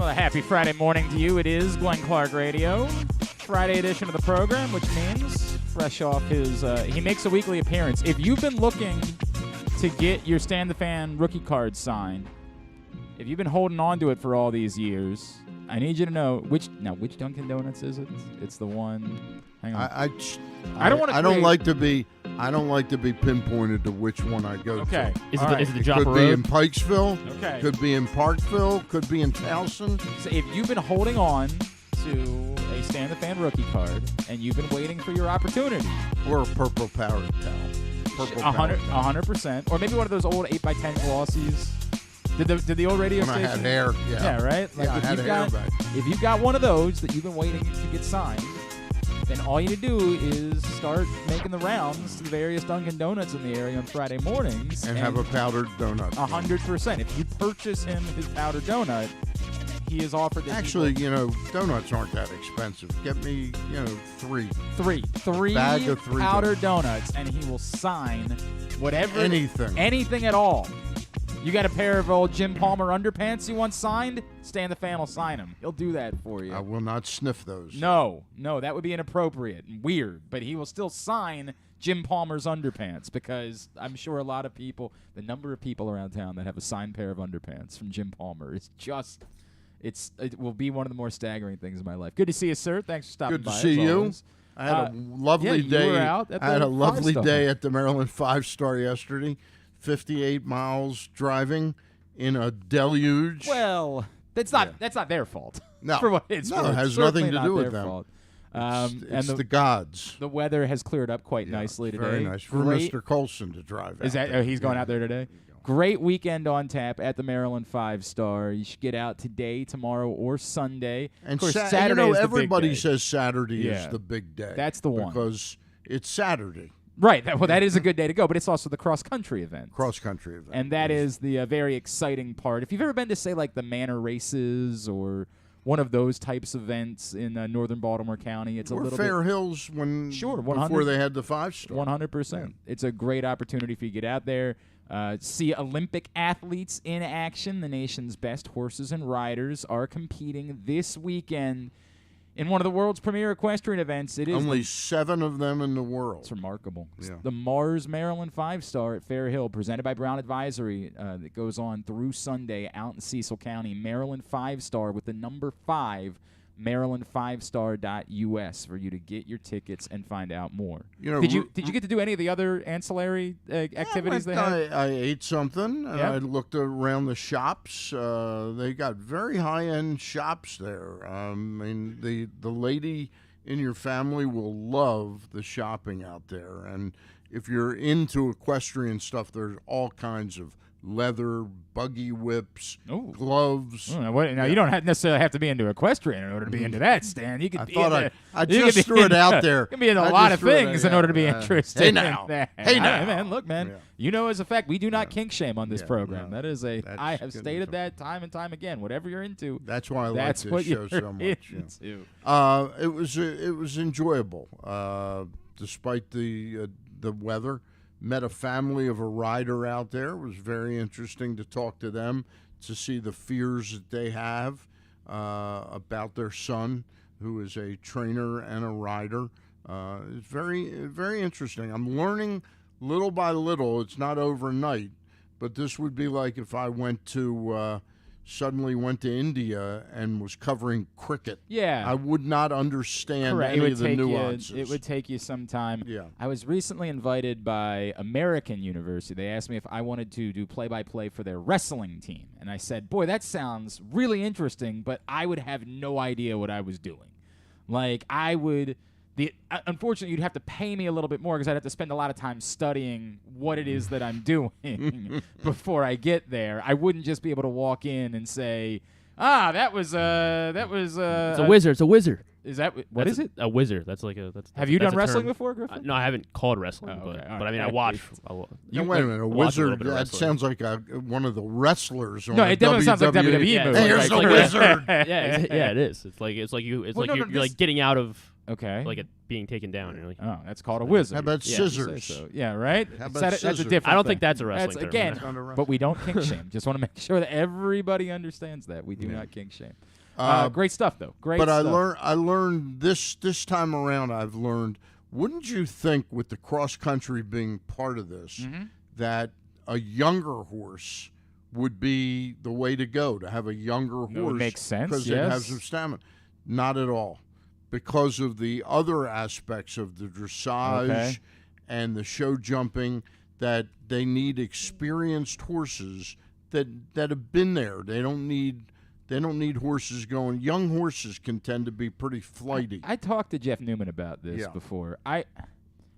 Well, a happy Friday morning to you. It is Glenn Clark Radio, Friday edition of the program, which means fresh off his, he makes a weekly appearance. If you've been looking to get your Stand the Fan rookie card signed, if you've been holding on to it for all these years, I need you to know which Dunkin' Donuts is it? It's the one. Hang on. I don't like to be pinpointed to which one I go to. Is it the It Joppa could Road? be in Pikesville. Okay. Could be in Parkville. Could be in Towson. So if you've been holding on to a Stand the Fan rookie card and you've been waiting for your opportunity, or a purple powder towel. 100%, or maybe one of those old 8x10 glossies. Did the old radio when station? I had hair, yeah. Yeah, right? Like I had hair back. If you've got one of those that you've been waiting to get signed, then all you need to do is start making the rounds to the various Dunkin' Donuts in the area on Friday mornings. And have a powdered donut. 100%. If you purchase him his powdered donut, he is offered that. Actually, donuts aren't that expensive. Get me, three. Three bag of three powdered donuts, and he will sign whatever. Anything at all. You got a pair of old Jim Palmer underpants you want signed? Stand the Fan will sign them. He'll do that for you. I will not sniff those. No, that would be inappropriate and weird. But he will still sign Jim Palmer's underpants because I'm sure a lot of people, the number of people around town that have a signed pair of underpants from Jim Palmer is just, it will be one of the more staggering things in my life. Good to see you, sir. Thanks for stopping by. Good to see you. Always. I had a lovely day. You were out at I had a lovely 5-star. day at the Maryland 5-star yesterday. 58 miles driving in a deluge. Well, that's not their fault. No, for what it's worth. it has Certainly nothing to not do with their them. fault. It's the gods. The weather has cleared up quite nicely today. Very nice for Great. Mr. Colson to drive. Is out that there. he's going out there today? Great weekend on tap at the Maryland 5-star. You should get out today, tomorrow, or Sunday. And of course, Saturday is everybody the big day. Says Saturday Yeah. is the big day. That's the one. Because it's Saturday. Right. That is a good day to go, but it's also the cross-country event. Cross-country event. And that is the very exciting part. If you've ever been to, say, like the Manor Races or one of those types of events in northern Baltimore County, it's a little Fair bit... Hills before they had the 5-star. 100%. Yeah. It's a great opportunity for you to get out there, see Olympic athletes in action. The nation's best horses and riders are competing this weekend in one of the world's premier equestrian events. It is only 7 of them in the world. It's remarkable. Yeah. It's the Mars Maryland 5-star at Fair Hill, presented by Brown Advisory, that goes on through Sunday out in Cecil County. Maryland 5-star with the number 5, Maryland5star.us for you to get your tickets and find out more. Did you get to do any of the other ancillary activities they have? I ate something. And Yep. I looked around the shops. They got very high-end shops there. I mean, the lady in your family will love the shopping out there. And if you're into equestrian stuff, there's all kinds of leather, buggy whips, gloves. Now you don't necessarily have to be into equestrian in order to be into that, Stan. You could. I just threw it out there. You can be into a lot of things in order to be Hey interested. now. in that. Hey now. Hey, man, look, man. Yeah. You know, as a fact, we do not kink shame on this program. no. That is I have good. stated that time and time again. Whatever you're into, That's why I like that's this what show you're so much. into. It was enjoyable, despite the weather. Met a family of a rider out there. It was very interesting to talk to them, to see the fears that they have about their son, who is a trainer and a rider. It's very, very interesting. I'm learning little by little. It's not overnight, but this would be like if I suddenly went to India and was covering cricket. Yeah. I would not understand Correct. any of the nuances. It would take you some time. Yeah. I was recently invited by American University. They asked me if I wanted to do play-by-play for their wrestling team. And I said, boy, that sounds really interesting, but I would have no idea what I was doing. Like, unfortunately, you'd have to pay me a little bit more because I'd have to spend a lot of time studying what it is that I'm doing before I get there. I wouldn't just be able to walk in and say, that was It's a wizard. It's a wizard. Is that what is it? A wizard. That's Have you done a wrestling term. before, Griffin? No, I haven't called wrestling, Oh, okay. but I mean, I watch. Wait a minute, a watch a little wizard? bit of That wrestling. sounds like one of the wrestlers. On No, a it definitely sounds like WWE Yeah, movie. Here's the wizard. yeah, it is. It's like you're like getting out of like it being taken down. You're like, oh, that's called a wizard. How about Yeah, scissors? so. Yeah, right. How about That's a scissors? different. I don't thing. think that's a wrestling That's term. again, but we don't kink shame. Just want to make sure that everybody understands that we do not kink shame. Great stuff, though. Great but stuff. I learned this time around. I've learned. Wouldn't you think, with the cross country being part of this, that a younger horse would be the way to go? To have a younger horse, makes sense because it has some stamina. Not at all, because of the other aspects of the dressage and the show jumping. That they need experienced horses that have been there. They don't need horses going. Young horses can tend to be pretty flighty. I talked to Jeff Newman about this before. I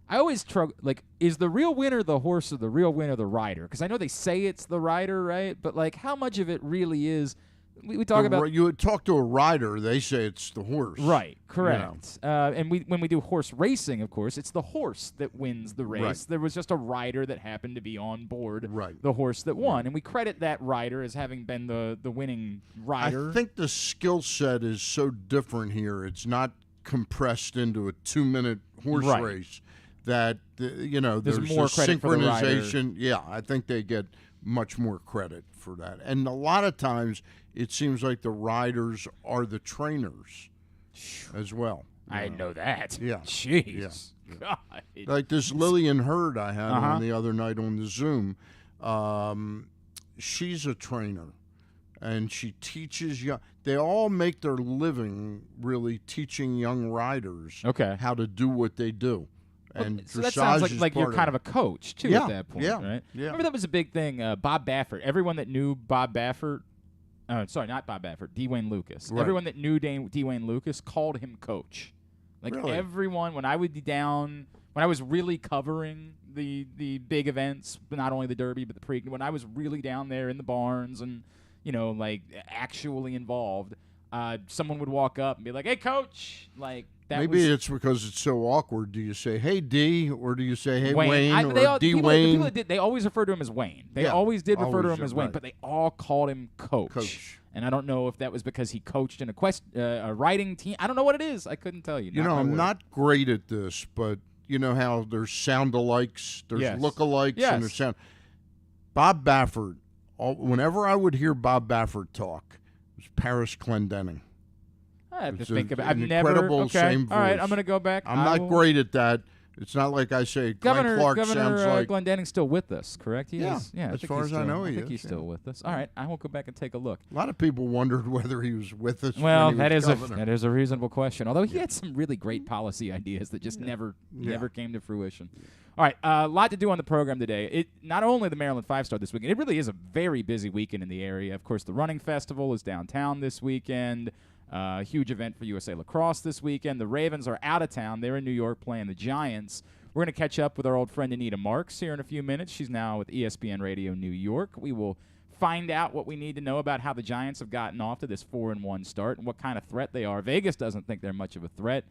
always struggle. Like, is the real winner the horse or the real winner the rider? Because I know they say it's the rider, right? But like, how much of it really is? We talk about. You would talk to a rider, they say it's the horse. Right, correct. And when we do horse racing, of course, it's the horse that wins the race. Right. There was just a rider that happened to be on board Right. the horse that won. And we credit that rider as having been the winning rider. I think the skill set is so different here. It's not compressed into a 2-minute horse race that, there's more a credit for the rider. synchronization. Yeah, I think they get much more credit for that. And a lot of times it seems like the riders are the trainers as well. I know that. Yeah. Jeez. Yeah. God. Like this Lillian Hurd I had on the other night on the Zoom. She's a trainer, and she teaches young. They all make their living really teaching young riders how to do what they do. And so that sounds like you're kind of a coach, too, at that point, right? Yeah. Remember that was a big thing, Bob Baffert. Everyone that knew Bob Baffert, sorry, not Bob Baffert, Dwayne Lucas. Right. Everyone that knew Dwayne Lucas called him coach. Like, really? Everyone, when I would be down, when I was really covering the big events, but not only the Derby, but the Preakness, when I was really down there in the barns and, like, actually involved, someone would walk up and be like, hey, coach, like, Maybe it's because it's so awkward. Do you say, hey, D, or do you say, hey, Wayne, or D. People Wayne? that did, they always refer to him as Wayne. They always did refer to him as Wayne, but they all called him coach. And I don't know if that was because he coached in a writing team. I don't know what it is. I couldn't tell you. I'm not great at this, but you know how there's sound-alikes, there's look-alikes, and there's sound. Bob Baffert, whenever I would hear Bob Baffert talk, it was Paris Clendenning. I have to think about it. I've never. Same voice. All right, I'm going to go back. I'm not great at that. It's not like I say Glenn Clark sounds like. Governor Glendanning's still with us, correct? He is. Yeah, as far as I know, he is. I think he's still with us. All right, I will go back and take a look. A lot of people wondered whether he was with us. Well, that is a reasonable question. Although he had some really great policy ideas that just never came to fruition. All right, a lot to do on the program today. It not only the Maryland 5-Star this weekend. It really is a very busy weekend in the area. Of course, the Running Festival is downtown this weekend. Huge event for USA Lacrosse this weekend. The Ravens are out of town. They're in New York playing the Giants. We're going to catch up with our old friend Anita Marks here in a few minutes. She's now with ESPN Radio New York. We will find out what we need to know about how the Giants have gotten off to this 4-1 start and what kind of threat they are. Vegas doesn't think they're much of a threat.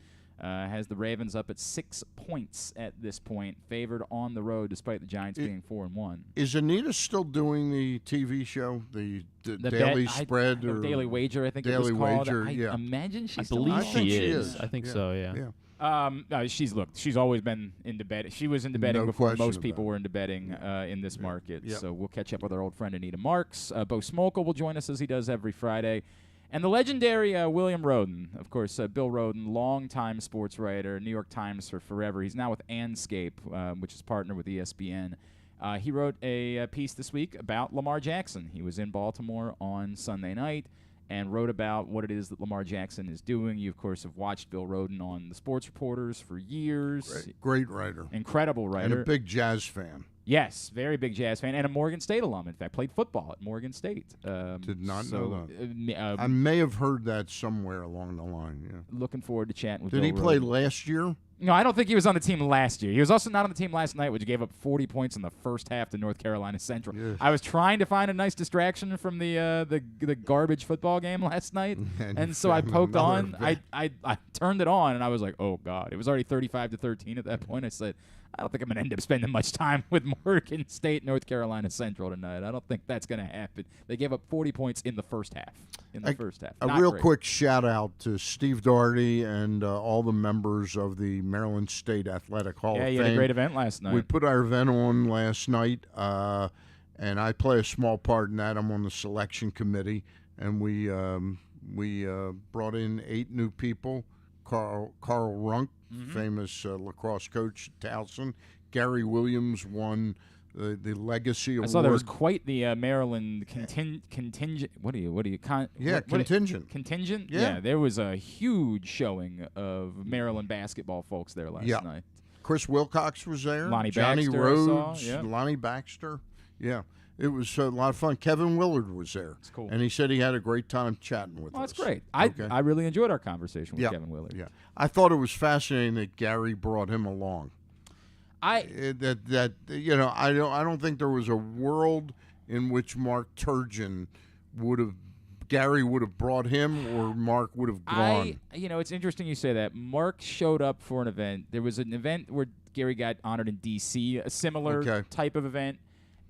Has the Ravens up at 6 points at this point, favored on the road despite the Giants being 4-1. Is Anita still doing the TV show, the Daily Spread or Daily Wager? I think Daily it was called. Wager. I imagine she's. I believe still she is. I think so. Yeah. She's always been into betting. She was into betting before most people were into betting in this market. Yep. So we'll catch up with our old friend Anita Marks. Bo Smolka will join us as he does every Friday. And the legendary William Rhoden, of course, Bill Rhoden, longtime sports writer, New York Times for forever. He's now with Andscape, which is partnered with ESPN. He wrote a piece this week about Lamar Jackson. He was in Baltimore on Sunday night and wrote about what it is that Lamar Jackson is doing. You, of course, have watched Bill Rhoden on the Sports Reporters for years. Great writer. Incredible writer. And a big Jazz fan. Yes, very big Jazz fan, and a Morgan State alum. In fact, played football at Morgan State. Did not know that. I may have heard that somewhere along the line. Yeah. Looking forward to chatting with Did Bill he play Rhoden. last year? No, I don't think he was on the team last year. He was also not on the team last night, which gave up 40 points in the first half to North Carolina Central. Yes. I was trying to find a nice distraction from the garbage football game last night, and so I poked on. I turned it on, and I was like, oh, God. It was already 35-13 at that point. I said, I don't think I'm going to end up spending much time with Morgan State, North Carolina Central tonight. I don't think that's going to happen. They gave up 40 points in the first half. A real quick shout-out to Steve Doherty and all the members of the Maryland State Athletic Hall of Fame. Yeah, you had a great event last night. We put our event on last night, and I play a small part in that. I'm on the selection committee, and we We brought in 8 new people. Carl Runk, famous lacrosse coach at Towson. Gary Williams won the Legacy Award. I saw there was quite the Maryland contingent. What do you? Contingent. Contingent? Yeah, there was a huge showing of Maryland basketball folks there last night. Chris Wilcox was there. Johnny Baxter, Rhodes. Lonnie Baxter. Yeah. It was a lot of fun. Kevin Willard was there. It's cool. And he said he had a great time chatting with us. That's great. I really enjoyed our conversation with Kevin Willard. Yeah. I thought it was fascinating that Gary brought him along. I don't think there was a world in which Mark Turgeon Gary would have brought him or Mark would have gone. It's interesting you say that. Mark showed up for an event. There was an event where Gary got honored in D.C., a similar type of event.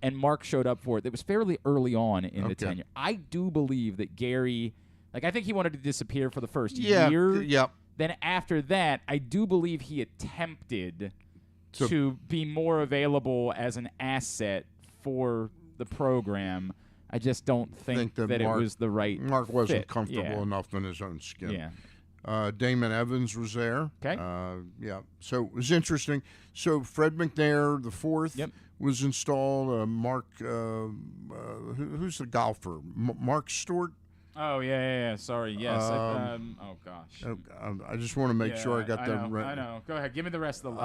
And Mark showed up for it. It was fairly early on in the tenure. I do believe that Gary, I think he wanted to disappear for the first year. Yeah. Then after that, I do believe he attempted to be more available as an asset for the program. I just don't think that it was the right Mark wasn't fit. comfortable enough in his own skin. Yeah. Damon Evans was there. Okay. So it was interesting. So Fred McNair, the fourth, was installed. Mark, who's the golfer? Mark Stewart. Oh yeah. Sorry. Yes. Oh gosh. I just want to make sure I got that right. I know. Go ahead. Give me the rest of the.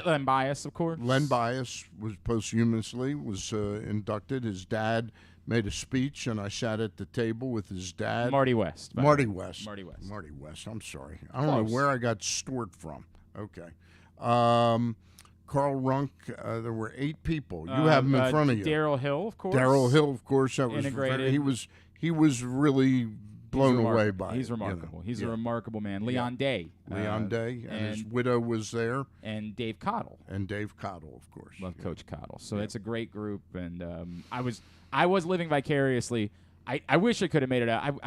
Len Bias, of course. Len Bias was posthumously inducted. His dad made a speech, and I sat at the table with his dad. Marty West. Marty West. I'm sorry. I don't know where I got Stewart from. Okay. Carl Runk. There were 8 people. You have them in front of you. Darryl Hill, of course. That was integrated. He was really blown away by it. He's remarkable. He's a remarkable man. Leon Day. And his widow was there. And Dave Cottle. Of course. Love Coach Cottle. So it's a great group, and I was living vicariously. I wish I could have made it out.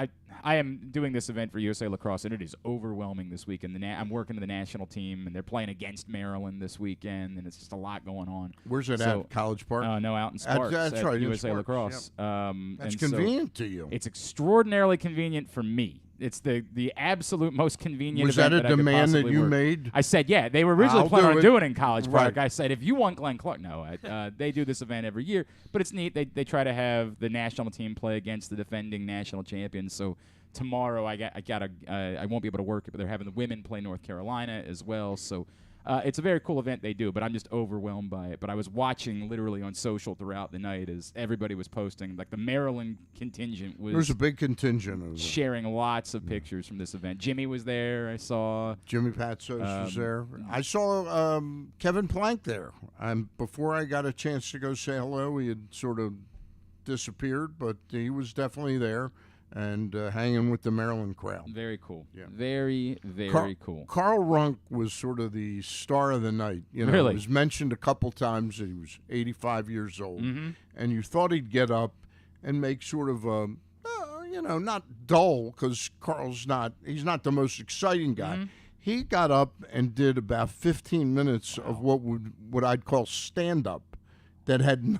I am doing this event for USA Lacrosse, and it is overwhelming this weekend. I'm working to the national team, and they're playing against Maryland this weekend, and it's just a lot going on. Where's it at? College Park? No, out in Sparks. That's right. USA Lacrosse. Yep. That's convenient to you. It's extraordinarily convenient for me. It's the absolute most convenient Was event that a demand that you made? I said, yeah. They were originally planning on doing it in College Park. I said, if you want Glenn Clark, no. They do this event every year, but it's neat. They try to have the national team play against the defending national champions. So tomorrow I won't be able to work it, but they're having the women play North Carolina as well. So it's a very cool event they do, but I'm just overwhelmed by it. But I was watching literally on social throughout the night as everybody was posting. Like the Maryland contingent was. There's a big contingent of sharing lots of pictures from this event. Jimmy was there. I saw Jimmy Patsos was there. I saw Kevin Plank there. Before I got a chance to go say hello, he had sort of disappeared, but he was definitely there. And hanging with the Maryland crowd. Very cool. Yeah. Very, very cool. Carl Runk was sort of the star of the night. Really? It was mentioned a couple times that he was 85 years old. Mm-hmm. And you thought he'd get up and make sort of a, not dull, because he's not the most exciting guy. Mm-hmm. He got up and did about 15 minutes of what I'd call stand-up that had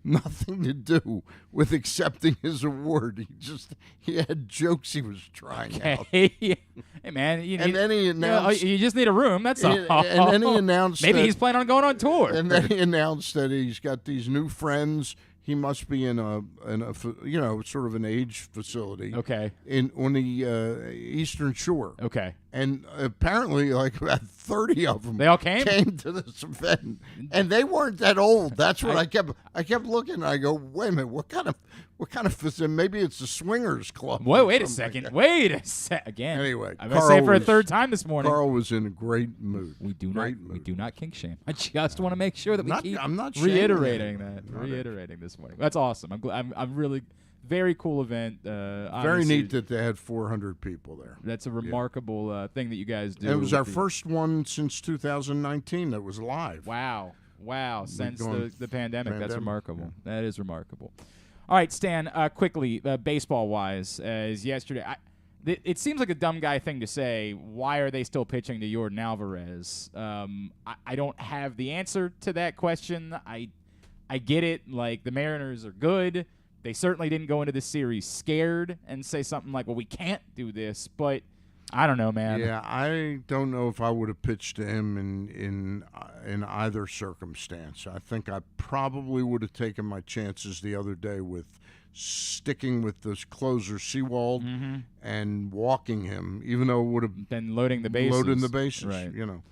nothing to do with accepting his award. He had jokes he was trying out. Hey man, then he announced, you just need a room. That's all. And then he announced maybe he's planning on going on tour. And then he announced that he's got these new friends. He must be in a sort of an age facility. Okay. On the Eastern Shore. Okay. And apparently, like about 30 of them, they all came to this event, and they weren't that old. That's what I kept looking. And I go, wait a minute, what kind of facility? Maybe it's the Swingers Club. Wait a second. Again. Anyway, I'm gonna say it for a third time this morning. Carl was in a great mood. We do not kink shame. I just want to make sure that we keep I'm not reiterating this morning. That's awesome. I'm really. Very cool event. Very neat that they had 400 people there. That's a remarkable thing that you guys do. It was our first one since 2019 that was live. Wow. Since the pandemic. That's remarkable. Yeah. That is remarkable. All right, Stan, quickly, baseball-wise, as yesterday, it seems like a dumb guy thing to say. Why are they still pitching to Yordan Alvarez? I don't have the answer to that question. I get it. Like, the Mariners are good. They certainly didn't go into the series scared and say something like, well, we can't do this, but I don't know, man. Yeah, I don't know if I would have pitched to him in either circumstance. I think I probably would have taken my chances the other day with sticking with this closer Seawald and walking him, even though it would have been loading the bases. Right. You know.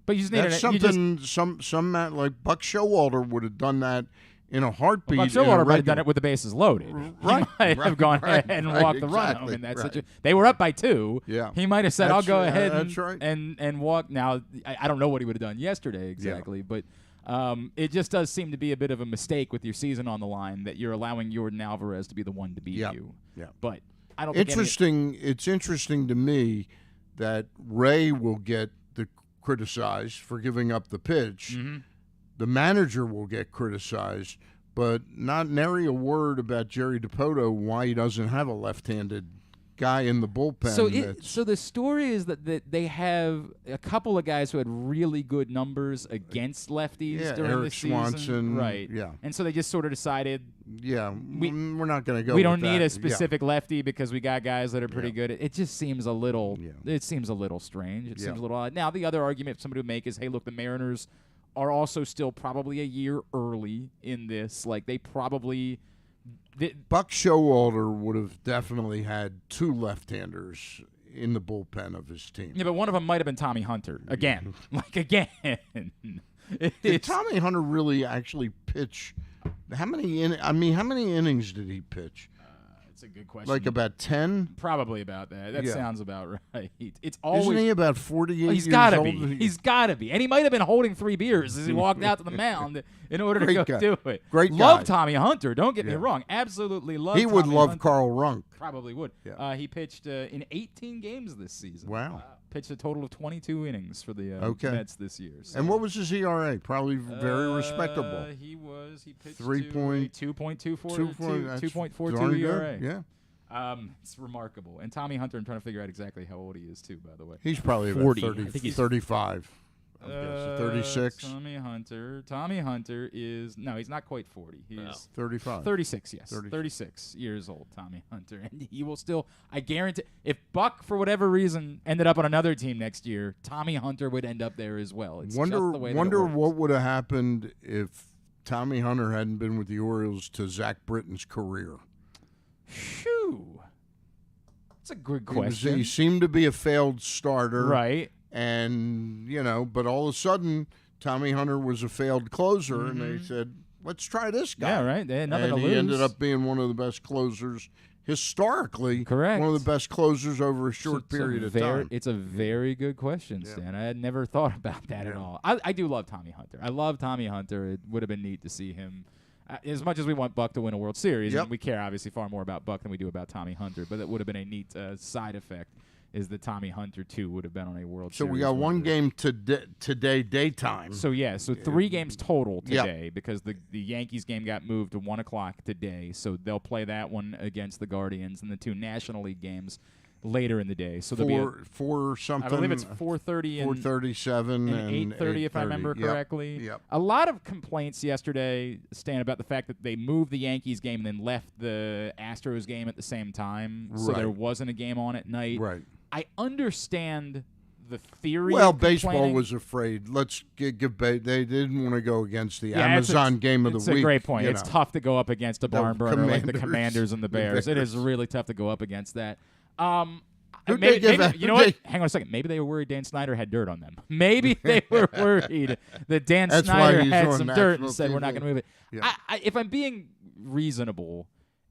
But you just need that's something. Some like Buck Showalter would have done that in a heartbeat. Buck Showalter might have done it with the bases loaded. Right. He might have gone ahead and walked the run home. And they were up by 2. Yeah. He might have said, "I'll go ahead and walk." Now I don't know what he would have done yesterday exactly, but. It just does seem to be a bit of a mistake with your season on the line that you're allowing Jordan Alvarez to be the one to beat you. Yeah. But I don't. It's interesting to me that Ray will get criticized for giving up the pitch. The manager will get criticized, but not nary a word about Jerry DiPoto why he doesn't have a left-handed guy in the bullpen. So the story is that they have a couple of guys who had really good numbers against lefties during Eric the season. Swanson, right? Yeah, and so they just sort of decided, we're not going to go. We don't need a specific lefty because we got guys that are pretty good. It just seems a little. Yeah. It seems a little strange. It seems a little odd. Now the other argument somebody would make is, hey, look, the Mariners are also still probably a year early in this. Like they probably. Buck Showalter would have definitely had 2 left-handers in the bullpen of his team. Yeah, but one of them might have been Tommy Hunter again. Again. Did Tommy Hunter really actually pitch? How many innings did he pitch? That's a good question. Like about 10? Probably about that. That sounds about right. It's always. Isn't he about 48 years old? He's got to be. And he might have been holding 3 beers as he walked out to the mound in order to go do it. Great guy. Love Tommy Hunter. Don't get me wrong. Absolutely love He would Tommy love Hunter. Carl Runk. Probably would. Yeah. He pitched in 18 games this season. Wow. Pitched a total of 22 innings for the Mets this year. So. And what was his ERA? Probably very respectable. He pitched 2.42 ERA. Yeah. It's remarkable. And Tommy Hunter, I'm trying to figure out exactly how old he is, too, by the way. He's probably 40. about 30, I think he's 35. I'm guessing 36. Tommy Hunter is, no, he's not quite 40. He's 35. 36, yes. 36 years old, Tommy Hunter. And he will still, I guarantee, if Buck, for whatever reason, ended up on another team next year, Tommy Hunter would end up there as well. It's just the way that it works. What would have happened if Tommy Hunter hadn't been with the Orioles to Zach Britton's career. Shoo. That's a good question. He seemed to be a failed starter. Right. And, but all of a sudden, Tommy Hunter was a failed closer, and they said, let's try this guy. Yeah, right. They had nothing to lose. And he ended up being one of the best closers historically. Correct. One of the best closers over a short period of time. It's a very good question, Stan. I had never thought about that at all. I do love Tommy Hunter. I love Tommy Hunter. It would have been neat to see him. As much as we want Buck to win a World Series, and we care obviously far more about Buck than we do about Tommy Hunter, but it would have been a neat side effect is that Tommy Hunter, too, would have been on a World Series. So we got one game today, daytime. So 3 games total today because the Yankees game got moved to 1 o'clock today. So they'll play that one against the Guardians and the 2 National League games later in the day. So there'll be four something. I believe it's 4:30 and 4:37 and 8:30 if I remember correctly. Yep. A lot of complaints yesterday, Stan, about the fact that they moved the Yankees game and then left the Astros game at the same time, so there wasn't a game on at night. Right. I understand the theory. Well, baseball was afraid. Let's give. They didn't want to go against the Amazon game of the week. It's a great point. It's tough to go up against a barn burner like the Commanders and the Bears. It is really tough to go up against that. Maybe, you know what? Hang on a second. Maybe they were worried Dan Snyder had dirt on them. Maybe they were worried that Dan Snyder had some dirt and said, we're not going to move it. Yeah. If I'm being reasonable,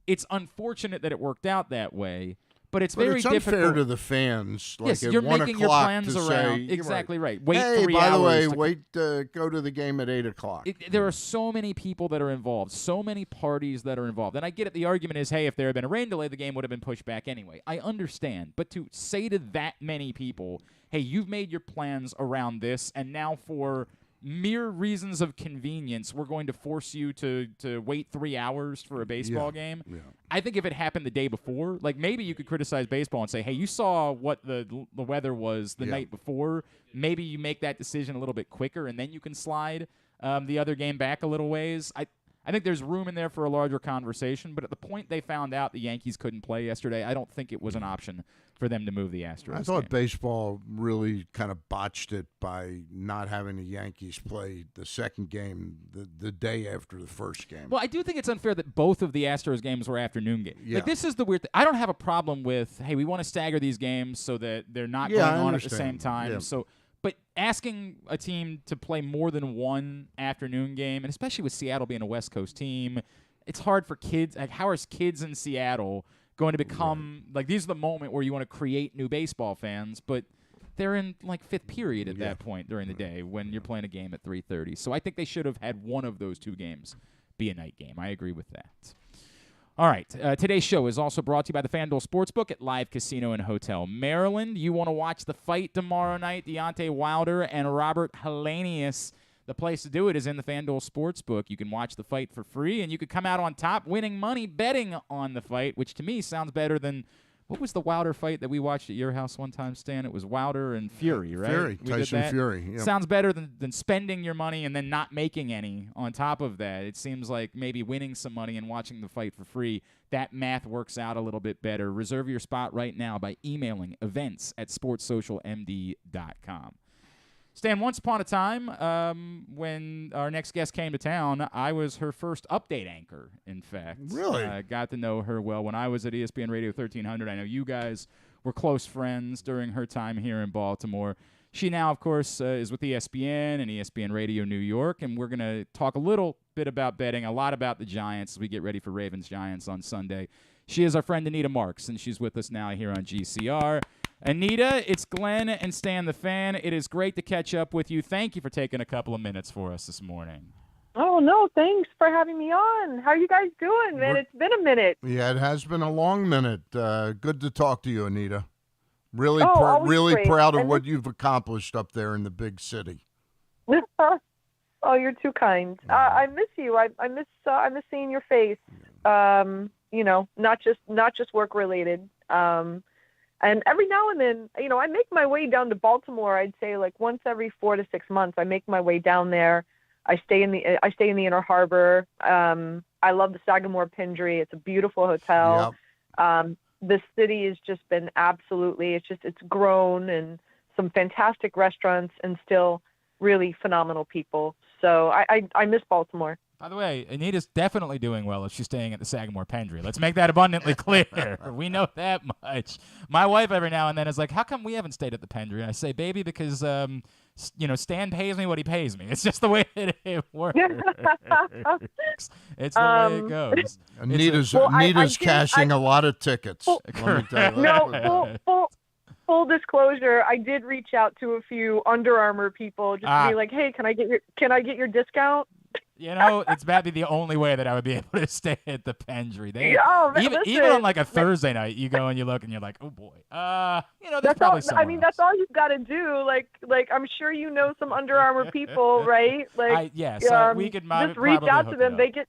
it's unfortunate that it worked out that way. But it's very difficult. It's unfair to the fans. Like yes, at you're 1 making your o'clock plans to around. Say, exactly right. Wait 3 hours. By the way, go to the game at 8 o'clock. There are so many people that are involved, so many parties that are involved. And I get it. The argument is, hey, if there had been a rain delay, the game would have been pushed back anyway. I understand. But to say to that many people, hey, you've made your plans around this, and now for mere reasons of convenience, we're going to force you to wait 3 hours for a baseball game. Yeah. I think if it happened the day before, like maybe you could criticize baseball and say, hey, you saw what the weather was the night before. Maybe you make that decision a little bit quicker, and then you can slide the other game back a little ways. I think there's room in there for a larger conversation, but at the point they found out the Yankees couldn't play yesterday, I don't think it was an option for them to move the Astros. I thought baseball really kind of botched it by not having the Yankees play the second game the day after the first game. Well, I do think it's unfair that both of the Astros games were afternoon games. Yeah. Like, this is the weird thing. I don't have a problem with, hey, we want to stagger these games so that they're not going on at the same time. Yeah. But asking a team to play more than one afternoon game, and especially with Seattle being a West Coast team, it's hard for kids. Like, how are kids in Seattle going to become like, these are the moment where you want to create new baseball fans, but they're in like fifth period at that point during the day when you're playing a game at 3:30. So I think they should have had one of those two games be a night game. I agree with that. All right, today's show is also brought to you by the FanDuel Sportsbook at Live Casino and Hotel Maryland. You want to watch the fight tomorrow night, Deontay Wilder and Robert Helenius. The place to do it is in the FanDuel Sportsbook. You can watch the fight for free, and you could come out on top winning money betting on the fight, which to me sounds better than – what was the Wilder fight that we watched at your house one time, Stan? It was Wilder and Fury, right? Tyson Fury. Yep. Sounds better than spending your money and then not making any on top of that. It seems like maybe winning some money and watching the fight for free, that math works out a little bit better. Reserve your spot right now by emailing events@sportssocialmd.com. Stan, once upon a time, when our next guest came to town, I was her first update anchor, in fact. Really? I got to know her well when I was at ESPN Radio 1300. I know you guys were close friends during her time here in Baltimore. She now, of course, is with ESPN and ESPN Radio New York, and we're going to talk a little bit about betting, a lot about the Giants as we get ready for Ravens-Giants on Sunday. She is our friend Anita Marks, and she's with us now here on GCR. Anita, it's Glenn and Stan the Fan. It is great to catch up with you. Thank you for taking a couple of minutes for us this morning. Oh, no, thanks for having me on. How are you guys doing, man? It's been a minute. Yeah, it has been a long minute. Good to talk to you, Anita. Really, really proud of what you've accomplished up there in the big city. Oh, you're too kind. I miss you. I miss seeing your face. Not just work related. And every now and then, I make my way down to Baltimore. I'd say like once every 4 to 6 months, I make my way down there. I stay in the Inner Harbor. I love the Sagamore Pendry. It's a beautiful hotel. Yep. The city has just been it's grown, and some fantastic restaurants and still really phenomenal people. So I miss Baltimore. By the way, Anita's definitely doing well if she's staying at the Sagamore Pendry. Let's make that abundantly clear. We know that much. My wife every now and then is like, how come we haven't stayed at the Pendry? And I say, baby, because, Stan pays me what he pays me. It's just the way it works. It's the way it goes. Anita's cashing a lot of tickets. Full disclosure, I did reach out to a few Under Armour people just to be like, hey, can I get your discount? It's about to be the only way that I would be able to stay at the Pendry. Even on like a Thursday night, you go and you look and you're like, oh boy, there's probably someone else. That's all you've got to do. Like I'm sure you know some Under Armour people, right? Like, we could just reach out to them. They get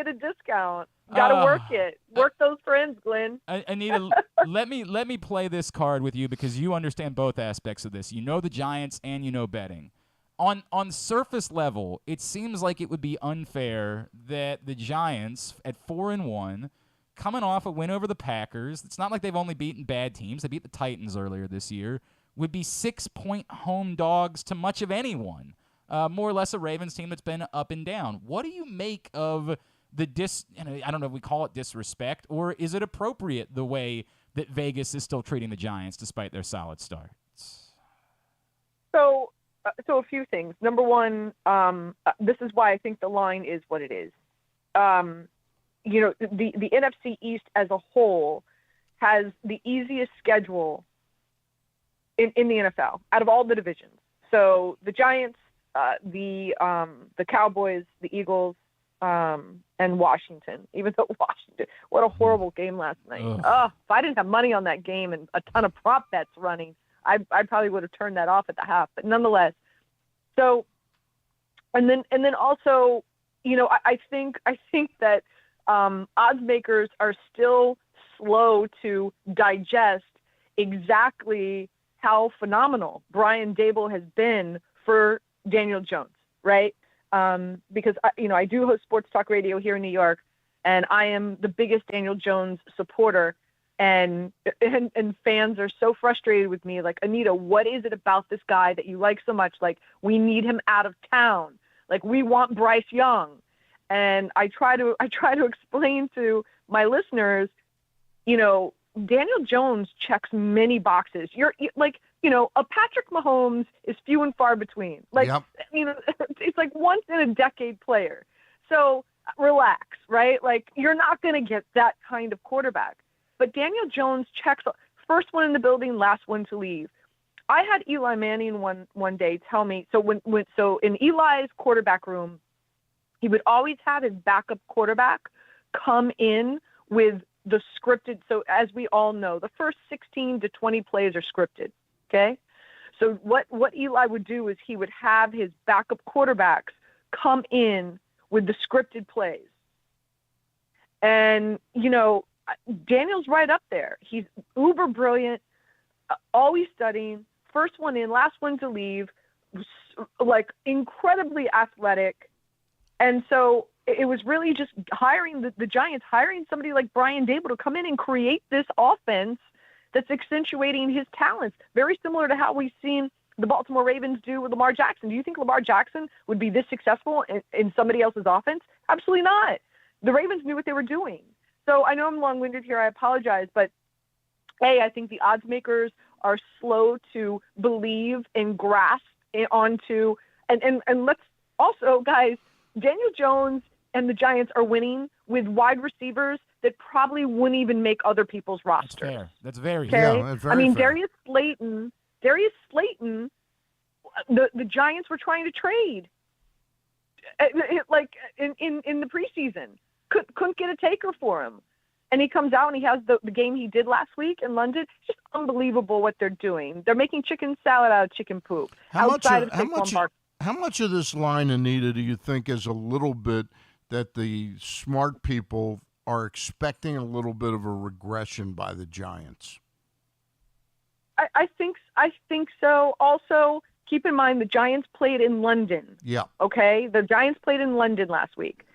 a discount. Got to work it. Work those friends, Glenn. Anita, let me play this card with you because you understand both aspects of this. You know the Giants and you know betting. On surface level, it seems like it would be unfair that the Giants at 4-1, coming off a win over the Packers, it's not like they've only beaten bad teams. They beat the Titans earlier this year, would be 6-point home dogs to much of anyone. More or less a Ravens team that's been up and down. What do you make of the I don't know if we call it disrespect, or is it appropriate the way that Vegas is still treating the Giants despite their solid starts? So a few things. Number one, this is why I think the line is what it is. The NFC East as a whole has the easiest schedule in the NFL out of all the divisions. So the Giants, the Cowboys, the Eagles, and Washington. Even though Washington, what a horrible game last night. If I didn't have money on that game and a ton of prop bets running, I probably would have turned that off at the half, but nonetheless. So, and then also, I think that odds makers are still slow to digest exactly how phenomenal Brian Daboll has been for Daniel Jones, right? because I do host sports talk radio here in New York, and I am the biggest Daniel Jones supporter. And fans are so frustrated with me. Like, Anita, what is it about this guy that you like so much? Like, we need him out of town. Like, we want Bryce Young. And I try to explain to my listeners, Daniel Jones checks many boxes. A Patrick Mahomes is few and far between. Like, yep. It's like once in a decade player. So relax, right? Like, you're not going to get that kind of quarterback. But Daniel Jones checks first one in the building, last one to leave. I had Eli Manning one day tell me, so in Eli's quarterback room, he would always have his backup quarterback come in with the scripted. So as we all know, the first 16 to 20 plays are scripted. Okay. So what Eli would do is he would have his backup quarterbacks come in with the scripted plays. And, Daniel's right up there. He's uber brilliant, always studying, first one in, last one to leave, like incredibly athletic. And so it was really just hiring the Giants, hiring somebody like Brian Dable to come in and create this offense that's accentuating his talents, very similar to how we've seen the Baltimore Ravens do with Lamar Jackson. Do you think Lamar Jackson would be this successful in somebody else's offense? Absolutely not. The Ravens knew what they were doing. So I know I'm long-winded here. I apologize. But, I think the odds makers are slow to believe and grasp onto – and let's also, guys, Daniel Jones and the Giants are winning with wide receivers that probably wouldn't even make other people's rosters. That's fair. That's very fair. Yeah, that's very fair. Darius Slayton, the Giants were trying to trade like in the preseason. Couldn't get a taker for him. And he comes out and he has the game he did last week in London. It's just unbelievable what they're doing. They're making chicken salad out of chicken poop. How much of this line, Anita, do you think is a little bit that the smart people are expecting a little bit of a regression by the Giants? I think so. Also, keep in mind the Giants played in London. Yeah. Okay? The Giants played in London last week.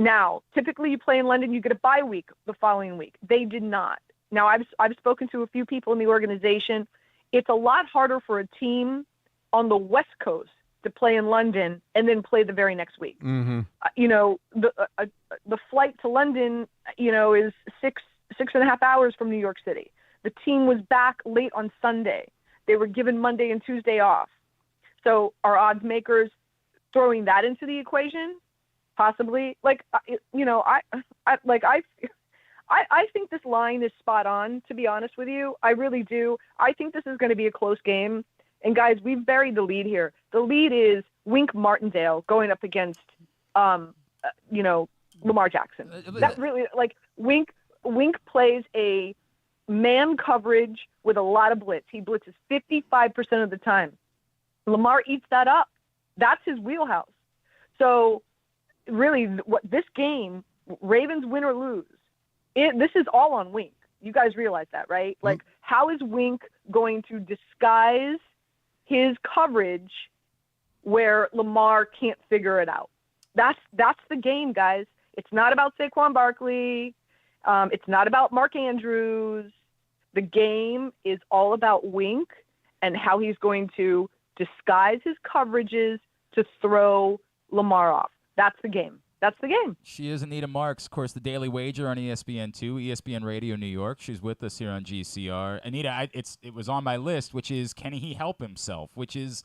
Now, typically you play in London, you get a bye week the following week. They did not. Now, I've spoken to a few people in the organization. It's a lot harder for a team on the West Coast to play in London and then play the very next week. Mm-hmm. The flight to London, is six and a half hours from New York City. The team was back late on Sunday. They were given Monday and Tuesday off. So are odds makers throwing that into the equation? Possibly. I think this line is spot on, to be honest with you. I really do. I think this is going to be a close game. And guys, we've buried the lead here. The lead is Wink Martindale going up against, Lamar Jackson. That really, Wink plays a man coverage with a lot of blitz. He blitzes 55% of the time. Lamar eats that up. That's his wheelhouse. So really, what this game, Ravens win or lose, this is all on Wink. You guys realize that, right? Mm-hmm. Like, how is Wink going to disguise his coverage where Lamar can't figure it out? That's the game, guys. It's not about Saquon Barkley. It's not about Mark Andrews. The game is all about Wink and how he's going to disguise his coverages to throw Lamar off. That's the game. That's the game. She is Anita Marks, of course, the Daily Wager on ESPN2, ESPN Radio New York. She's with us here on GCR. Anita, it was on my list, which is, can he help himself? Which is,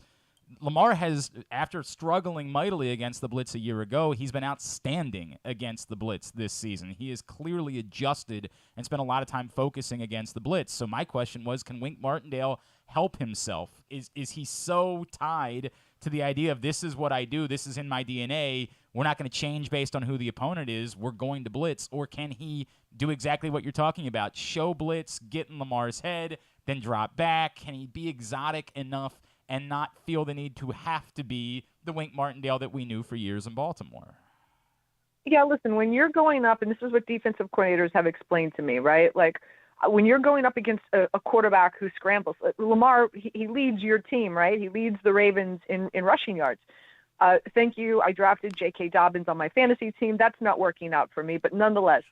Lamar has, after struggling mightily against the blitz a year ago, he's been outstanding against the blitz this season. He has clearly adjusted and spent a lot of time focusing against the blitz. So my question was, can Wink Martindale help himself? Is he so tied to the idea of this is what I do, this is in my DNA, we're not going to change based on who the opponent is, we're going to blitz? Or can he do exactly what you're talking about, show blitz, get in Lamar's head, then drop back? Can he be exotic enough and not feel the need to have to be the Wink Martindale that we knew for years in Baltimore? Yeah, listen, when you're going up, and this is what defensive coordinators have explained to me, right? Like, when you're going up against a quarterback who scrambles, Lamar, he leads your team, right? He leads the Ravens in rushing yards. Thank you. I drafted J.K. Dobbins on my fantasy team. That's not working out for me, but nonetheless,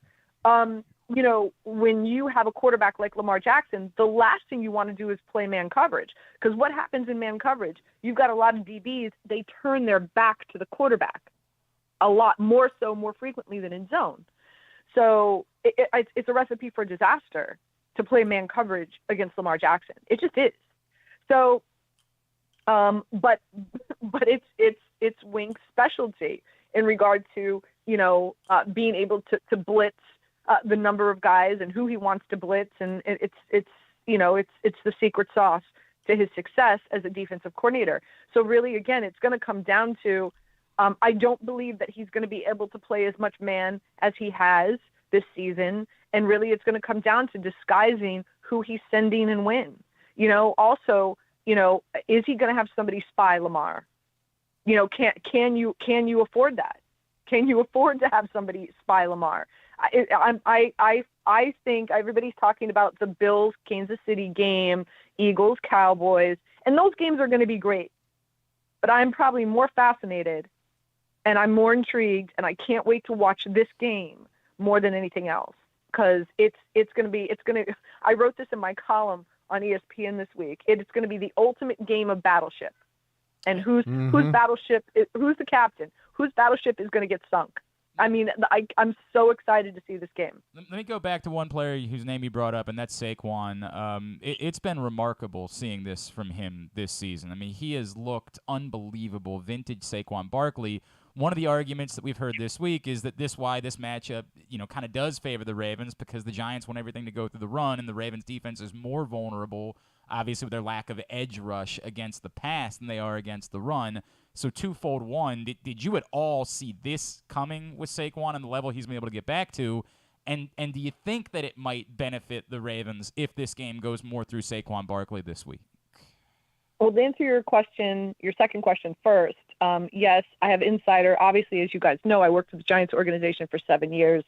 you know, when you have a quarterback like Lamar Jackson, the last thing you want to do is play man coverage. Because what happens in man coverage? You've got a lot of DBs. They turn their back to the quarterback a lot more frequently than in zone. So it's a recipe for disaster to play man coverage against Lamar Jackson. It just is. So, but it's Wink's specialty in regard to, you know, being able to blitz the number of guys and who he wants to blitz, and it's you know, it's the secret sauce to his success as a defensive coordinator. So really, again, it's going to come down to I don't believe that he's going to be able to play as much man as he has this season, and really it's going to come down to disguising who he's sending and when. You know, also, you know, is he going to have somebody spy Lamar? You know, can you afford that? Can you afford to have somebody spy Lamar? I think everybody's talking about the Bills, Kansas City game, Eagles, Cowboys, and those games are going to be great. But I'm probably more fascinated and I'm more intrigued, and I can't wait to watch this game more than anything else, because I wrote this in my column on ESPN this week. It's going to be the ultimate game of battleship. And who's the captain? Whose battleship is going to get sunk? I mean, I'm so excited to see this game. Let me go back to one player whose name you brought up, and that's Saquon. It's been remarkable seeing this from him this season. I mean, he has looked unbelievable, vintage Saquon Barkley. One of the arguments that we've heard this week is that this matchup, you know, kind of does favor the Ravens because the Giants want everything to go through the run, and the Ravens' defense is more vulnerable, obviously with their lack of edge rush against the pass than they are against the run. So twofold. One, did you at all see this coming with Saquon and the level he's been able to get back to? And do you think that it might benefit the Ravens if this game goes more through Saquon Barkley this week? Well, to answer your second question first, yes, I have insider. Obviously, as you guys know, I worked with the Giants organization for 7 years.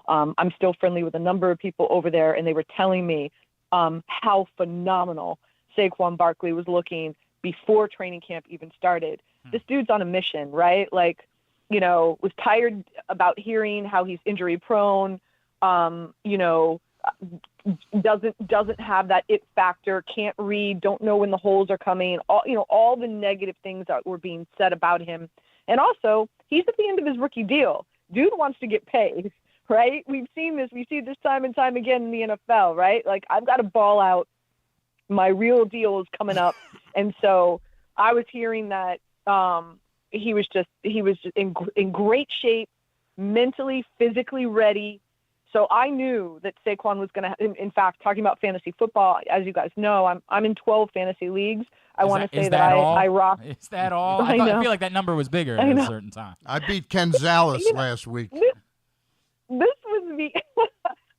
I'm still friendly with a number of people over there, and they were telling me how phenomenal Saquon Barkley was looking before training camp even started. This dude's on a mission, right? Like, you know, was tired about hearing how he's injury prone, you know, doesn't have that it factor, can't read, don't know when the holes are coming, all the negative things that were being said about him. And also, he's at the end of his rookie deal. Dude wants to get paid, right? We've seen this. We see this time and time again in the NFL, right? Like, I've got to ball out. My real deal is coming up. And so I was hearing that he was in great shape, mentally, physically ready. So I knew that Saquon was going to, in fact, talking about fantasy football, as you guys know, I'm in 12 fantasy leagues. I want to say that I rock. Is that all? I feel like that number was bigger at a certain time. I beat Ken Zales last week. This was me.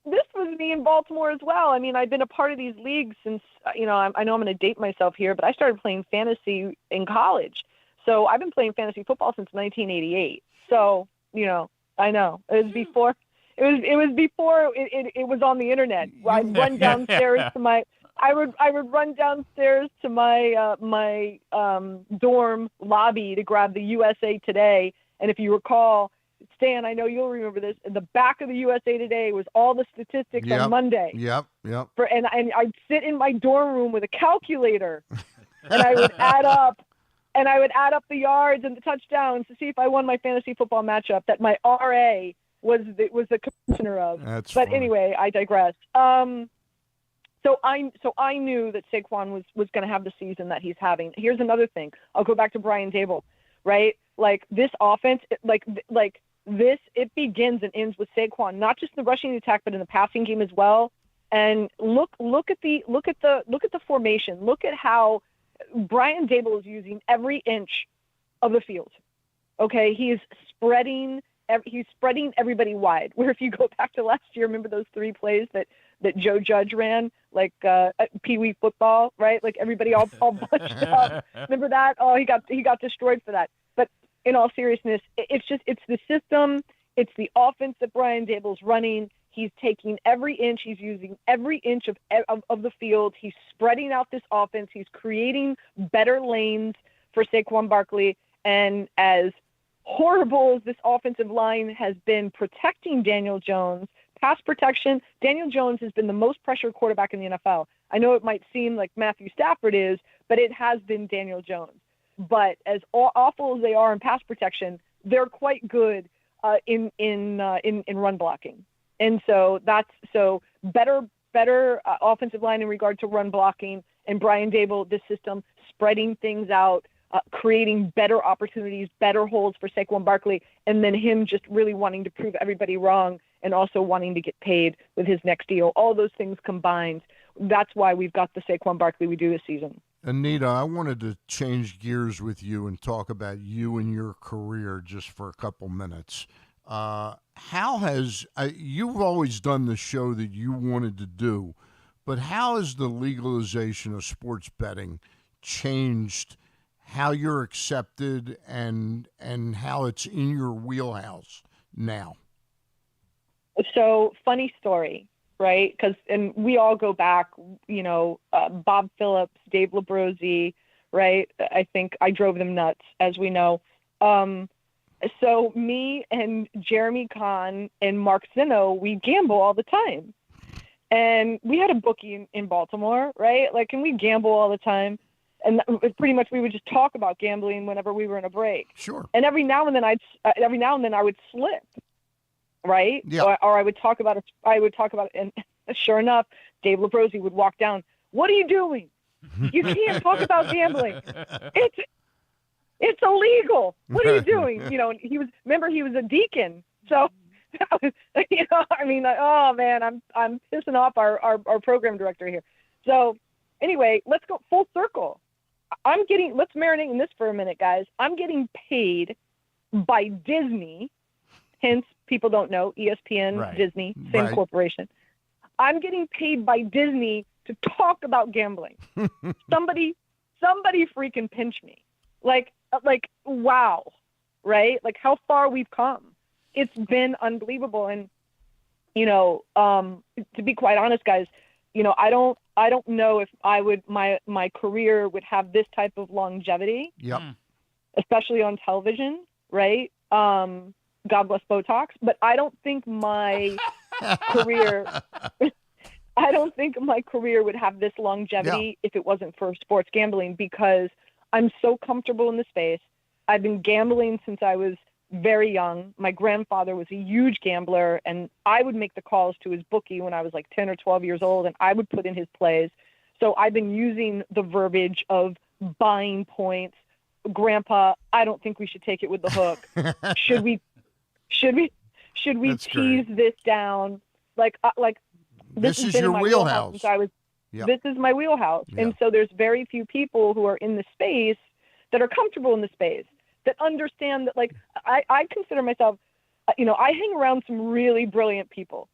This was me in Baltimore as well. I mean, I've been a part of these leagues since, you know, I know I'm going to date myself here, but I started playing fantasy in college. So I've been playing fantasy football since 1988. So, you know, I know it was before. It was before it was on the internet. I'd run downstairs to my. I would run downstairs to my dorm lobby to grab the USA Today. And if you recall, Stan, I know you'll remember this. In the back of the USA Today was all the statistics on Monday. Yep. And I'd sit in my dorm room with a calculator, and I would add up. And I would add up the yards and the touchdowns to see if I won my fantasy football matchup that my RA was the commissioner of. That's but funny. Anyway, I digress. So I knew that Saquon was going to have the season that he's having. Here's another thing. I'll go back to Brian Dable, right? Like this offense, it begins and ends with Saquon, not just in the rushing attack, but in the passing game as well. And look at the formation. Look at how Brian Dable is using every inch of the field. Okay, he's spreading everybody wide. Where if you go back to last year, remember those 3 plays that Joe Judge ran, like Pee Wee football, right? Like everybody all bunched up. Remember that? Oh, he got destroyed for that. But in all seriousness, it's the system, it's the offense that Brian Dable's running. He's taking every inch. He's using every inch of the field. He's spreading out this offense. He's creating better lanes for Saquon Barkley. And as horrible as this offensive line has been protecting Daniel Jones, pass protection, Daniel Jones has been the most pressured quarterback in the NFL. I know it might seem like Matthew Stafford is, but it has been Daniel Jones. But as awful as they are in pass protection, they're quite good in run blocking. And so better offensive line in regard to run blocking, and Brian Daboll, this system, spreading things out, creating better opportunities, better holes for Saquon Barkley, and then him just really wanting to prove everybody wrong and also wanting to get paid with his next deal. All those things combined, that's why we've got the Saquon Barkley we do this season. Anita, I wanted to change gears with you and talk about you and your career just for a couple minutes. How has you've always done the show that you wanted to do, but how has the legalization of sports betting changed how you're accepted and how it's in your wheelhouse now? So, funny story, right? And we all go back, Bob Phillips, Dave Labrosi, right? I think I drove them nuts, as we know. So me and Jeremy Kahn and Mark Zinno, we gamble all the time. And we had a bookie in Baltimore, right? And we gamble all the time. And pretty much we would just talk about gambling whenever we were in a break. Sure. And every now and then I would slip, right? Yeah. Or I would talk about it. And sure enough, Dave Labrosi would walk down. What are you doing? You can't talk about gambling. It's illegal. What are you doing? And he was a deacon. So, oh man, I'm pissing off our program director here. So anyway, let's go full circle. Let's marinate in this for a minute, guys. I'm getting paid by Disney, hence people don't know, ESPN, right. Disney, same corporation. I'm getting paid by Disney to talk about gambling. Somebody freaking pinch me. Like, wow, right? How far we've come. It's been unbelievable. And, to be quite honest, guys, I don't know if my career would have this type of longevity. Yep. Especially on television, right? God bless Botox, but I don't think my career would have this longevity if it wasn't for sports gambling, because I'm so comfortable in the space. I've been gambling since I was very young. My grandfather was a huge gambler, and I would make the calls to his bookie when I was 10 or 12 years old, and I would put in his plays. So I've been using the verbiage of buying points. Grandpa, I don't think we should take it with the hook. Should we That's tease great. this down? This is your wheelhouse. This is my wheelhouse. Yeah. And so there's very few people who are in the space that are comfortable in the space, that understand that, I consider myself, I hang around some really brilliant people,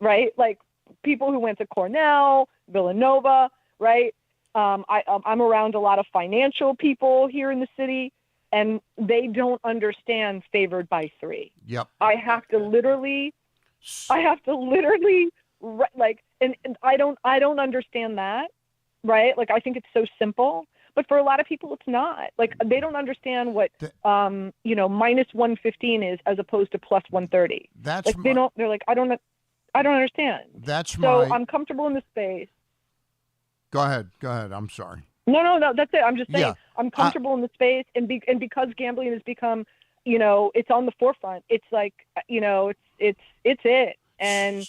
right? People who went to Cornell, Villanova, right? I'm around a lot of financial people here in the city, and they don't understand favored by 3. Yep. I have to literally, and I don't understand that, right? I think it's so simple, but for a lot of people, it's not. They don't understand what, minus 115 is as opposed to plus 130. They're I don't understand. So I'm comfortable in the space. Go ahead. I'm sorry. No, that's it. I'm just saying I'm comfortable in the space, and because gambling has become, it's on the forefront. It's it's it. And,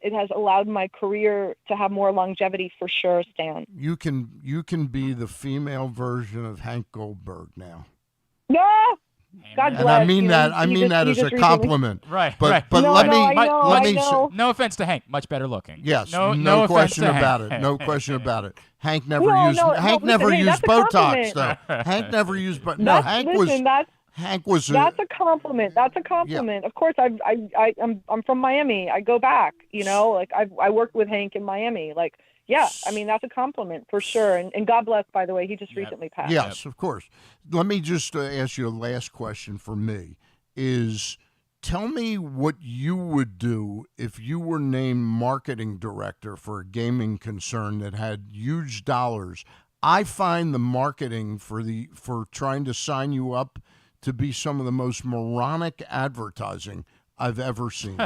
it has allowed my career to have more longevity for sure, Stan. You can be the female version of Hank Goldberg now. No! God bless. And I mean that as a compliment. Right. But No, let I me know. No offense to Hank, much better looking. Yes, no question offense to about Hank. it. No question about it. Hank never used that's a Botox compliment. though. Hank never used Botox. That's a compliment. That's a compliment. Yeah. Of course, I'm from Miami. I go back. I worked with Hank in Miami. That's a compliment for sure. And God bless, by the way, he just recently passed. Yes, of course. Let me just ask you a last question for me. Is tell me what you would do if you were named marketing director for a gaming concern that had huge dollars. I find the marketing for trying to sign you up to be some of the most moronic advertising I've ever seen.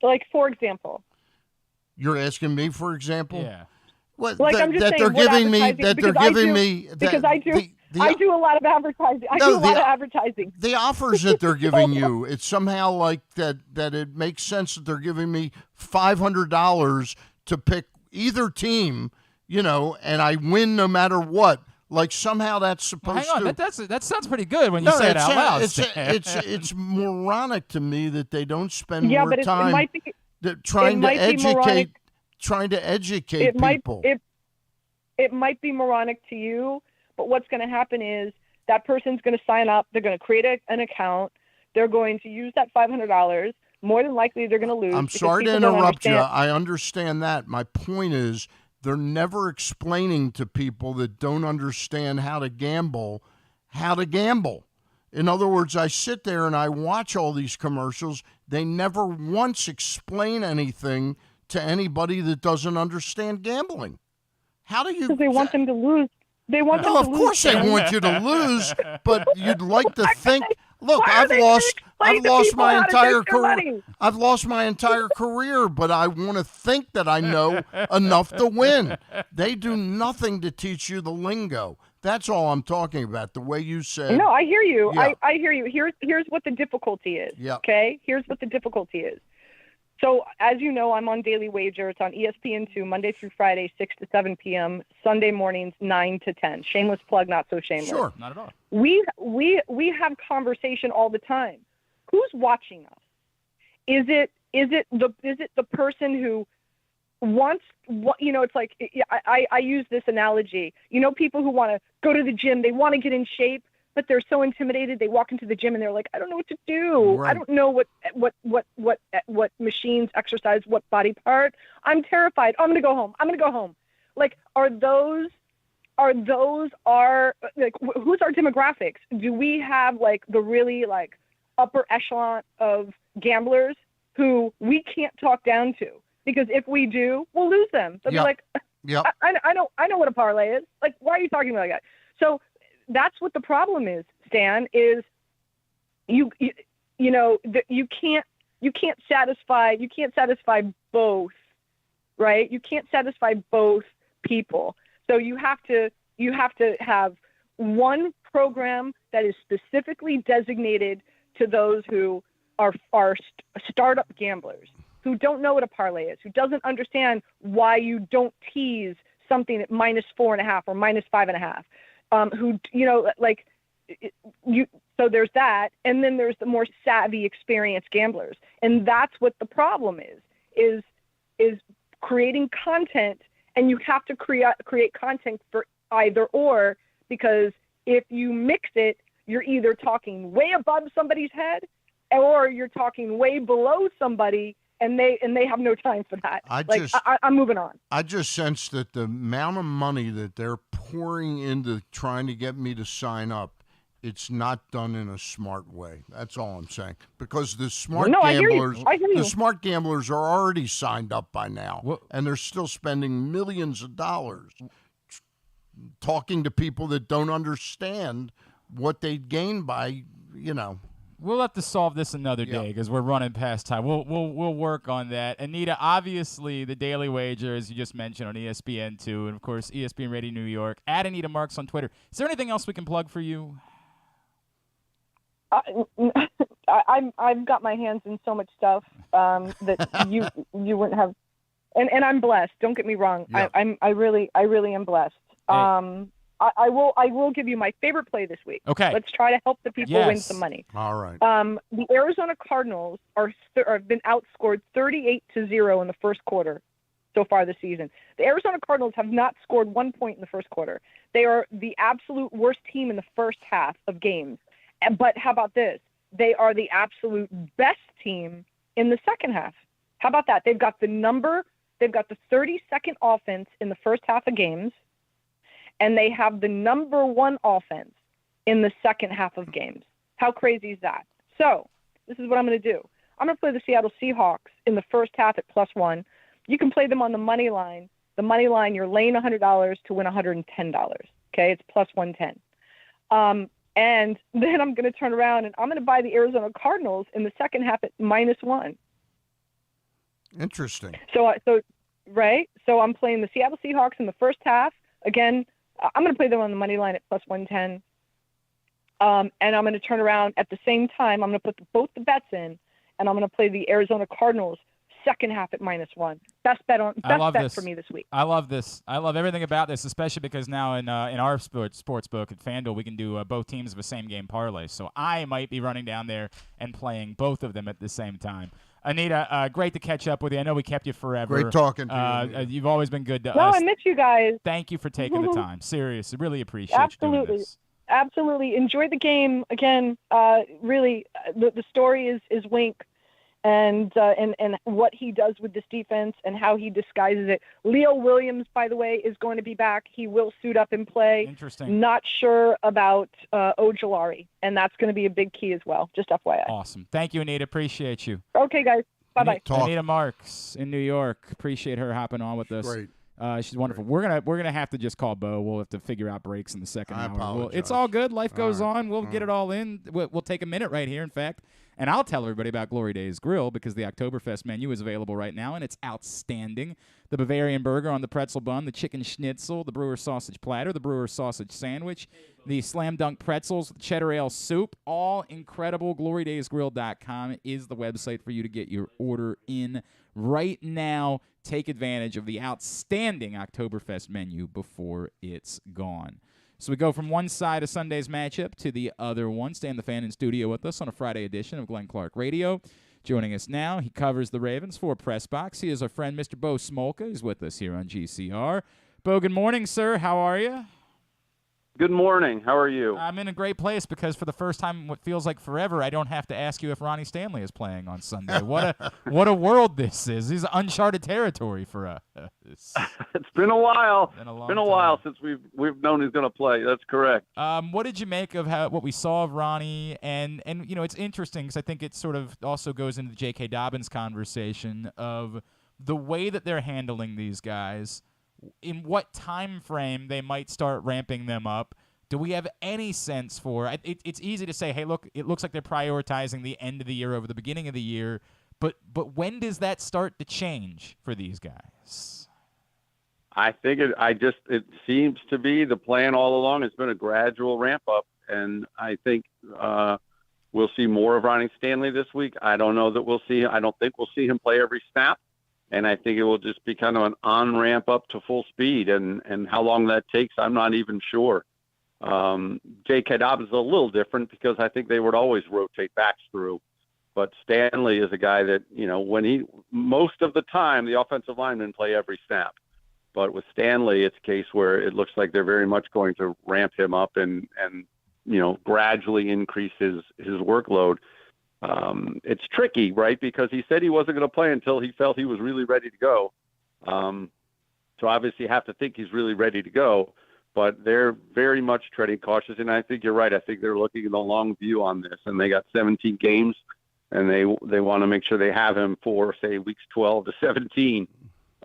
Like, for example. You're asking me, for example? Yeah. What, like, I'm just saying, because I do a lot of advertising. I do a lot of advertising. The offers that they're giving you, it's somehow like that it makes sense that they're giving me $500 to pick either team, and I win no matter what. Like somehow that's supposed hang on, to. That sounds pretty good when you say it out loud. It's moronic to me that they don't spend more time it might be, trying to educate people. It might be moronic to you, but what's going to happen is that person's going to sign up. They're going to create an account. They're going to use that $500. More than likely, they're going to lose. I'm sorry to interrupt you. I understand that. My point is, they're never explaining to people that don't understand how to gamble. In other words, I sit there and I watch all these commercials. They never once explain anything to anybody that doesn't understand gambling. How do you? Because they want them to lose. They want them to lose. Of course they want you to lose, but you'd like to think. Look, I've lost my entire career. I've lost my entire career, but I want to think that I know enough to win. They do nothing to teach you the lingo. That's all I'm talking about. The way you said. No, I hear you. Yeah. I hear you. Here's what the difficulty is. Yeah. Okay. Here's what the difficulty is. So, as you know, I'm on Daily Wager. It's on ESPN2, Monday through Friday, 6 to 7 p.m., Sunday mornings, 9 to 10. Shameless plug, not so shameless. Sure. Not at all. We have conversation all the time. Who's watching us? Is it the person who wants what, it's like, I use this analogy. People who want to go to the gym, they want to get in shape, but they're so intimidated. They walk into the gym and they're like, I don't know what to do. Right. I don't know what machines exercise, what body part. I'm terrified. I'm going to go home. Like, who's our demographics? Do we have like the really like upper echelon of gamblers who we can't talk down to? Because if we do, we'll lose them. They'll be like, I know what a parlay is. Like, why are you talking about that? So that's what the problem is, Stan, is you can't satisfy both, right? You can't satisfy both people. So you have to have one program that is specifically designated to those who are startup gamblers, who don't know what a parlay is, who doesn't understand why you don't tease something at -4.5 or -5.5. So there's that, and then there's the more savvy, experienced gamblers, and that's what the problem is creating content, and you have to create content for either or, because if you mix it, you're either talking way above somebody's head, or you're talking way below somebody, and they have no time for that. I'm moving on. I just sense that the amount of money that they're pouring into trying to get me to sign up, it's not done in a smart way. That's all I'm saying. Because the smart gamblers, the smart gamblers are already signed up by now, and they're still spending millions of dollars talking to people that don't understand what they gain by, We'll have to solve this another day because we're running past time. We'll work on that. Anita, obviously, the Daily Wager, as you just mentioned, on ESPN2, and, of course, ESPN Radio New York, at Anita Marks on Twitter. Is there anything else we can plug for you? I've got my hands in so much stuff that you wouldn't have. And I'm blessed. Don't get me wrong. Yeah. I really am blessed. Hey. I will give you my favorite play this week. Okay. Let's try to help the people win some money. All right. The Arizona Cardinals have been outscored 38-0 in the first quarter so far this season. The Arizona Cardinals have not scored 1 point in the first quarter. They are the absolute worst team in the first half of games. But how about this? They are the absolute best team in the second half. How about that? They've got the 32nd offense in the first half of games, and they have the number 1 offense in the second half of games. How crazy is that? So this is what I'm going to do. I'm going to play the Seattle Seahawks in the first half at +1. You can play them on the money line the money line, you're laying $100 to win $110. Okay, it's plus 110. And then I'm going to turn around and I'm going to buy the Arizona Cardinals in the second half at -1. Interesting. So I'm playing the Seattle Seahawks in the first half. Again, I'm going to play them on the money line at plus 110. And I'm going to turn around at the same time. I'm going to put both the bets in, and I'm going to play the Arizona Cardinals second half at -1. Best bet for me this week. I love this. I love everything about this, especially because now in our sports book at FanDuel, we can do both teams of a same game parlay. So I might be running down there and playing both of them at the same time. Anita, great to catch up with you. I know we kept you forever. Great talking to you. You've always been good to us. No, I miss you guys. Thank you for taking the time. Seriously, really appreciate you doing this. Absolutely. Enjoy the game. Again, really, the story is Wink and what he does with this defense and how he disguises it. Leo Williams, by the way, is going to be back. He will suit up and play. Interesting. Not sure about Ojulari, and that's going to be a big key as well, just FYI. Awesome. Thank you, Anita. Appreciate you. Okay, guys. Bye-bye. Anita Marks in New York. Appreciate her hopping on with us. Great. She's wonderful. We're gonna have to just call Bo. We'll have to figure out breaks in the second hour. Apologize. It's all good. Life goes on. We'll get it all in. We'll take a minute right here, in fact, and I'll tell everybody about Glory Days Grill because the Oktoberfest menu is available right now, and it's outstanding. The Bavarian burger on the pretzel bun, the chicken schnitzel, the brewer sausage platter, the brewer sausage sandwich, the slam dunk pretzels, the cheddar ale soup, all incredible. GloryDaysGrill.com is the website for you to get your order in right now. Take advantage of the outstanding Oktoberfest menu before it's gone. So we go from one side of Sunday's matchup to the other one. Stan the Fan in studio with us on a Friday edition of Glenn Clark Radio. Joining us now, he covers the Ravens for PressBox. He is our friend, Mr. Bo Smolka. He's with us here on GCR. Bo, good morning, sir. How are you? Good morning. How are you? I'm in a great place because for the first time in what feels like forever, I don't have to ask you if Ronnie Stanley is playing on Sunday. What a world this is. This is uncharted territory for us. It's been a while. It's been a while since we've known he's going to play. That's correct. What did you make of what we saw of Ronnie? And you know, it's interesting because I think it sort of also goes into the J.K. Dobbins conversation of the way that they're handling these guys. In what time frame they might start ramping them up? Do we have any sense for it's easy to say, hey, look, it looks like they're prioritizing the end of the year over the beginning of the year, but when does that start to change for these guys? I think it seems to be the plan all along. It's been a gradual ramp up, and I think we'll see more of Ronnie Stanley this week. I don't think we'll see him play every snap. And I think it will just be kind of an on-ramp up to full speed. And how long that takes, I'm not even sure. J.K. Dobbins is a little different because I think they would always rotate backs through. But Stanley is a guy that, you know, most of the time, the offensive linemen play every snap. But with Stanley, it's a case where it looks like they're very much going to ramp him up and you know, gradually increase his workload. It's tricky, right? Because he said he wasn't going to play until he felt he was really ready to go. So obviously you have to think he's really ready to go, but they're very much treading cautious. And I think you're right. I think they're looking at the long view on this, and they got 17 games and they want to make sure they have him for, say, weeks 12 to 17,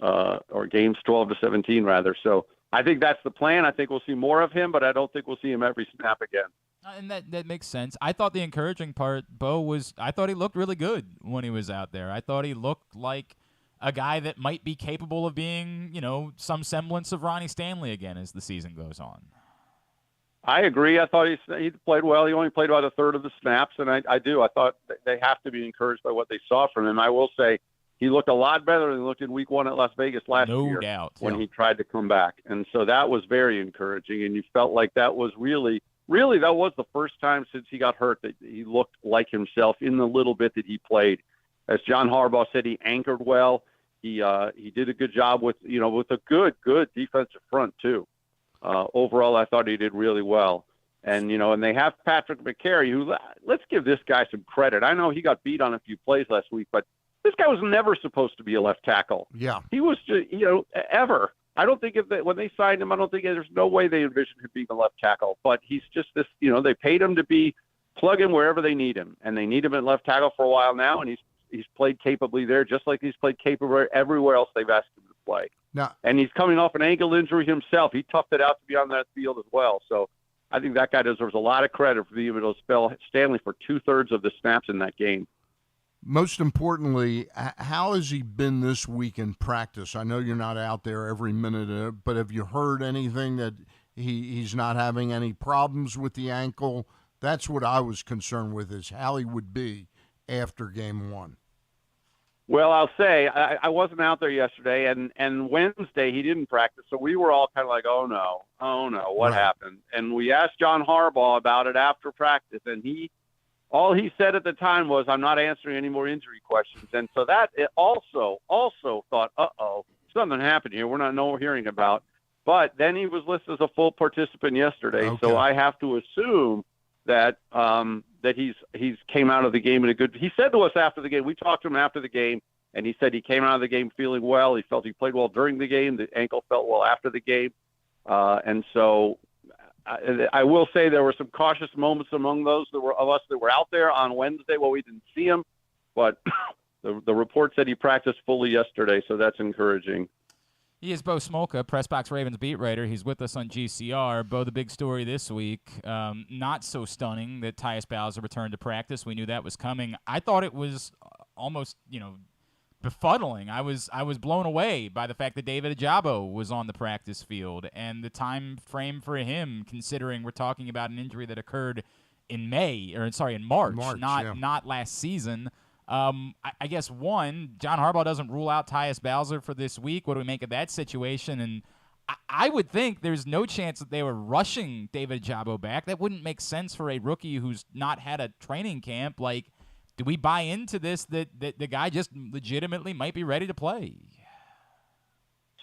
or games 12 to 17 rather. So I think that's the plan. I think we'll see more of him, but I don't think we'll see him every snap again. And that makes sense. I thought the encouraging part, Bo, was I thought he looked really good when he was out there. I thought he looked like a guy that might be capable of being, you know, some semblance of Ronnie Stanley again as the season goes on. I agree. I thought he played well. He only played about a third of the snaps, and I thought they have to be encouraged by what they saw from him. I will say he looked a lot better than he looked in week 1 at Las Vegas last year. No doubt. When he tried to come back. And so that was very encouraging, and you felt like that was really, that was the first time since he got hurt that he looked like himself in the little bit that he played. As John Harbaugh said, he anchored well. He did a good job with a good defensive front too. Overall, I thought he did really well. And, you know, and they have Patrick McCary, who, let's give this guy some credit. I know he got beat on a few plays last week, but this guy was never supposed to be a left tackle. Yeah. He was just, ever. I don't think when they signed him, I don't think there's no way they envisioned him being a left tackle. But he's just this, they paid him to be plug in wherever they need him, and they need him at left tackle for a while now, and he's played capably there, just like he's played capably everywhere else they've asked him to play. Now, and he's coming off an ankle injury himself. He toughed it out to be on that field as well. So I think that guy deserves a lot of credit for being able to spell Stanley for 2/3 of the snaps in that game. Most importantly, how has he been this week in practice? I know you're not out there every minute, but have you heard anything that he's not having any problems with the ankle? That's what I was concerned with, is how he would be after game one. Well, I'll say I wasn't out there yesterday, and Wednesday he didn't practice, so we were all kind of like, oh no, what happened? And we asked John Harbaugh about it after practice, and all he said at the time was, I'm not answering any more injury questions. And so that it also thought, something happened here we're not hearing about. But then he was listed as a full participant yesterday, so I have to assume that that he's came out of the game in a good. He said to us after the game, we talked to him after the game, and he said he came out of the game feeling well. He felt he played well during the game. The ankle felt well after the game, and so I will say there were some cautious moments among those of us that were out there on Wednesday. Well, we didn't see him, but the report said he practiced fully yesterday, so that's encouraging. He is Bo Smolka, PressBox Ravens beat writer. He's with us on GCR. Bo, the big story this week, not so stunning that Tyus Bowser returned to practice. We knew that was coming. I thought it was almost, befuddling. I was blown away by the fact that David Ojabo was on the practice field, and the time frame for him, considering we're talking about an injury that occurred in March, not last season. I guess, one, John Harbaugh doesn't rule out Tyus Bowser for this week. What do we make of that situation? And I would think there's no chance that they were rushing David Ojabo back. That wouldn't make sense for a rookie who's not had a training camp. Like, do we buy into this that the guy just legitimately might be ready to play?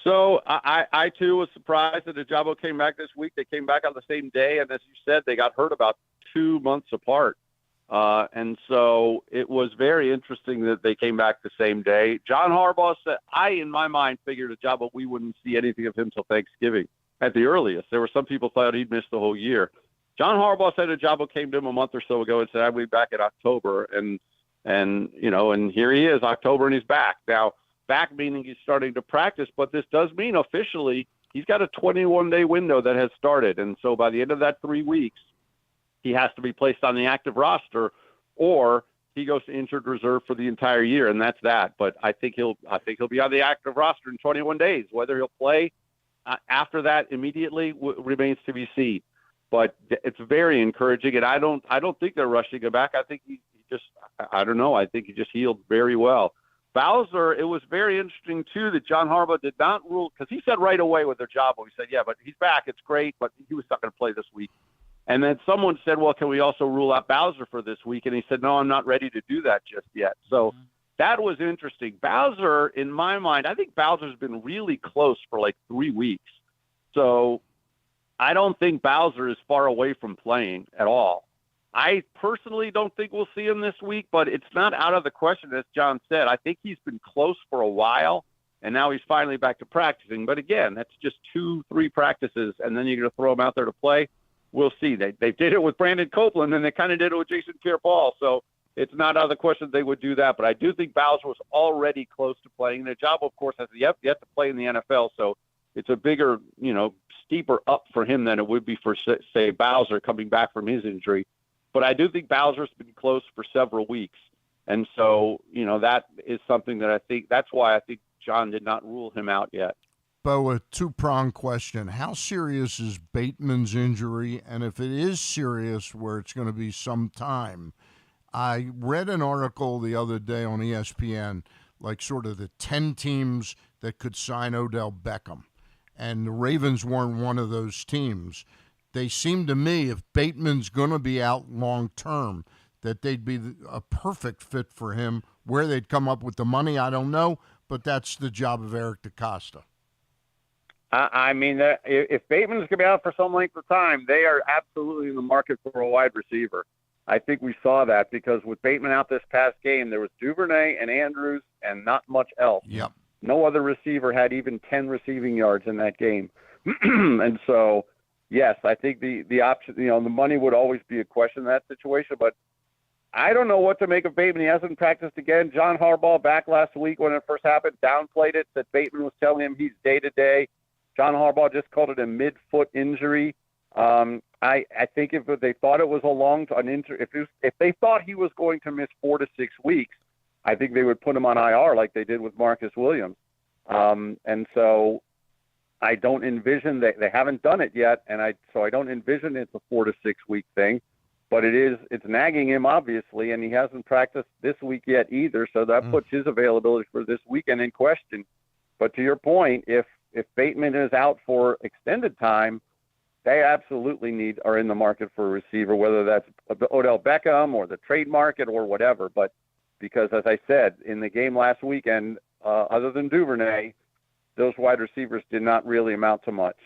So I too, was surprised that Ojabo came back this week. They came back on the same day, and as you said, they got hurt about 2 months apart. And so it was very interesting that they came back the same day. John Harbaugh said, in my mind, figured Ojabo, we wouldn't see anything of him till Thanksgiving at the earliest. There were some people thought he'd miss the whole year. John Harbaugh said Ojabo came to him a month or so ago and said, I'll be back in October. And here he is, October, and he's back. Now, back meaning he's starting to practice, but this does mean officially he's got a 21-day window that has started. And so by the end of that 3 weeks, he has to be placed on the active roster, or he goes to injured reserve for the entire year, and that's that. But I think he'll be on the active roster in 21 days. Whether he'll play after that immediately remains to be seen. But it's very encouraging, and I don't think they're rushing him back. I think I don't know. I think he just healed very well. Bowser, it was very interesting too that John Harbaugh did not rule, because he said right away with Ojabo, he said, yeah, but he's back. It's great, but he was not going to play this week. And then someone said, well, can we also rule out Bowser for this week? And he said, no, I'm not ready to do that just yet. So that was interesting. Bowser, in my mind, I think Bowser's been really close for like 3 weeks. So I don't think Bowser is far away from playing at all. I personally don't think we'll see him this week, but it's not out of the question, as John said. I think he's been close for a while, and now he's finally back to practicing. But again, that's just 2-3 practices, and then you're going to throw him out there to play. We'll see. They did it with Brandon Copeland, and they kind of did it with Jason Pierre-Paul. So it's not out of the question they would do that. But I do think Bowser was already close to playing. The job, of course, has yet to play in the NFL. So it's a bigger, steeper up for him than it would be for, say, Bowser coming back from his injury. But I do think Bowser's been close for several weeks. And so, that is something that that's why I think John did not rule him out yet. Bo, a two-pronged question. How serious is Bateman's injury? And if it is serious, where it's going to be some time, I read an article the other day on ESPN, like sort of the 10 teams that could sign Odell Beckham. And the Ravens weren't one of those teams. They seem to me, if Bateman's going to be out long-term, that they'd be a perfect fit for him. Where they'd come up with the money, I don't know, but that's the job of Eric DeCosta. I mean, if Bateman's going to be out for some length of time, they are absolutely in the market for a wide receiver. I think we saw that because with Bateman out this past game, there was Duvernay and Andrews and not much else. Yep. No other receiver had even 10 receiving yards in that game. And so, yes, I think the option, the money would always be a question in that situation. But I don't know what to make of Bateman. He hasn't practiced again. John Harbaugh, back last week when it first happened, downplayed it, said Bateman was telling him he's day-to-day. John Harbaugh just called it a mid-foot injury. I think if they thought it was if they thought he was going to miss 4 to 6 weeks, I think they would put him on IR like they did with Marcus Williams. And so I don't envision they haven't done it yet, so I don't envision it's a 4 to 6 week thing. But it's nagging him, obviously, and he hasn't practiced this week yet either, so that puts his availability for this weekend in question. But to your point, if Bateman is out for extended time, they absolutely are in the market for a receiver, whether that's Odell Beckham or the trade market or whatever. But because, as I said, in the game last weekend, other than Duvernay, those wide receivers did not really amount to much.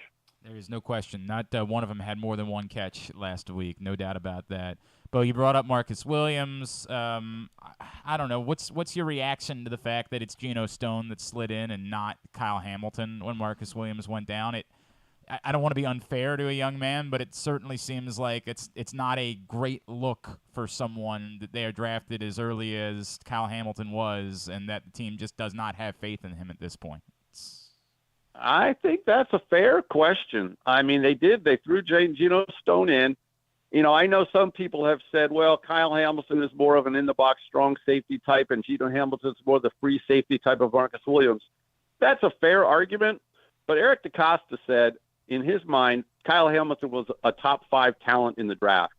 There is no question. Not one of them had more than one catch last week. No doubt about that. Bo, you brought up Marcus Williams. I don't know. What's your reaction to the fact that it's Geno Stone that slid in and not Kyle Hamilton when Marcus Williams went down? I don't want to be unfair to a young man, but it certainly seems like it's not a great look for someone that they are drafted as early as Kyle Hamilton was, and that the team just does not have faith in him at this point. I think that's a fair question. I mean, they threw Geno Stone in. You know, I know some people have said, well, Kyle Hamilton is more of an in-the-box strong safety type, and Geno Hamilton is more the free safety type of Marcus Williams. That's a fair argument, but Eric DeCosta said, in his mind, Kyle Hamilton was a top 5 talent in the draft.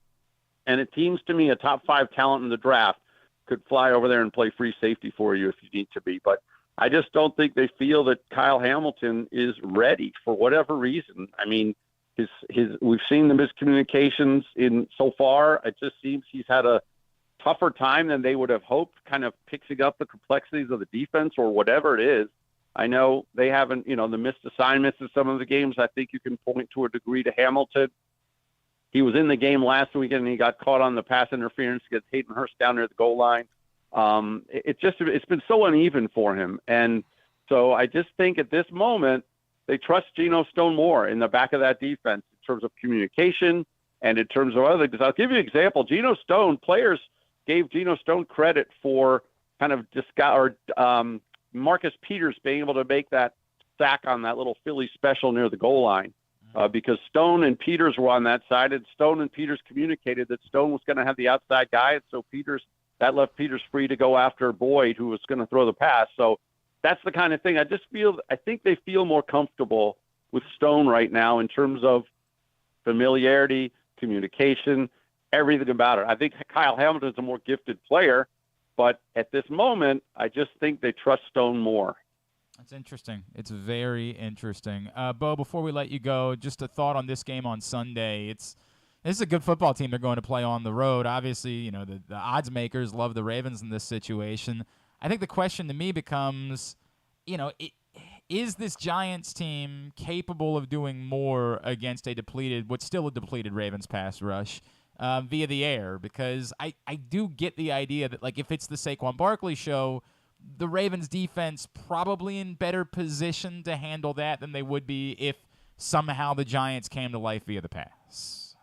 And it seems to me a top 5 talent in the draft could fly over there and play free safety for you if you need to be. But I just don't think they feel that Kyle Hamilton is ready for whatever reason. I mean, we've seen the miscommunications so far. It just seems he's had a tougher time than they would have hoped, kind of picking up the complexities of the defense or whatever it is. I know they haven't, the missed assignments in some of the games. I think you can point to a degree to Hamilton. He was in the game last weekend and he got caught on the pass interference against Hayden Hurst down near the goal line. It's been so uneven for him. And so I just think at this moment, they trust Geno Stone more in the back of that defense in terms of communication and in terms of other things. I'll give you an example. Players gave Geno Stone credit for kind of Marcus Peters being able to make that sack on that little Philly special near the goal line because Stone and Peters were on that side, and Stone and Peters communicated that Stone was going to have the outside guy, and so that left Peters free to go after Boyd, who was going to throw the pass. So that's the kind of thing. I think they feel more comfortable with Stone right now in terms of familiarity, communication, everything about it. I think Kyle Hamilton's a more gifted player, but at this moment, I just think they trust Stone more. That's interesting. It's very interesting. Bo, before we let you go, just a thought on this game on Sunday. This is a good football team they're going to play on the road. Obviously, the odds makers love the Ravens in this situation. I think the question to me becomes, is this Giants team capable of doing more against what's still a depleted Ravens pass rush via the air? Because I do get the idea that, like, if it's the Saquon Barkley show, the Ravens defense probably in better position to handle that than they would be if somehow the Giants came to life via the pass.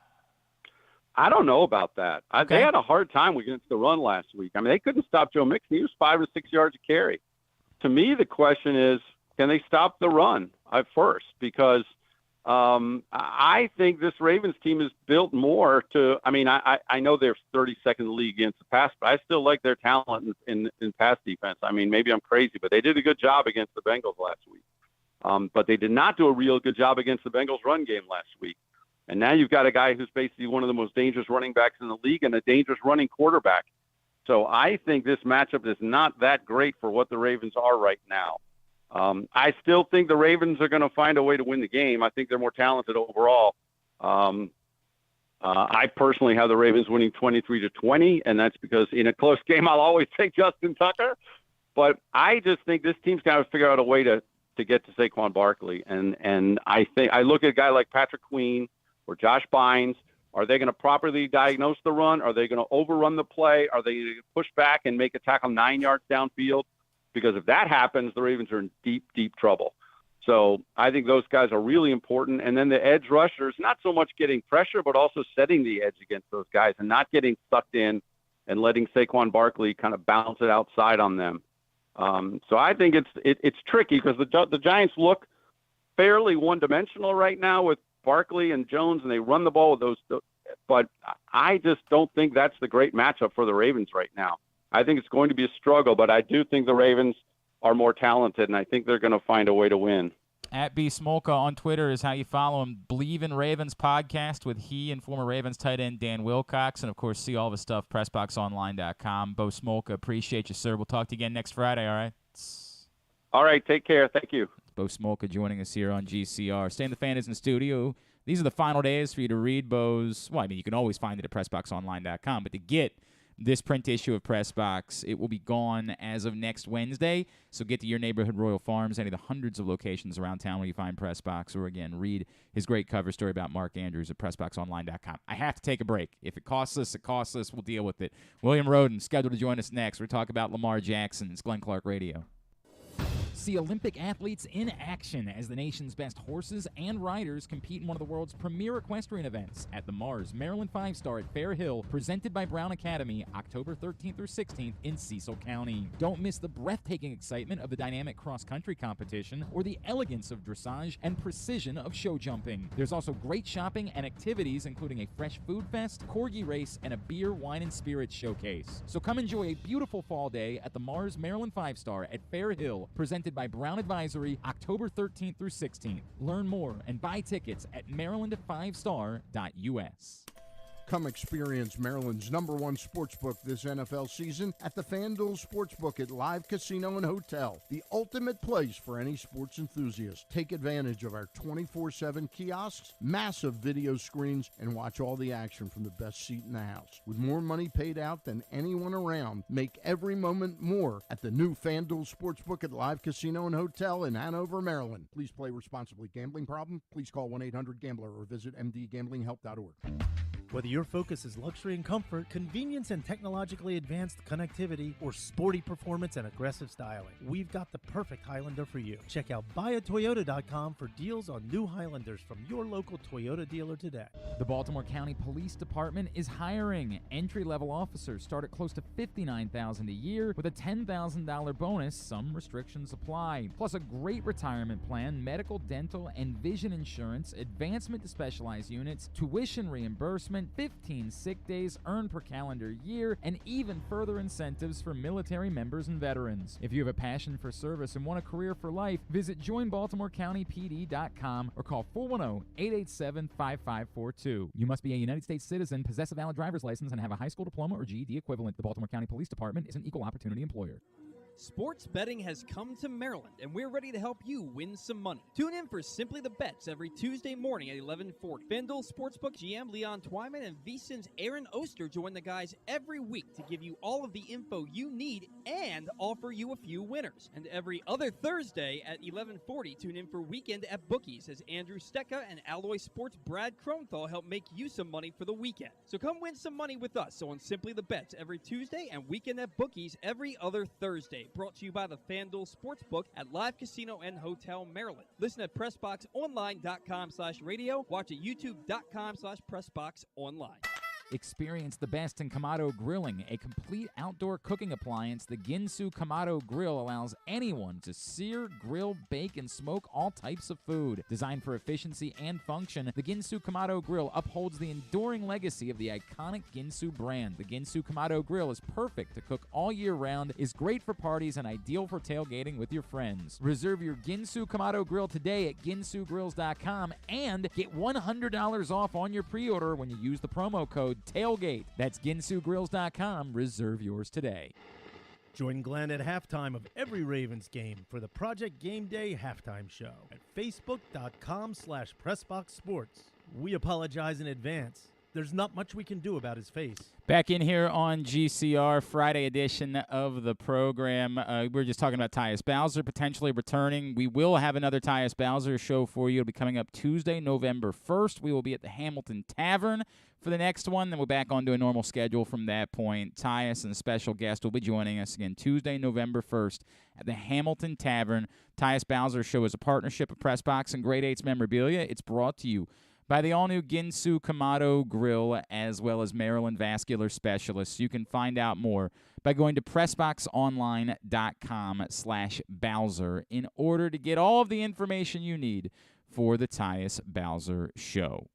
I don't know about that. Okay. They had a hard time against the run last week. I mean, they couldn't stop Joe Mixon. He was 5 or 6 yards a carry. To me, the question is, can they stop the run at first? Because I think this Ravens team is built more to – I know they're 32nd in the league against the pass, but I still like their talent in pass defense. I mean, maybe I'm crazy, but they did a good job against the Bengals last week. But they did not do a real good job against the Bengals run game last week. And now you've got a guy who's basically one of the most dangerous running backs in the league and a dangerous running quarterback. So I think this matchup is not that great for what the Ravens are right now. I still think the Ravens are going to find a way to win the game. I think they're more talented overall. I personally have the Ravens winning 23-20, and that's because in a close game, I'll always take Justin Tucker. But I just think this team's got to figure out a way to get to Saquon Barkley. And I look at a guy like Patrick Queen or Josh Bynes. Are they going to properly diagnose the run? Are they going to overrun the play? Are they going to push back and make a tackle 9 yards downfield? Because if that happens, the Ravens are in deep, deep trouble. So I think those guys are really important. And then the edge rushers, not so much getting pressure, but also setting the edge against those guys and not getting sucked in and letting Saquon Barkley kind of bounce it outside on them. So I think it's tricky because the Giants look fairly one-dimensional right now with Barkley and Jones, and they run the ball with those. But I just don't think that's the great matchup for the Ravens right now. I think it's going to be a struggle, but I do think the Ravens are more talented, and I think they're going to find a way to win. At B Smolka on Twitter is how you follow him. Believe in Ravens podcast with he and former Ravens tight end Dan Wilcox. And, of course, see all the stuff, PressBoxOnline.com. Bo Smolka, appreciate you, sir. We'll talk to you again next Friday, all right? All right, take care. Thank you. Bo Smolka joining us here on GCR. Stan the Fan is in the studio. These are the final days for you to read Bo's. Well, I mean, you can always find it at PressBoxOnline.com, but to get this print issue of PressBox, it will be gone as of next Wednesday. So get to your neighborhood Royal Farms, any of the hundreds of locations around town where you find PressBox, or, again, read his great cover story about Mark Andrews at PressBoxOnline.com. I have to take a break. If it costs us, it costs us. We'll deal with it. William Rhoden, scheduled to join us next. We're talking about Lamar Jackson. It's Glenn Clark Radio. See Olympic athletes in action as the nation's best horses and riders compete in one of the world's premier equestrian events at the Mars Maryland 5-Star at Fair Hill, presented by Brown Academy, October 13th through 16th in Cecil County. Don't miss the breathtaking excitement of the dynamic cross-country competition or the elegance of dressage and precision of show jumping. There's also great shopping and activities, including a fresh food fest, corgi race, and a beer, wine, and spirits showcase. So come enjoy a beautiful fall day at the Mars Maryland 5-Star at Fair Hill, presented by Brown Advisory, October 13th through 16th. Learn more and buy tickets at maryland5star.us. Come experience Maryland's #1 sportsbook this NFL season at the FanDuel Sportsbook at Live Casino and Hotel, the ultimate place for any sports enthusiast. Take advantage of our 24/7 kiosks, massive video screens, and watch all the action from the best seat in the house. With more money paid out than anyone around, make every moment more at the new FanDuel Sportsbook at Live Casino and Hotel in Hanover, Maryland. Please play responsibly. Gambling problem? Please call 1-800-GAMBLER or visit mdgamblinghelp.org. Whether your focus is luxury and comfort, convenience and technologically advanced connectivity, or sporty performance and aggressive styling, we've got the perfect Highlander for you. Check out buyatoyota.com for deals on new Highlanders from your local Toyota dealer today. The Baltimore County Police Department is hiring. Entry-level officers start at close to $59,000 a year with a $10,000 bonus. Some restrictions apply. Plus a great retirement plan, medical, dental, and vision insurance, advancement to specialized units, tuition reimbursement, 15 sick days earned per calendar year, and even further incentives for military members and veterans. If you have a passion for service and want a career for life, visit joinbaltimorecountypd.com or call 410-887-5542. You must be a United States citizen, possess a valid driver's license, and have a high school diploma or GED equivalent. The Baltimore County Police Department is an equal opportunity employer. Sports betting has come to Maryland, and we're ready to help you win some money. Tune in for Simply the Bets every Tuesday morning at 11:40. FanDuel Sportsbook GM Leon Twyman and VSiN's Aaron Oster join the guys every week to give you all of the info you need and offer you a few winners. And every other Thursday at 11:40, tune in for Weekend at Bookies as Andrew Stecca and Alloy Sports' Brad Kronthal help make you some money for the weekend. So come win some money with us on Simply the Bets every Tuesday and Weekend at Bookies every other Thursday. Brought to you by the FanDuel Sportsbook at Live Casino and Hotel, Maryland. Listen at PressBoxOnline.com/radio. Watch at YouTube.com/PressBoxOnline. Experience the best in Kamado Grilling, a complete outdoor cooking appliance. The Ginsu Kamado Grill allows anyone to sear, grill, bake, and smoke all types of food. Designed for efficiency and function, the Ginsu Kamado Grill upholds the enduring legacy of the iconic Ginsu brand. The Ginsu Kamado Grill is perfect to cook all year round, is great for parties, and ideal for tailgating with your friends. Reserve your Ginsu Kamado Grill today at ginsugrills.com and get $100 off on your pre-order when you use the promo code TAILGATE. That's ginsugrills.com. Reserve yours today. Join Glenn at halftime of every Ravens game for the Project Game Day halftime show at facebook.com/PressBoxSports. We apologize in advance. There's not much we can do about his face. Back in here on GCR, Friday edition of the program. We're just talking about Tyus Bowser potentially returning. We will have another Tyus Bowser show for you. It'll be coming up Tuesday, November 1st. We will be at the Hamilton Tavern for the next one. Then we're back onto a normal schedule from that point. Tyus and a special guest will be joining us again Tuesday, November 1st at the Hamilton Tavern. Tyus Bowser Show is a partnership of PressBox and Grade 8's Memorabilia. It's brought to you by the all-new Ginsu Kamado Grill, as well as Maryland Vascular Specialists. You can find out more by going to PressBoxOnline.com/Bowser in order to get all of the information you need for the Tyus Bowser Show.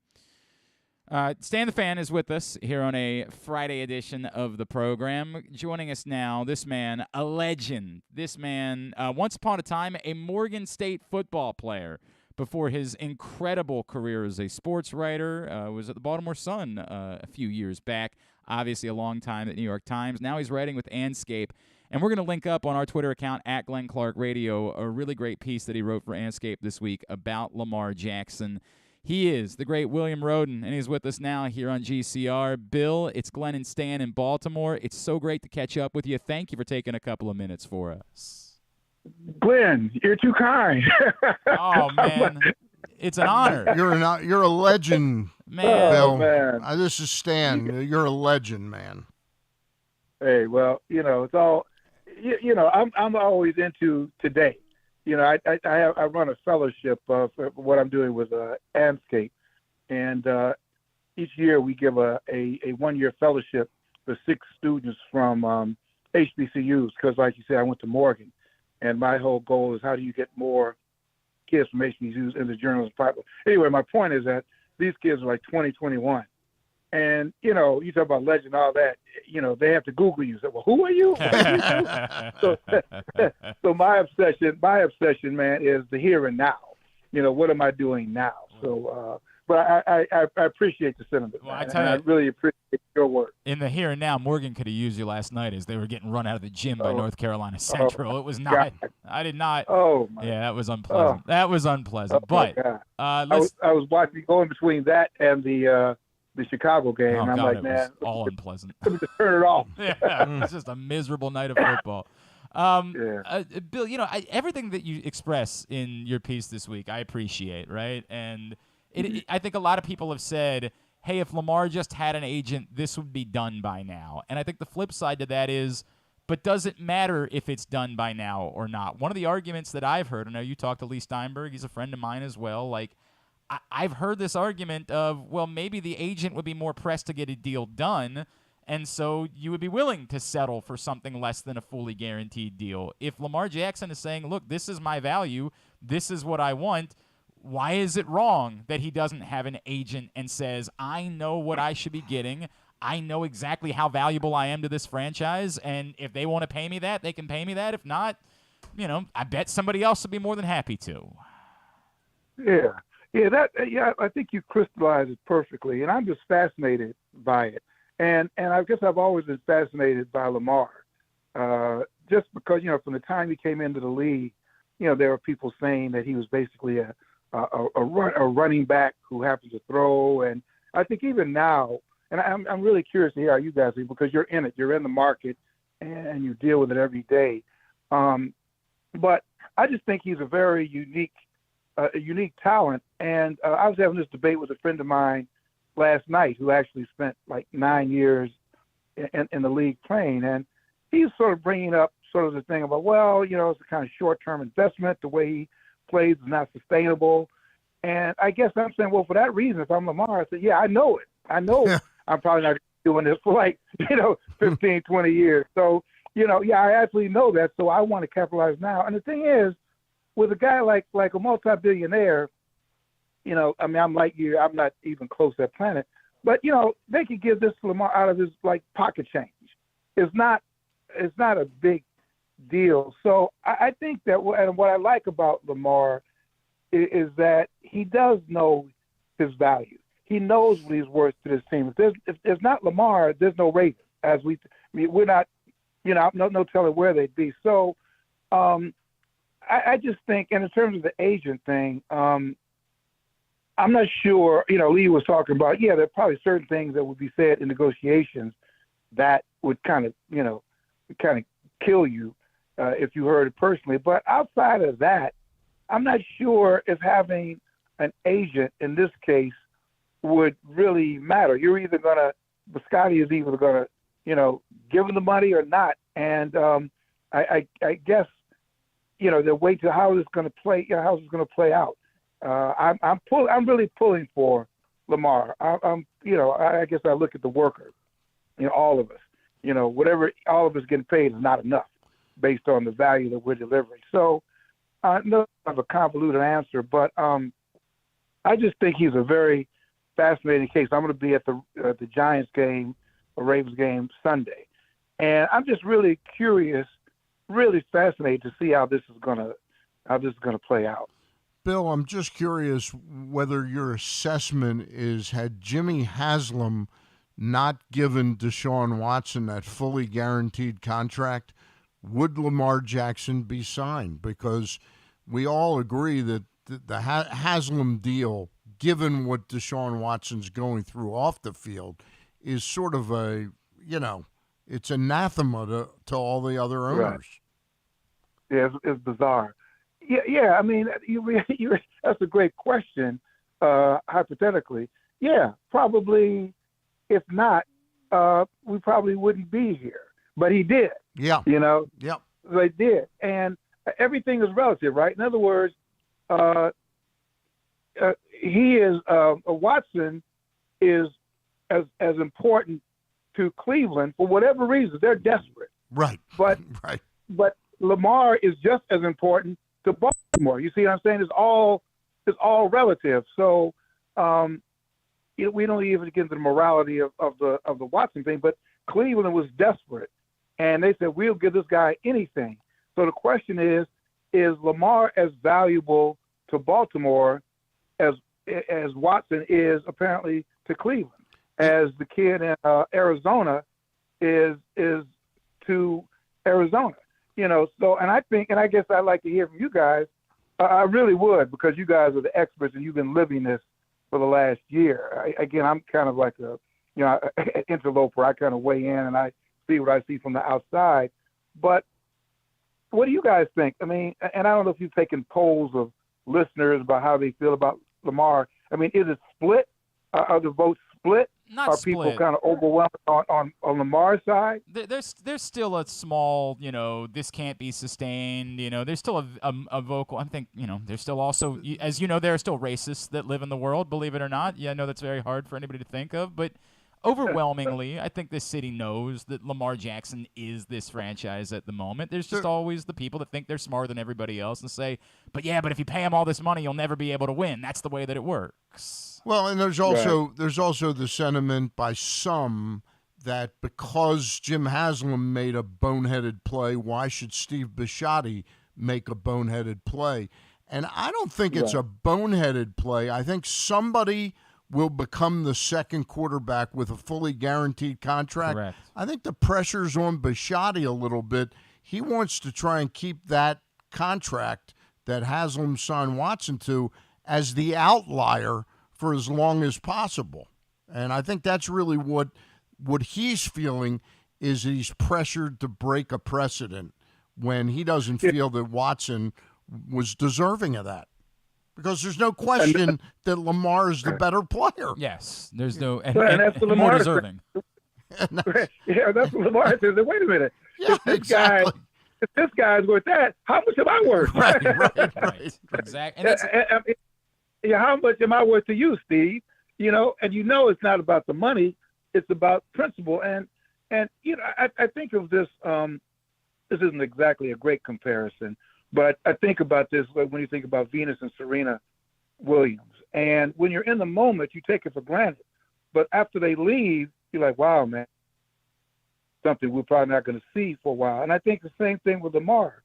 Stan the Fan is with us here on a Friday edition of the program. Joining us now, this man, a legend. This man, once upon a time, a Morgan State football player before his incredible career as a sports writer. Was at the Baltimore Sun a few years back. Obviously a long time at New York Times. Now he's writing with Andscape. And we're going to link up on our Twitter account, @GlennClarkRadio, a really great piece that he wrote for Andscape this week about Lamar Jackson. He is the great William Rhoden, and he's with us now here on GCR. Bill, it's Glenn and Stan in Baltimore. It's so great to catch up with you. Thank you for taking a couple of minutes for us. Glenn, you're too kind. Oh, man. It's an honor. You're a legend, man. Bill. Man. This is Stan. You're a legend, man. Hey, well, it's all, I'm always into today. I run a fellowship for what I'm doing with Andscape, and each year we give a 1-year fellowship for 6 students from HBCUs, because like you said, I went to Morgan, and my whole goal is how do you get more kids from HBCUs into journalism. Anyway, my point is that these kids are like 20, 21. And, you talk about legend, all that, they have to Google you. Say, well, who are you? So my obsession, man, is the here and now. What am I doing now? So, but I appreciate the sentiment. Well, I really appreciate your work. In the here and now, Morgan could have used you last night as they were getting run out of the gym by North Carolina Central. It was not. God. I did not. Oh, my. Yeah, that was unpleasant. That was unpleasant. But I was watching, going between that and the Chicago game. Oh, and I'm God, like, man, all unpleasant. Let me just turn it off. Yeah, it's just a miserable night of football. Bill, everything that you express in your piece this week, I appreciate, right? And I think a lot of people have said, hey, if Lamar just had an agent, this would be done by now. And I think the flip side to that is, but does it matter if it's done by now or not? One of the arguments that I've heard, I know you talked to Lee Steinberg, he's a friend of mine as well, like, I've heard this argument of, well, maybe the agent would be more pressed to get a deal done, and so you would be willing to settle for something less than a fully guaranteed deal. If Lamar Jackson is saying, look, this is my value, this is what I want, why is it wrong that he doesn't have an agent and says, I know what I should be getting, I know exactly how valuable I am to this franchise, and if they want to pay me that, they can pay me that. If not, I bet somebody else would be more than happy to. Yeah. Yeah, I think you crystallized it perfectly, and I'm just fascinated by it. And I guess I've always been fascinated by Lamar, just because from the time he came into the league, there were people saying that he was basically a running back who happens to throw, and I think even now, and I'm really curious to hear how you guys do, because you're in it, you're in the market, and you deal with it every day. But I just think he's a very unique talent. And I was having this debate with a friend of mine last night who actually spent like 9 years in the league playing. And he's sort of bringing up sort of the thing about, well, it's a kind of short-term investment. The way he plays is not sustainable. And I guess I'm saying, well, for that reason, if I'm Lamar, I said, yeah, I know it. I know I'm probably not doing this for 15, 20 years. So, I actually know that. So I want to capitalize now. And the thing is, with a guy like a multi-billionaire, I'm like you, I'm not even close to that planet, but they could give this to Lamar out of his pocket change. It's not a big deal. So I think that, and what I like about Lamar is that he does know his value. He knows what he's worth to this team. If there's not Lamar, there's no Ravens. We're not, no telling where they'd be. So, I just think, and in terms of the agent thing, I'm not sure, Lee was talking about, there are probably certain things that would be said in negotiations that would kind of kill you if you heard it personally. But outside of that, I'm not sure if having an agent in this case would really matter. You're either Biscotti is either going to, give him the money or not. And I guess, the way to how it's going to play, how it's going to play out. I'm really pulling for Lamar. I guess I look at the worker. All of us. Whatever all of us getting paid is not enough based on the value that we're delivering. So, no, I have a convoluted answer, but I just think he's a very fascinating case. I'm going to be at the Giants game, a Ravens game Sunday, and I'm just really curious, really fascinated to see how this is going to play out. Bill, I'm just curious whether your assessment is, had Jimmy Haslam not given Deshaun Watson that fully guaranteed contract, would Lamar Jackson be signed? Because we all agree that the Haslam deal, given what Deshaun Watson's going through off the field, is sort of it's anathema to all the other owners. Right. Yeah, it's bizarre. Yeah. I mean, that's a great question. Hypothetically, yeah, probably. If not, we probably wouldn't be here. But he did. Yeah. Yep. They did, and everything is relative, right? In other words, Watson is as important to Cleveland for whatever reason. They're desperate. Right. But Lamar is just as important to Baltimore. You see what I'm saying? It's all relative. So we don't even get into the morality of the Watson thing, but Cleveland was desperate, and they said, we'll give this guy anything. So the question is Lamar as valuable to Baltimore as Watson is apparently to Cleveland, as the kid in Arizona is to Arizona? So, and I guess I'd like to hear from you guys. I really would, because you guys are the experts and you've been living this for the last year. I'm kind of like an interloper. I kind of weigh in and I see what I see from the outside. But what do you guys think? I mean, and I don't know if you've taken polls of listeners about how they feel about Lamar. I mean, is it split? Are the votes split? Not Are split. People kind of overwhelmed on Lamar's side? There's still a small, this can't be sustained. There's still a vocal. I think, there's still also, as there are still racists that live in the world, believe it or not. Yeah, I know that's very hard for anybody to think of, but overwhelmingly, I think this city knows that Lamar Jackson is this franchise at the moment. There's just always the people that think they're smarter than everybody else and say, but if you pay him all this money, you'll never be able to win. That's the way that it works. Well, and there's also the sentiment by some that because Jim Haslam made a boneheaded play, why should Steve Bisciotti make a boneheaded play? And I don't think it's a boneheaded play. I think somebody will become the second quarterback with a fully guaranteed contract. Correct. I think the pressure's on Bisciotti a little bit. He wants to try and keep that contract that Haslam signed Watson to as the outlier for as long as possible. And I think that's really what he's feeling, is he's pressured to break a precedent when he doesn't feel that Watson was deserving of that. Because there's no question that Lamar is the better player. Yes, there's no and that's what more Lamar deserving. Yeah, that's what Lamar says. Wait a minute. Yeah, if this guy's worth that, how much am I worth? Right. Exactly. And how much am I worth to you, Steve? And it's not about the money; it's about principle. And I think of this. This isn't exactly a great comparison, but I think about this when you think about Venus and Serena Williams. And when you're in the moment, you take it for granted. But after they leave, you're like, wow, man, something we're probably not going to see for a while. And I think the same thing with Lamar.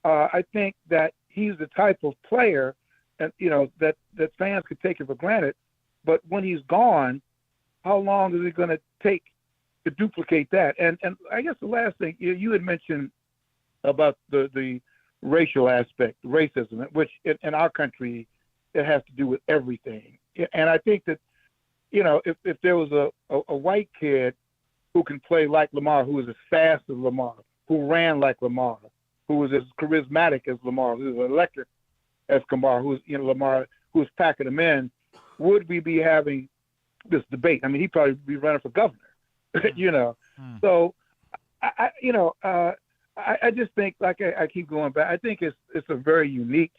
I think that he's the type of player, and that fans could take it for granted. But when he's gone, how long is it going to take to duplicate that? And I guess the last thing, you had mentioned about the racial aspect, racism, which in our country, it has to do with everything. And I think that, if there was a white kid who can play like Lamar, who was as fast as Lamar, who ran like Lamar, who was as charismatic as Lamar, who was electric as Lamar, Lamar, who was packing them in, would we be having this debate? I mean, he'd probably be running for governor, So, I just think, like I keep going back, I think it's a very unique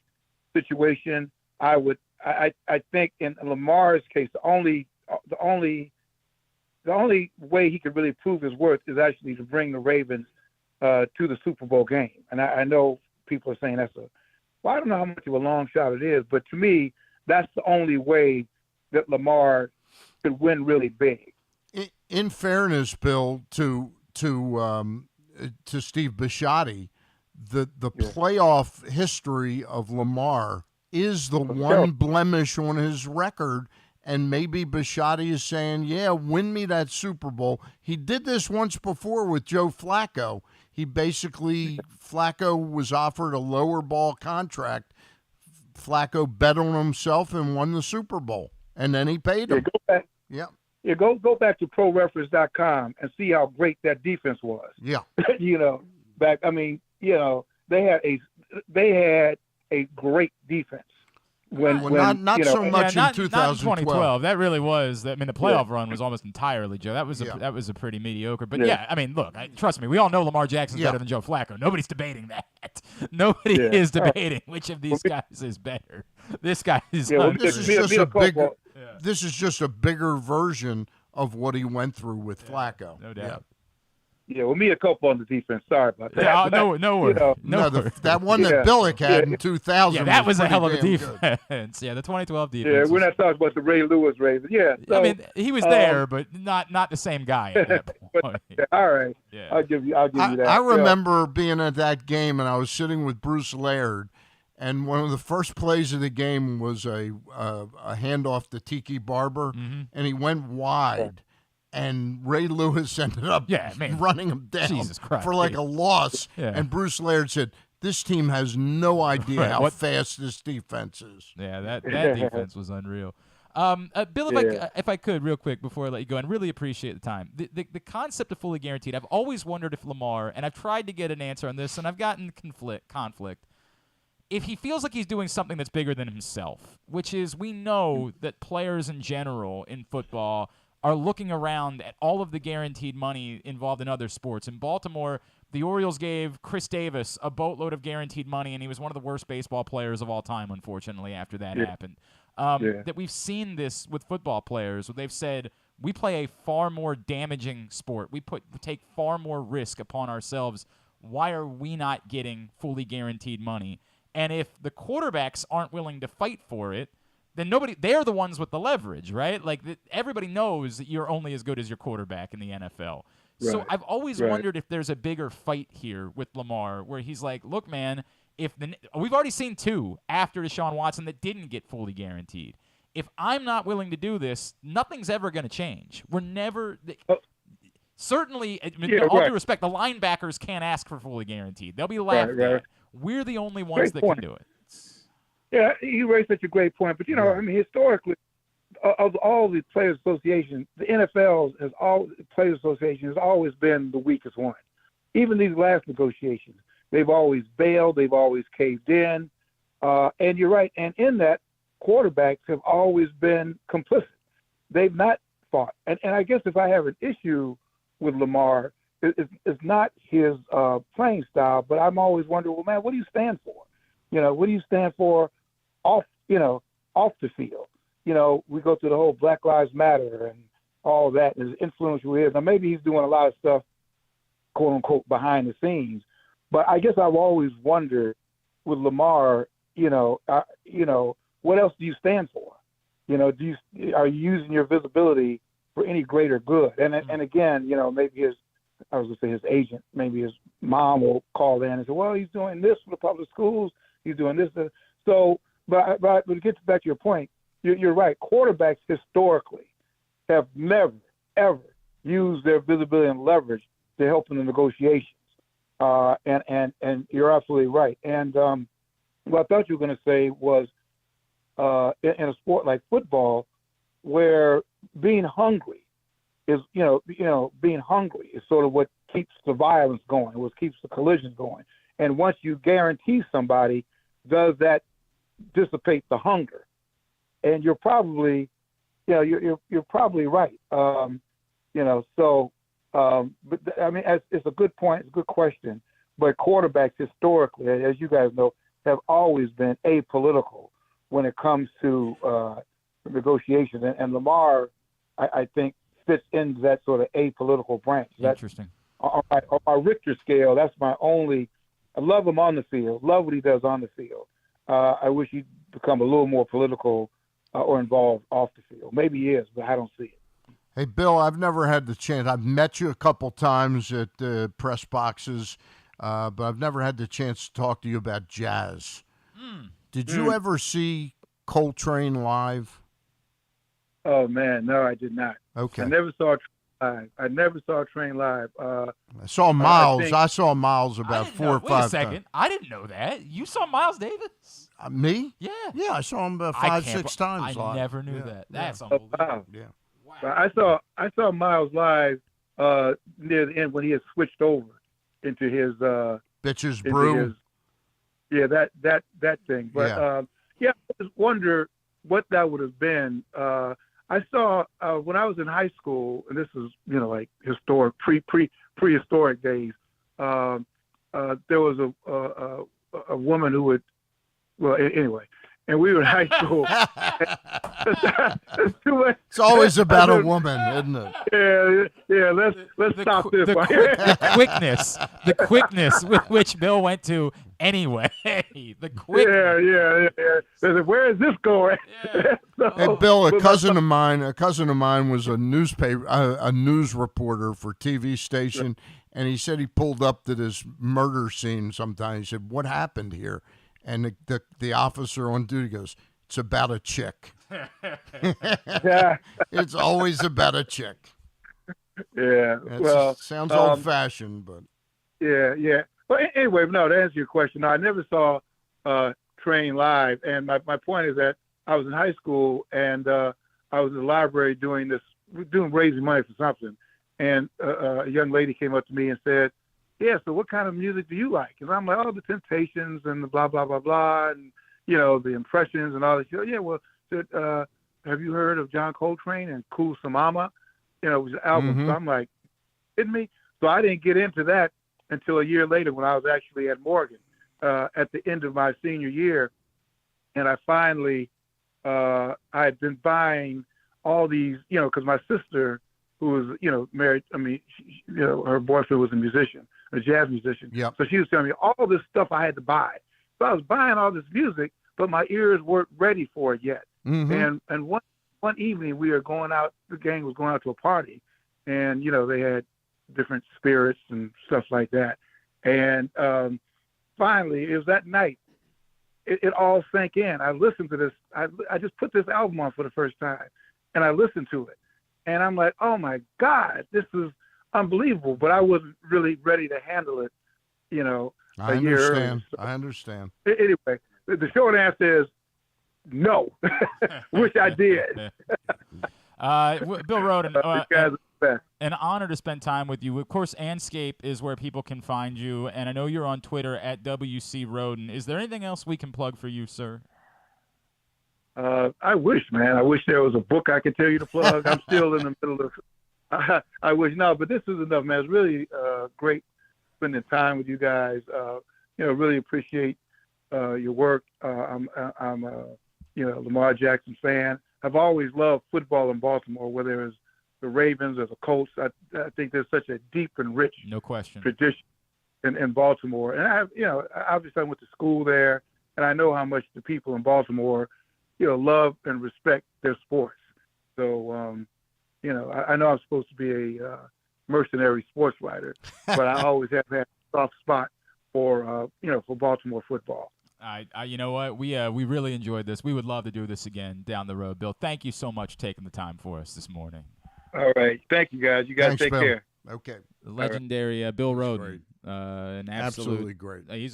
situation. I would I think in Lamar's case, the only way he could really prove his worth is actually to bring the Ravens to the Super Bowl game. And I know people are saying I don't know how much of a long shot it is, but to me, that's the only way that Lamar could win really big. In fairness, Bill, to Steve Bisciotti, the playoff history of Lamar is the one blemish on his record. And maybe Bisciotti is saying, yeah, win me that Super Bowl. He did this once before with Joe Flacco. Flacco was offered a lower ball contract. Flacco bet on himself and won the Super Bowl. And then he paid him. Go back to ProReference.com and see how great that defense was. Yeah. They had a great defense. Not so much in 2012. Not in 2012. That really was. The playoff run was almost entirely Joe. That was a pretty mediocre. But look, trust me, we all know Lamar Jackson's better than Joe Flacco. Nobody's debating that. Nobody is debating which of these guys is better. This guy is. This is just a bigger version of what he went through with Flacco. No doubt. Yeah, well, me a couple on the defense. Sorry about that. Yeah, no worries. That one that Billick had in 2000. Yeah, that was a hell of a defense. Yeah, the 2012 defense. Yeah, we're not talking about the Ray Lewis Ravens. Yeah, so, he was there, but not the same guy at that point. All right. Yeah. I'll give you that. I remember being at that game, and I was sitting with Bruce Laird, and one of the first plays of the game was a handoff to Tiki Barber, and he went wide. And Ray Lewis ended up running him down for like a loss. Yeah. And Bruce Laird said, this team has no idea how fast this defense is. Yeah, that defense was unreal. Bill, if I could, real quick, before I let you go, and really appreciate the time. The concept of fully guaranteed, I've always wondered if Lamar, and I've tried to get an answer on this, and I've gotten conflict. If he feels like he's doing something that's bigger than himself, which is we know that players in general in football are looking around at all of the guaranteed money involved in other sports. In Baltimore, the Orioles gave Chris Davis a boatload of guaranteed money, and he was one of the worst baseball players of all time, unfortunately, after that happened. That we've seen this with football players, where they've said, we play a far more damaging sport. We take far more risk upon ourselves. Why are we not getting fully guaranteed money? And if the quarterbacks aren't willing to fight for it, then they're the ones with the leverage, right? Like everybody knows that you're only as good as your quarterback in the NFL. Right. So I've always wondered if there's a bigger fight here with Lamar, where he's like, look, man, we've already seen two after Deshaun Watson that didn't get fully guaranteed. If I'm not willing to do this, nothing's ever going to change. We're never certainly, all due respect, the linebackers can't ask for fully guaranteed. They'll be laughed at. We're the only ones that can do it. Yeah, you raised such a great point. But, historically, of all the players' associations, the Players Association has always been the weakest one. Even these last negotiations, they've always bailed. They've always caved in. And you're right. And in that, quarterbacks have always been complicit. They've not fought. And I guess if I have an issue with Lamar, it's not his playing style, but I'm always wondering, well, man, what do you stand for? What do you stand for off the field? We go through the whole Black Lives Matter and all that, and his influential is. Now, maybe he's doing a lot of stuff, quote unquote, behind the scenes. But I guess I've always wondered with Lamar, what else do you stand for? Are you using your visibility for any greater good? And again, maybe his agent, maybe his mom will call in and say, well, he's doing this for the public schools. He's doing this. So, but to get back to your point, you're right. Quarterbacks historically have never, ever used their visibility and leverage to help in the negotiations. And you're absolutely right. And what I thought you were going to say was in a sport like football, where being hungry is, being hungry is sort of what keeps the violence going, what keeps the collisions going. And once you guarantee somebody, does that dissipate the hunger? And you're probably, you're probably right. But I mean, it's a good point. It's a good question. But quarterbacks historically, as you guys know, have always been apolitical when it comes to negotiation. And Lamar, I think, fits into that sort of apolitical branch. Interesting. On my Richter scale, that's my only. I love him on the field. Love what he does on the field. I wish he'd become a little more political or involved off the field. Maybe he is, but I don't see it. Hey, Bill, I've never had the chance. I've met you a couple times at press boxes, but I've never had the chance to talk to you about jazz. Did you ever see Coltrane live? Oh, man, no, I did not. Okay. I never saw live. I never saw Train live. I saw Miles. I saw Miles about 4 or 5 Wait a second. I didn't know that. You saw Miles Davis? Me? Yeah. Yeah, I saw him about 5, 6 times I live. never knew that. That's unbelievable. Wow. Yeah. Wow. I saw Miles live near the end when he had switched over into his Bitches Brew. That thing. But I just wonder what that would have been. I saw when I was in high school, and this is like historic prehistoric days. There was a woman who would anyway, and we were in high school. It's always about a woman, isn't it? Yeah. Let's stop this. The quickness with which Bill went to anyway. The quickness. Yeah. Where is this going? Yeah. Hey, Bill, a cousin of mine was a news reporter for TV station, and he said he pulled up to this murder scene sometime. He said, "What happened here?" And the officer on duty goes, "It's about a chick." It's always about a chick. Yeah. Sounds old-fashioned, but. Yeah. Well, anyway, no, to answer your question, no, I never saw Train live. And my point is that I was in high school, and I was in the library raising money for something. And a young lady came up to me and said, "Yeah, so what kind of music do you like?" And I'm like, "Oh, the Temptations and the blah, blah, blah, blah, and, the Impressions and all this." Yeah, well, have you heard of John Coltrane and Cool Samama? It was an album. Mm-hmm. So I'm like, kidding me? So I didn't get into that until a year later when I was actually at Morgan at the end of my senior year. And I finally, I had been buying all these, because my sister, who was, married, her boyfriend was a jazz musician. Yep. So she was telling me all this stuff I had to buy. So I was buying all this music, but my ears weren't ready for it yet. Mm-hmm. And one evening we were going out, the gang was going out to a party, and, they had different spirits and stuff like that. And finally, it was that night, it all sank in. I listened to this. I just put this album on for the first time, and I listened to it. And I'm like, oh, my God, this is unbelievable. But I wasn't really ready to handle it, I a year earlier. So, I understand. Anyway, the short answer is no, which I did. Bill Rhoden, this guy's the best. An honor to spend time with you. Of course, Andscape is where people can find you, and I know you're on Twitter at WC Rhoden. Is there anything else we can plug for you, sir? I wish, man. I wish there was a book I could tell you to plug. I'm still in the middle of. I wish no, but this is enough, man. It's really great spending time with you guys. Really appreciate your work. I'm a Lamar Jackson fan. I've always loved football in Baltimore, whether it's the Ravens or the Colts. I think there's such a deep and rich tradition in Baltimore. And obviously I went to school there, and I know how much the people in Baltimore, love and respect their sports. So, I know I'm supposed to be a mercenary sports writer, but I always have had a soft spot for Baltimore football. You know what? We really enjoyed this. We would love to do this again down the road. Bill, thank you so much for taking the time for us this morning. All right. Thank you, guys. You guys Thanks, take Bill. care. Okay. The legendary Bill Rhoden. An absolutely great. He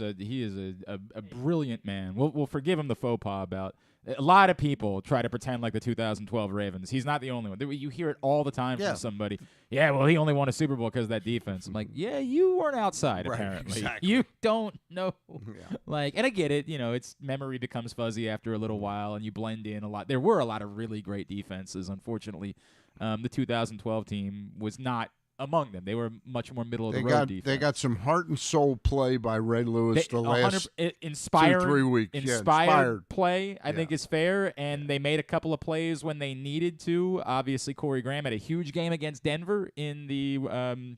is a brilliant man. We'll forgive him the faux pas about. A lot of people try to pretend like the 2012 Ravens. He's not the only one. You hear it all the time from somebody. Yeah, well, he only won a Super Bowl because of that defense. I'm like, yeah, you weren't outside, apparently. Exactly. You don't know. Yeah. And I get it. It's memory becomes fuzzy after a little while, and you blend in a lot. There were a lot of really great defenses. Unfortunately, the 2012 team was not among them. They were much more middle of the road defense. They got some heart and soul play by Ray Lewis the last 2-3 weeks. Inspired play, I think, is fair, and they made a couple of plays when they needed to. Obviously, Corey Graham had a huge game against Denver in the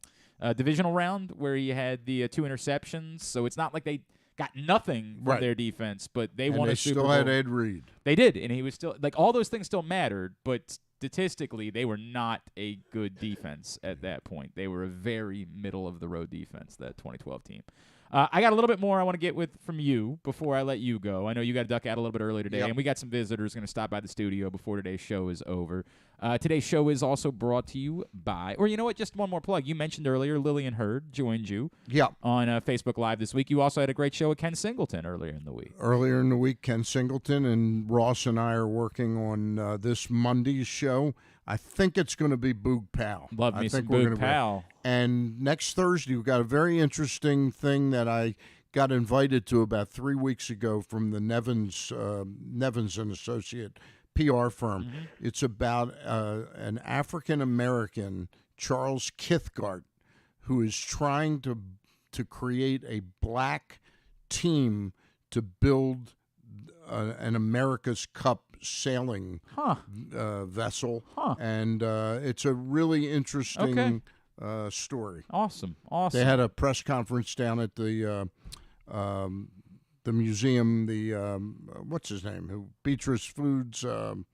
divisional round where he had the 2 interceptions, so it's not like they got nothing from their defense, but they won a Super Bowl. They still had Ed Reed. They did, and he was still, like, all those things still mattered, but statistically, they were not a good defense at that point. They were a very middle-of-the-road defense, that 2012 team. I got a little bit more I want to get with from you before I let you go. I know you got to duck out a little bit early today, and we got some visitors going to stop by the studio before today's show is over. Today's show is also brought to you by, or you know what, just one more plug. You mentioned earlier Lillian Hurd joined you on Facebook Live this week. You also had a great show with Ken Singleton earlier in the week. Earlier in the week, Ken Singleton and Ross and I are working on this Monday's show. I think it's going to be Boog Powell. Love me some Boog Powell. And next Thursday, we've got a very interesting thing that I got invited to about 3 weeks ago from the Nevins and Associate PR firm. Mm-hmm. It's about an African-American, Charles Kithgart, who is trying to create a black team to build an America's Cup sailing vessel, and it's a really interesting story. Awesome. They had a press conference down at the museum. The what's his name? Who Beatrice Foods? The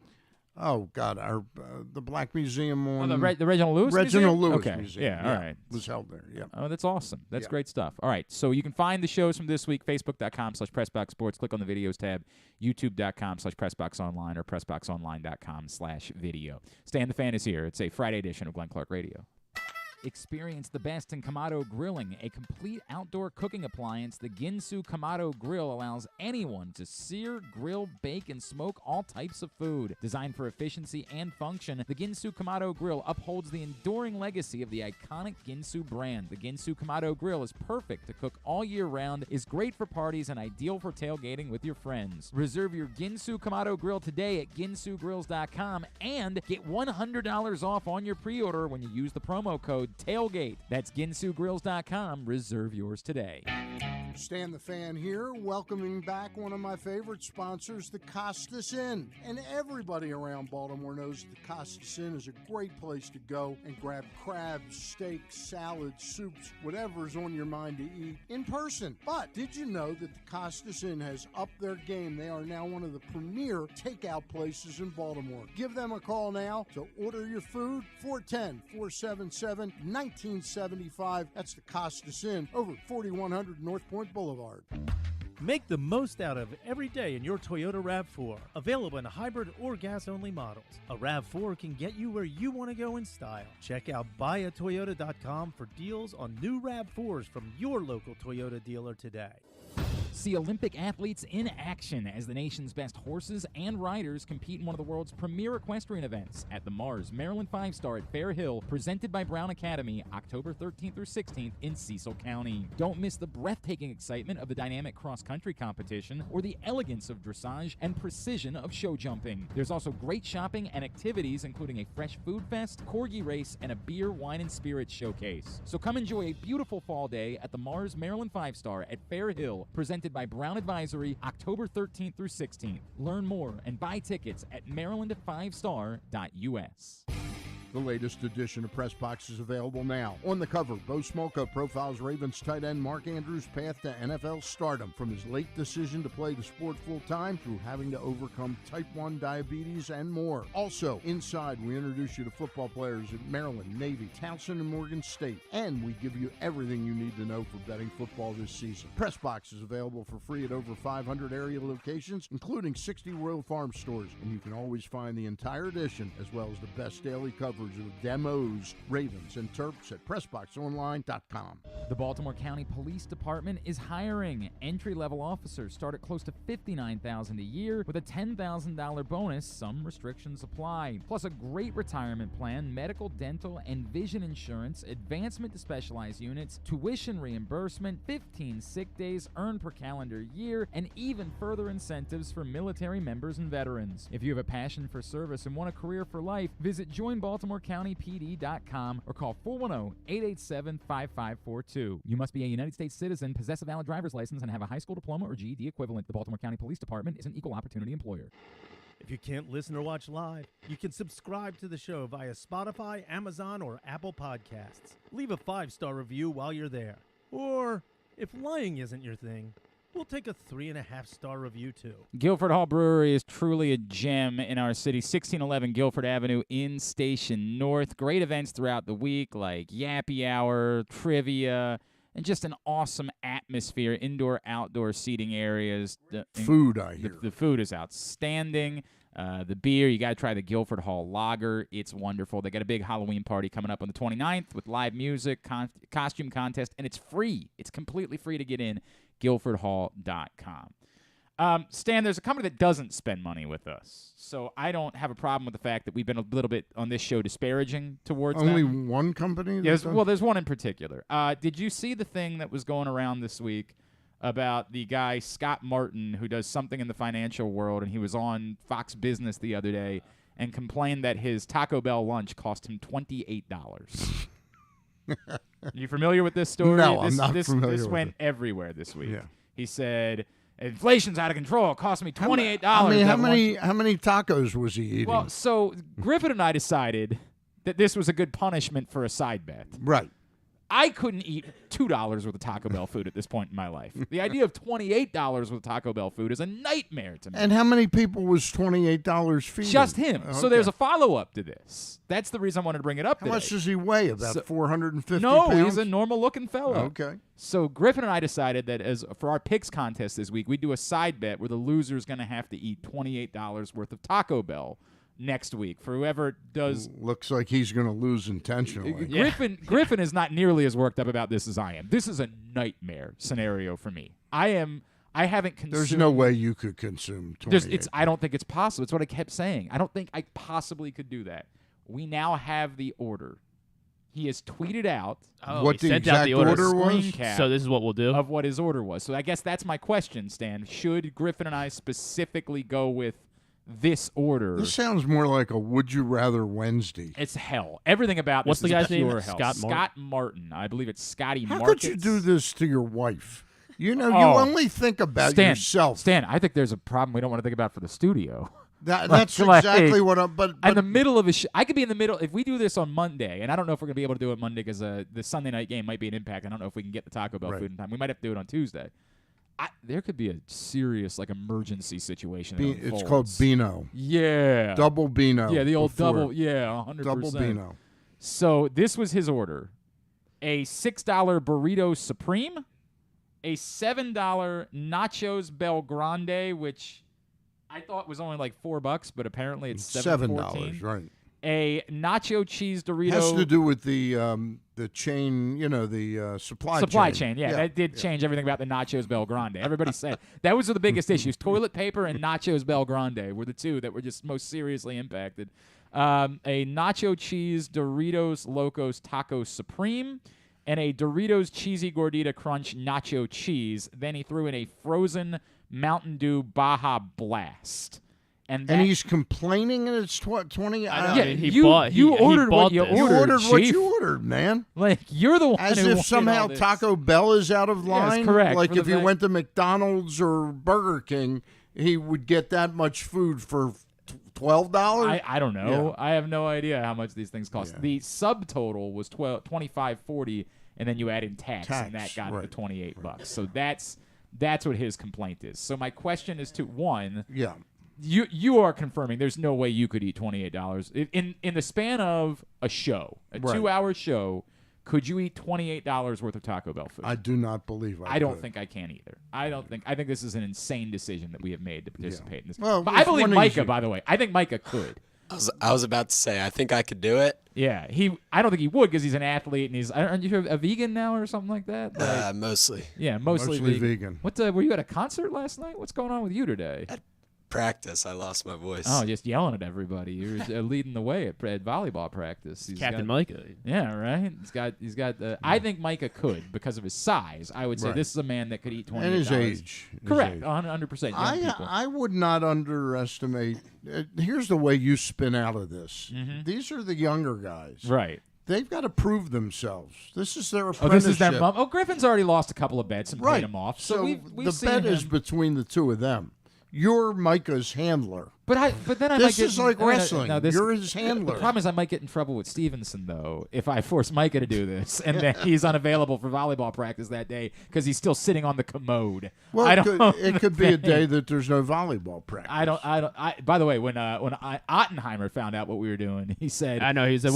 Black Museum on the Reginald Lewis Museum? Lewis Museum. Yeah, all right. Was held there. Yeah. Oh, that's awesome. That's great stuff. All right, so you can find the shows from this week, facebook.com/PressBoxSports. Click on the videos tab, youtube.com/PressBoxOnline or PressBoxOnline.com/video. Stan the Fan is here. It's a Friday edition of Glenn Clark Radio. Experience the best in Kamado Grilling, a complete outdoor cooking appliance. The Ginsu Kamado Grill allows anyone to sear, grill, bake, and smoke all types of food. Designed for efficiency and function, the Ginsu Kamado Grill upholds the enduring legacy of the iconic Ginsu brand. The Ginsu Kamado Grill is perfect to cook all year round, is great for parties, and ideal for tailgating with your friends. Reserve your Ginsu Kamado Grill today at ginsugrills.com and get $100 off on your pre-order when you use the promo code TAILGATE. That's ginsugrills.com. Reserve yours today. Stan the Fan here, welcoming back one of my favorite sponsors, the Costas Inn. And everybody around Baltimore knows that the Costas Inn is a great place to go and grab crabs, steaks, salads, soups, whatever's on your mind to eat in person. But did you know that the Costas Inn has upped their game? They are now one of the premier takeout places in Baltimore. Give them a call now to order your food, 410-477-1975. That's the Costas Inn over 4100 North Point Boulevard. Make the most out of every day in your Toyota RAV4. Available in hybrid or gas-only models. A RAV4 can get you where you want to go in style. Check out buyatoyota.com for deals on new RAV4s from your local Toyota dealer today. See Olympic athletes in action as the nation's best horses and riders compete in one of the world's premier equestrian events at the Mars Maryland 5-Star at Fair Hill, presented by Brown Academy, October 13th through 16th in Cecil County. Don't miss the breathtaking excitement of the dynamic cross-country competition or the elegance of dressage and precision of show jumping. There's also great shopping and activities, including a fresh food fest, corgi race, and a beer, wine, and spirits showcase. So come enjoy a beautiful fall day at the Mars Maryland 5-Star at Fair Hill, presented by Brown Advisory, October 13th through 16th. Learn more and buy tickets at maryland5star.us. The latest edition of PressBox is available now. On the cover, Bo Smolka profiles Ravens tight end Mark Andrews' path to NFL stardom, from his late decision to play the sport full-time through having to overcome type 1 diabetes and more. Also, inside, we introduce you to football players at Maryland, Navy, Towson, and Morgan State. And we give you everything you need to know for betting football this season. PressBox is available for free at over 500 area locations, including 60 Royal Farm stores. And you can always find the entire edition, as well as the best daily coverage of demos, Ravens, and Terps at PressBoxOnline.com. The Baltimore County Police Department is hiring. Entry-level officers start at close to $59,000 a year with a $10,000 bonus. Some restrictions apply. Plus a great retirement plan, medical, dental, and vision insurance, advancement to specialized units, tuition reimbursement, 15 sick days earned per calendar year, and even further incentives for military members and veterans. If you have a passion for service and want a career for life, visit joinbaltimore.com BaltimoreCountyPD.com or call 410-887-5542. You must be a United States citizen, possess a valid driver's license, and have a high school diploma or GED equivalent. The Baltimore County Police Department is an equal opportunity employer. If you can't listen or watch live, you can subscribe to the show via Spotify, Amazon, or Apple Podcasts. Leave a 5-star review while you're there. Or, if lying isn't your thing, we'll take a 3.5-star review too. Guilford Hall Brewery is truly a gem in our city. 1611 Guilford Avenue in Station North. Great events throughout the week like Yappy Hour, trivia, and just an awesome atmosphere, indoor, outdoor seating areas. Food, I hear. The food is outstanding. The beer, you got to try the Guilford Hall Lager. It's wonderful. They got a big Halloween party coming up on the 29th with live music, costume contest, and it's free. It's completely free to get in, guilfordhall.com. Stan, there's a company that doesn't spend money with us, so I don't have a problem with the fact that we've been a little bit on this show disparaging towards Only them. one company? Yes, well, there's one in particular. Did you see the thing that was going around this week about the guy Scott Martin who does something in the financial world, and he was on Fox Business the other day and complained that his Taco Bell lunch cost him $28. You familiar with this story? No, I'm not familiar This with went it. everywhere this week. Yeah. He said, inflation's out of control. It cost me $28. How many tacos was he eating? Well, so Griffin and I decided that this was a good punishment for a side bet. Right. I couldn't eat $2 worth of Taco Bell food at this point in my life. The idea of $28 worth of Taco Bell food is a nightmare to me. And how many people was $28 feeding? Just him. Okay. So there's a follow-up to this. That's the reason I wanted to bring it up How today. much does he weigh? About 450 No, pounds? he's a normal-looking fellow. Okay. So Griffin and I decided that for our picks contest this week, we'd do a side bet where the loser's going to have to eat $28 worth of Taco Bell next week for whoever does. Looks like he's going to lose intentionally. Griffin is not nearly as worked up about this as I am. This is a nightmare scenario for me. I haven't consumed. There's no way you could consume 28. I don't think it's possible. It's what I kept saying. I don't think I possibly could do that. We now have the order. He has tweeted out what the exact order was. So this is what we'll do. Of what his order was. So I guess that's my question, Stan. Should Griffin and I specifically go with this order? This sounds more like a Would You Rather Wednesday. It's hell. Everything about What's this the is guy's name? pure hell. Scott Martin. I believe it's Scotty How Markets. could you do this to your wife? You know, you only think about yourself. Stan, I think there's a problem we don't want to think about for the studio. That's exactly what I'm. But in the middle of a I could be in the middle. If we do this on Monday, and I don't know if we're going to be able to do it Monday because the Sunday night game might be an impact. I don't know if we can get the Taco Bell food in time. We might have to do it on Tuesday. There could be a serious emergency situation. It's called Beano. Yeah. Double Beano. Yeah, the old double. Yeah, 100%. Double Beano. So this was his order: a $6 burrito supreme, a $7 nachos Bel Grande, which I thought was only like $4, but apparently it's $7.14. Right. A nacho cheese Dorito. Has to do with the chain, the supply chain. Supply chain, yeah. That did change everything about the nachos Bel Grande. Everybody said that was the biggest issues. Toilet paper and nachos Bel Grande were the two that were just most seriously impacted. A nacho cheese Doritos Locos Taco Supreme and a Doritos Cheesy Gordita Crunch Nacho Cheese. Then he threw in a frozen Mountain Dew Baja Blast. And he's complaining, and it's 20. You ordered what you ordered. You ordered Chief. what you ordered, man. Like, you're the one As who if wanted somehow all this. Taco Bell is out of line. Yes, correct. Like For if the you fact- went to McDonald's or Burger King, he would get that much food for $12. I don't know. Yeah. I have no idea how much these things cost. Yeah. The subtotal was $25.40, and then you add in tax and that got right. it to $28. So that's what his complaint is. So my question is to one. Yeah. You are confirming there's no way you could eat $28 in the span of a show, a 2-hour show. Could you eat $28 worth of Taco Bell food? I do not believe I don't could. think I can either. I think this is an insane decision that we have made to participate in this. Well, but I believe one Micah, easy. by the way. I think Micah could. I was about to say, I think I could do it. Yeah, I don't think he would because he's an athlete and aren't you a vegan now or something like that? Mostly. Yeah, mostly vegan. What were you at a concert last night? What's going on with you today? practice. I lost my voice. Oh, just yelling at everybody. You're leading the way at volleyball practice. Captain Micah. Yeah, right. He's got. I think Micah could because of his size. I would say this is a man that could eat 20. And his age. Correct. 100%. I would not underestimate. Here's the way you spin out of this. These are the younger guys. Right. They've got to prove themselves. This is their apprenticeship. Oh, this is their mom. Oh, Griffin's already lost a couple of bets and paid him off. So we've the bet is between the two of them. You're Micah's handler. But then I this might is like wrestling. You're his handler. The problem is I might get in trouble with Stevenson, though, if I force Micah to do this, and then he's unavailable for volleyball practice that day because he's still sitting on the commode. Well, it could be a day that there's no volleyball practice. By the way, when Ottenheimer found out what we were doing, he said, "I know." He said,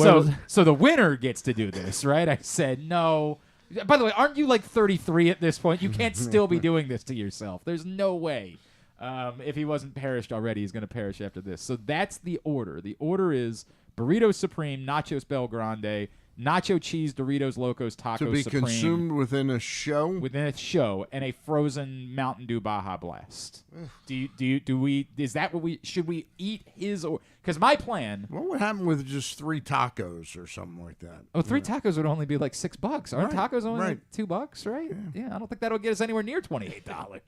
"So the winner gets to do this, right?" I said, "No." By the way, aren't you like 33 at this point? You can't still be doing this to yourself. There's no way. If he wasn't perished already, he's going to perish after this. So that's the order. The order is Burrito Supreme, Nachos Bel Grande, Nacho Cheese Doritos Locos Tacos to be Supreme, consumed within a show. And a frozen Mountain Dew Baja Blast. Should we eat his or? Because my plan. What would happen with just 3 tacos or something like that? Oh, 3 tacos would only be like $6. Aren't tacos only like $2? Right? Yeah, I don't think that'll get us anywhere near $28.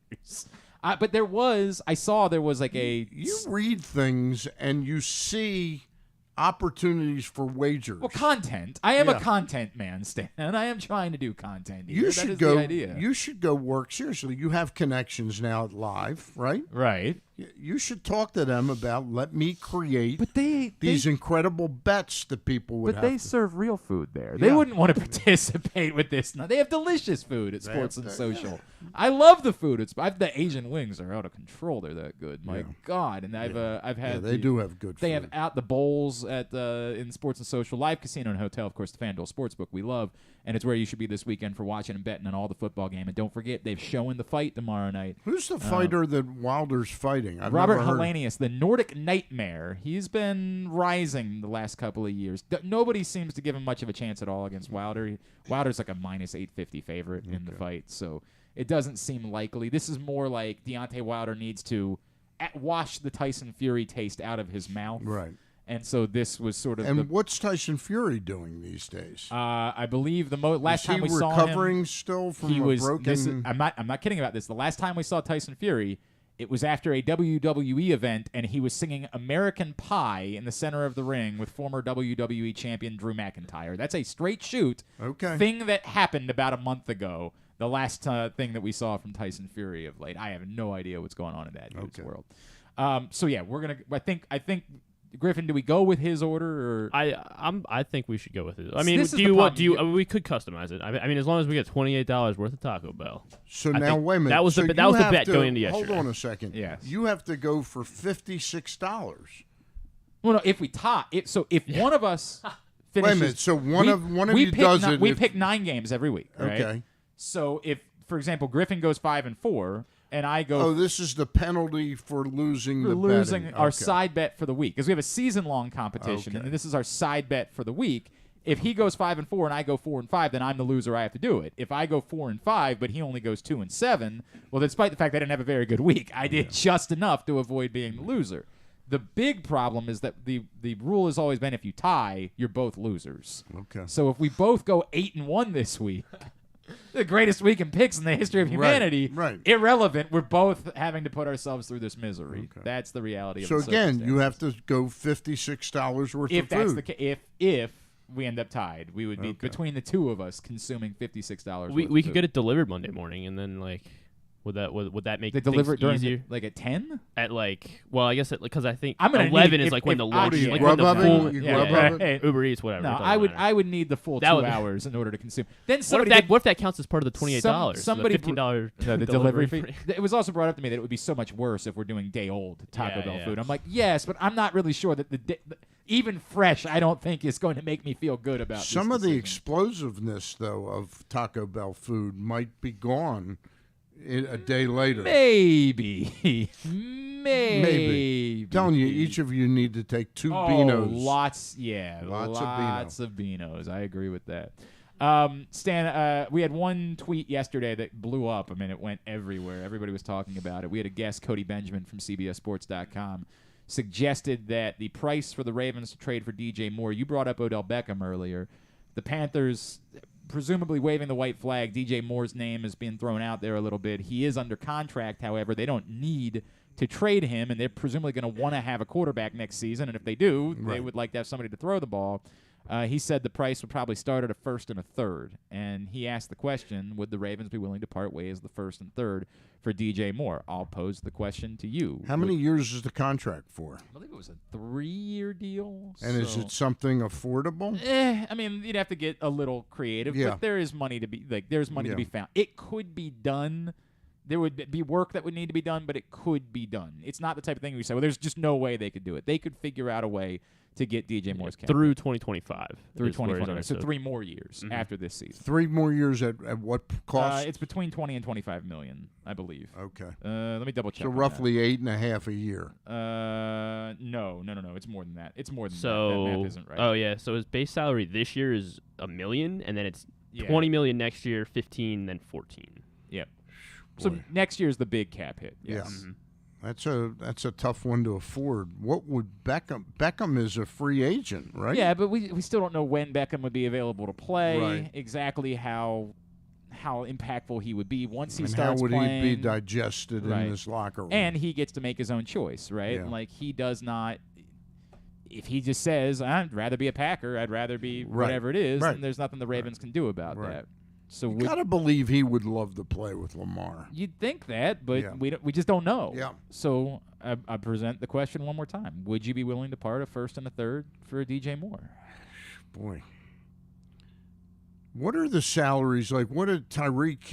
But I saw there was like a. You read things and you see opportunities for wagers. Well, content. I am a content man, Stan. I am trying to do content here. That is the idea. You should go work. Seriously, you have connections now at Live, right? Right. You should talk to them about let me create these incredible bets that people would have. But they serve real food there. They wouldn't want to participate with this. No, they have delicious food at Sports and Social. Yeah. I love the food. The Asian wings are out of control. They're that good. My God. And I've had they do have good food. They have out the bowls at in Sports and Social, Live Casino and Hotel, of course, the FanDuel Sportsbook we love. And it's where you should be this weekend for watching and betting on all the football game. And don't forget, they've shown the fight tomorrow night. Who's the fighter that Wilder's fighting? Robert Hellenius, the Nordic Nightmare. He's been rising the last couple of years. Nobody seems to give him much of a chance at all against Wilder. Wilder's like a minus 850 favorite in the fight, so it doesn't seem likely. This is more like Deontay Wilder needs to wash the Tyson Fury taste out of his mouth. Right. And so this was sort of. And what's Tyson Fury doing these days? I believe last time we saw him, recovering still from a broken. I'm not kidding about this. The last time we saw Tyson Fury, it was after a WWE event, and he was singing "American Pie" in the center of the ring with former WWE champion Drew McIntyre. That's a straight shoot thing that happened about a month ago. The last thing that we saw from Tyson Fury of late. I have no idea what's going on in that dude's world. So yeah, we're gonna. I think. Griffin, do we go with his order or I think we should go with it. I mean, we could customize it. I mean, as long as we get $28 worth of Taco Bell. So now wait a minute. That was the bet going into yesterday. Hold on a second. Yes. You have to go for $56. Well, no, if we tie it, so if one of us finishes, wait a minute. So one of you does it. We pick 9 games every week. Right? Okay. So if, for example, Griffin goes 5-4. And I go. Oh, this is the penalty for losing our side bet for the week, because we have a season-long competition, and this is our side bet for the week. If he goes 5-4 and I go 4-5, then I'm the loser. I have to do it. If I go 4-5, but he only goes 2-7, well, despite the fact that I didn't have a very good week, I did just enough to avoid being the loser. The big problem is that the rule has always been if you tie, you're both losers. Okay. So if we both go 8-1 this week. The greatest week in picks in the history of humanity. Right. Irrelevant. We're both having to put ourselves through this misery. Okay. That's the reality of it. So again, you have to go $56 worth of food. If we end up tied, we would be between the two of us consuming $56. We could get it delivered Monday morning, and then would that make they things deliver it during easier? Like at 10? At well, I guess because I think I'm 11 is when the lunch, like when the full Uber Eats, whatever. No, I would need the full 2 hours in order to consume. Then what if that counts as part of the $28? Somebody the $15 the delivery fee. It was also brought up to me that it would be so much worse if we're doing day old Taco Bell food. I'm like, yes, but I'm not really sure that even fresh, I don't think is going to make me feel good about some of the explosiveness though of Taco Bell food might be gone a day later. Maybe. Telling you, each of you need to take 2 Beanos. Lots of Beanos. I agree with that. Stan, we had one tweet yesterday that blew up. I mean, it went everywhere. Everybody was talking about it. We had a guest, Cody Benjamin from CBSSports.com, suggested that the price for the Ravens to trade for DJ Moore, you brought up Odell Beckham earlier, the Panthers presumably waving the white flag. DJ Moore's name is being thrown out there a little bit. He is under contract, however. They don't need to trade him, and they're presumably going to want to have a quarterback next season, and if they do, they would like to have somebody to throw the ball. He said the price would probably start at a first and a third, and he asked the question, would the Ravens be willing to part ways the first and third for DJ Moore? I'll pose the question to you. How many years is the contract for? I believe it was a 3-year deal. And is it something affordable? I mean, you'd have to get a little creative, but there is money to be to be found. It could be done. There would be work that would need to be done, but it could be done. It's not the type of thing we say, well, there's just no way they could do it. They could figure out a way to get DJ Moore's cap through 2025. Through 2025. So 3 more years after this season. 3 more years at what cost? It's between $20 and $25 million, I believe. Okay. Let me double check. So roughly $8.5 a year. No. It's more than that. It's more than that. So that math isn't right. Oh yeah. So his base salary this year is $1 million, and then it's $20 million next year, 15, then 14. Yep. So next year is the big cap hit. Yes. Yeah. Mm-hmm. That's a tough one to afford. What would Beckham? Beckham is a free agent, right? Yeah, but we still don't know when Beckham would be available to play. Exactly how impactful he would be once he starts playing. How would he be digested in this locker room? And he gets to make his own choice, right? Yeah. Like he does not. If he just says, "I'd rather be a Packer," I'd rather be whatever it is, then there's nothing the Ravens can do about that. So you gotta believe he would love to play with Lamar. You'd think that, but we just don't know. Yeah. So I present the question one more time: would you be willing to part a first and a third for DJ Moore? Boy, what are the salaries like? What are Tyreek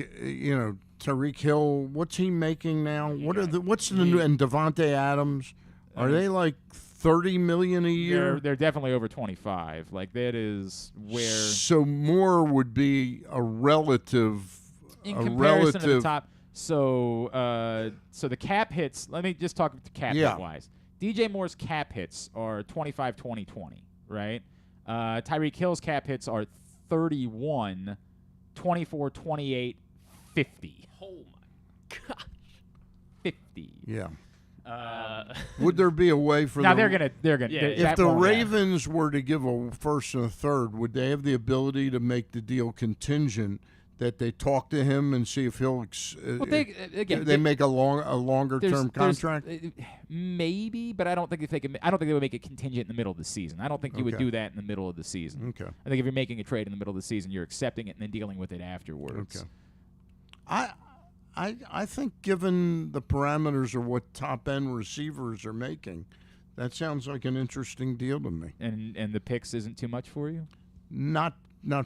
Hill? What's he making now? And Devontae Adams? Are they like $30 million a year? They're definitely over 25. Like that is where. So Moore would be a relative. In comparison to the top. So the cap hits. Let me just talk cap hit wise. DJ Moore's cap hits are 25, 20, 20. Right. Tyreek Hill's cap hits are 31, 24, 28, 50. Oh my gosh. 50. Yeah. Would there be a way for they're gonna if the Ravens were to give a first and a third, would they have the ability to make the deal contingent that they talk to him and see if he'll they make a longer term contract? Maybe, but I don't think they would make it contingent in the middle of the season. I don't think you would do that in the middle of the season. Okay. I think if you're making a trade in the middle of the season, you're accepting it and then dealing with it afterwards. Okay. I think given the parameters of what top-end receivers are making, that sounds like an interesting deal to me. And the picks isn't too much for you? Not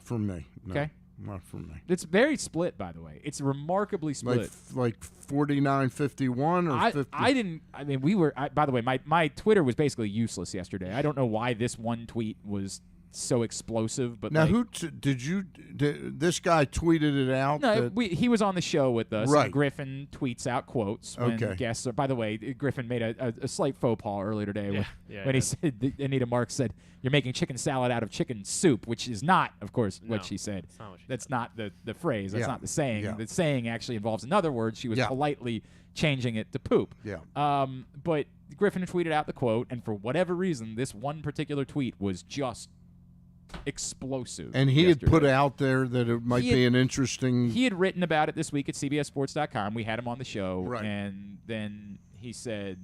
for me. No, okay. Not for me. It's very split, by the way. It's remarkably split. Like 49-51 or 50? I didn't – I mean, we were – by the way, my Twitter was basically useless yesterday. I don't know why this one tweet was – so explosive, but now this guy tweeted it out? No, he was on the show with us. Right. And Griffin tweets out quotes when guests are. By the way, Griffin made a slight faux pas earlier today when he said Anita Marks said you're making chicken salad out of chicken soup, which is not, of course, what she said. That's not the phrase. That's not the saying. Yeah. The saying actually involves another word. She was politely changing it to poop. Yeah. But Griffin tweeted out the quote, and for whatever reason, this one particular tweet was just explosive. And he had put out there that it might be an interesting... He had written about it this week at CBSSports.com. We had him on the show. And then he said,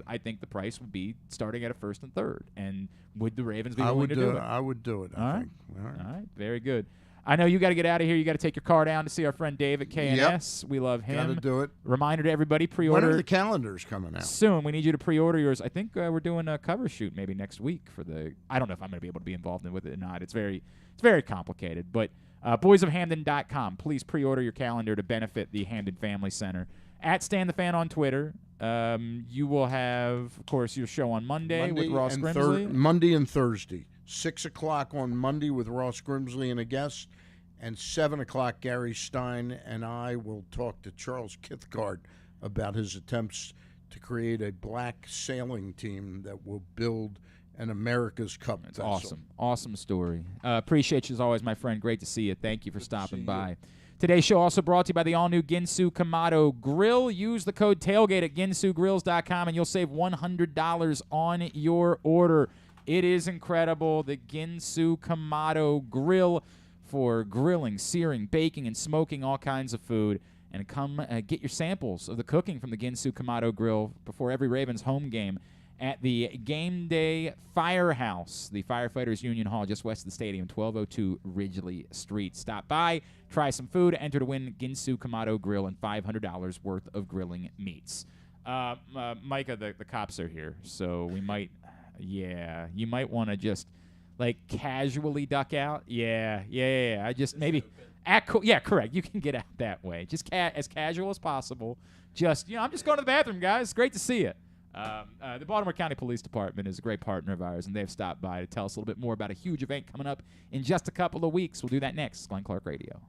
I think the price would be starting at a first and third. And would the Ravens be willing to do it? I would do it, I think. All right. Very good. I know you got to get out of here. You got to take your car down to see our friend Dave at KNS. We love him. Got to do it. Reminder to everybody, pre-order. When are the calendars coming out? Soon. We need you to pre-order yours. I think we're doing a cover shoot maybe next week for the. I don't know if I'm going to be able to be involved with it or not. It's very complicated. But boysofhamden.com. Please pre-order your calendar to benefit the Hamden Family Center. At Stan the Fan on Twitter. You will have, of course, your show on Monday with Ross Grimsley. Monday and Thursday. 6 o'clock on Monday with Ross Grimsley and a guest, and 7 o'clock Gary Stein and I will talk to Charles Kithgard about his attempts to create a black sailing team that will build and America's Cup. That's awesome story. Appreciate you as always, my friend. Great to see you. Thank you for stopping by. Today's show also brought to you by the all-new Ginsu Kamado Grill. Use the code TAILGATE at ginsugrills.com, and you'll save $100 on your order. It is incredible. The Ginsu Kamado Grill for grilling, searing, baking, and smoking all kinds of food. And come get your samples of the cooking from the Ginsu Kamado Grill before every Ravens home game at the Game Day Firehouse, the Firefighters Union Hall just west of the stadium, 1202 Ridgely Street. Stop by, try some food, enter to win Ginsu Kamado Grill and $500 worth of grilling meats. Micah, the cops are here, so we might, you might want to just, casually duck out. Yeah. I just maybe correct. You can get out that way. Just as casual as possible. Just, I'm just going to the bathroom, guys. Great to see you. The Baltimore County Police Department is a great partner of ours, and they've stopped by to tell us a little bit more about a huge event coming up in just a couple of weeks. We'll do that next. Glenn Clark Radio.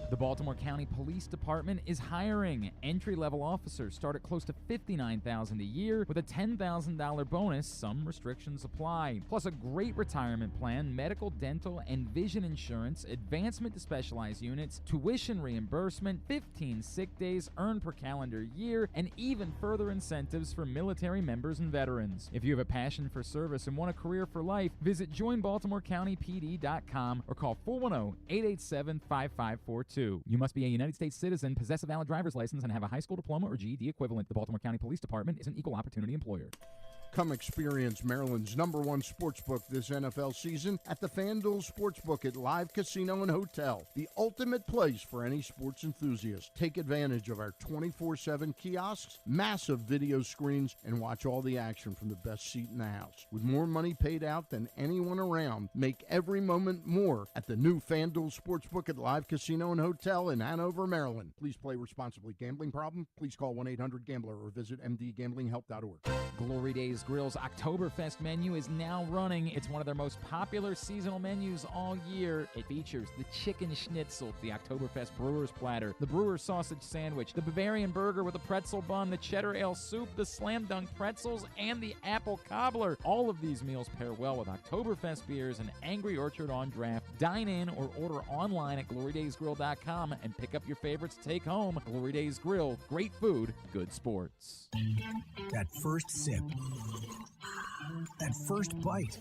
The Baltimore County Police Department is hiring. Entry-level officers start at close to $59,000 a year with a $10,000 bonus. Some restrictions apply. Plus a great retirement plan, medical, dental, and vision insurance, advancement to specialized units, tuition reimbursement, 15 sick days earned per calendar year, and even further incentives for military members and veterans. If you have a passion for service and want a career for life, visit joinbaltimorecountypd.com or call 410-887-5542. You must be a United States citizen, possess a valid driver's license, and have a high school diploma or GED equivalent. The Baltimore County Police Department is an equal opportunity employer. Come experience Maryland's #1 sportsbook this NFL season at the FanDuel Sportsbook at Live Casino and Hotel, the ultimate place for any sports enthusiast. Take advantage of our 24/7 kiosks, massive video screens, and watch all the action from the best seat in the house. With more money paid out than anyone around, make every moment more at the new FanDuel Sportsbook at Live Casino and Hotel in Hanover, Maryland. Please play responsibly. Gambling problem? Please call 1-800-GAMBLER or visit mdgamblinghelp.org. Glory Days Grill's Oktoberfest menu is now running. It's one of their most popular seasonal menus all year. It features the chicken schnitzel, the Oktoberfest brewer's platter, the brewer's sausage sandwich, the Bavarian burger with a pretzel bun, the cheddar ale soup, the slam dunk pretzels, and the apple cobbler. All of these meals pair well with Oktoberfest beers and Angry Orchard on draft. Dine in or order online at glorydaysgrill.com and pick up your favorites to take home. Glory Days Grill, great food, good sports. That first sip. That first bite.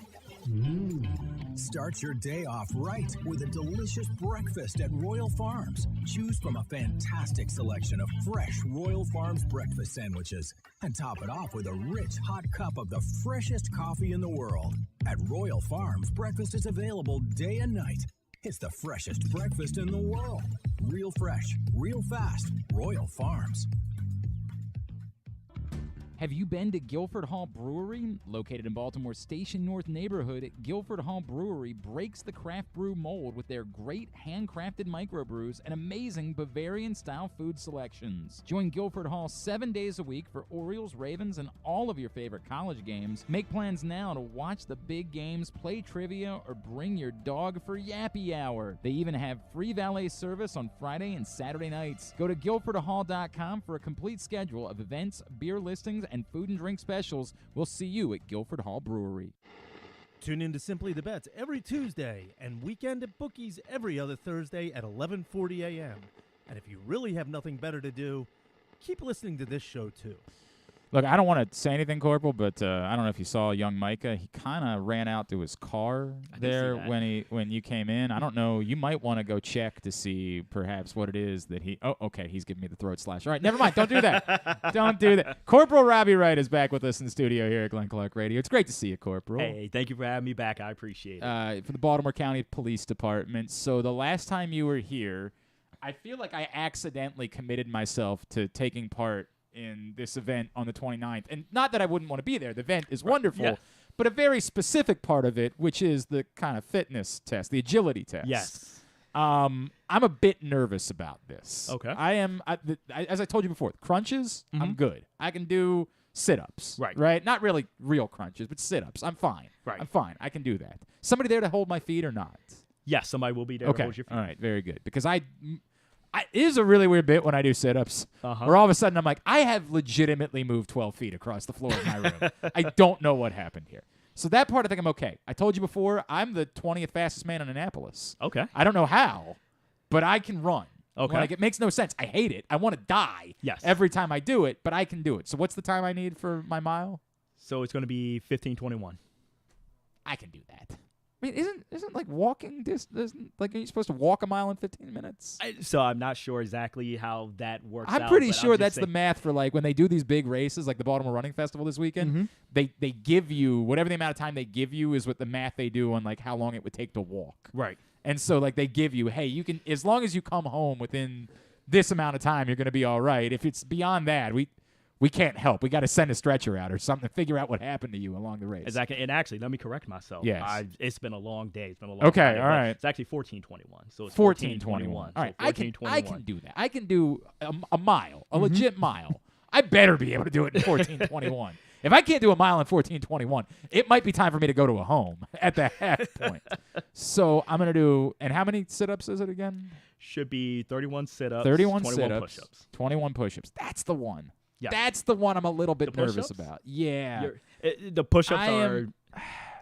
Start your day off right with a delicious breakfast at Royal Farms. Choose from a fantastic selection of fresh Royal Farms breakfast sandwiches and top it off with a rich hot cup of the freshest coffee in the world. At Royal Farms, breakfast is available day and night. It's the freshest breakfast in the world. Real fresh, real fast. Royal Farms. Have you been to Guilford Hall Brewery? Located in Baltimore's Station North neighborhood, Guilford Hall Brewery breaks the craft brew mold with their great handcrafted microbrews and amazing Bavarian-style food selections. Join Guilford Hall 7 days a week for Orioles, Ravens, and all of your favorite college games. Make plans now to watch the big games, play trivia, or bring your dog for Yappy Hour. They even have free valet service on Friday and Saturday nights. Go to guilfordhall.com for a complete schedule of events, beer listings, and food and drink specials. We'll see you at Guilford Hall Brewery. Tune in to Simply the Bets every Tuesday and Weekend at Bookies every other Thursday at 11:40 a.m. And if you really have nothing better to do, keep listening to this show too. Look, I don't want to say anything, Corporal, but I don't know if you saw Young Micah. He kind of ran out to his car there when you came in. I don't know. You might want to go check to see perhaps what it is that he – oh, okay, he's giving me the throat slash. All right, never mind. Don't do that. Don't do that. Corporal Robbie Wright is back with us in the studio here at Glenn Clark Radio. It's great to see you, Corporal. Hey, thank you for having me back. I appreciate it. For the Baltimore County Police Department. So the last time you were here, I feel like I accidentally committed myself to taking part in this event on the 29th. And not that I wouldn't want to be there. The event is wonderful. But a very specific part of it, which is the kind of fitness test, the agility test. Yes. I'm a bit nervous about this. Okay. I am, as I told you before, crunches, I'm good. I can do sit-ups. Right? Not really real crunches, but sit-ups. I'm fine. I'm fine. I can do that. Somebody there to hold my feet or not? Yes, somebody will be there to hold your feet. All right, very good. Because it is a really weird bit when I do sit-ups, where all of a sudden I'm like, I have legitimately moved 12 feet across the floor of my room. I don't know what happened here. So that part I think I'm okay. I told you before, I'm the 20th fastest man in Annapolis. Okay. I don't know how, but I can run. Okay. Like, it makes no sense. I hate it. I want to die every time I do it, but I can do it. So what's the time I need for my mile? So it's going to be 15:21. I can do that. I mean, isn't like walking like, are you supposed to walk a mile in 15 minutes? So I'm not sure exactly how that works out. I'm pretty sure that's the math for, like, when they do these big races, like the Baltimore Running Festival this weekend, they give you whatever the amount of time they give you is what the math they do on, like, how long it would take to walk. Right. And so, like, they give you, hey, you can, as long as you come home within this amount of time, you're going to be all right. If it's beyond that, we can't help. We got to send a stretcher out or something to figure out what happened to you along the race. Exactly. And actually, let me correct myself. Yes. It's been a long day. It's been a long Friday, all right. It's actually 14:21. So it's 14:21. All right. So I can do that. I can do a mile, a legit mile. I better be able to do it in 14:21. If I can't do a mile in 14:21, it might be time for me to go to a home at the half point. So I'm going to do, and how many sit-ups is it again? Should be 31 sit-ups, 31 21 sit-ups, push-ups. 21 push-ups. That's the one. Yeah. That's the one I'm a little bit The nervous push-ups? about. Yeah. The push-ups are,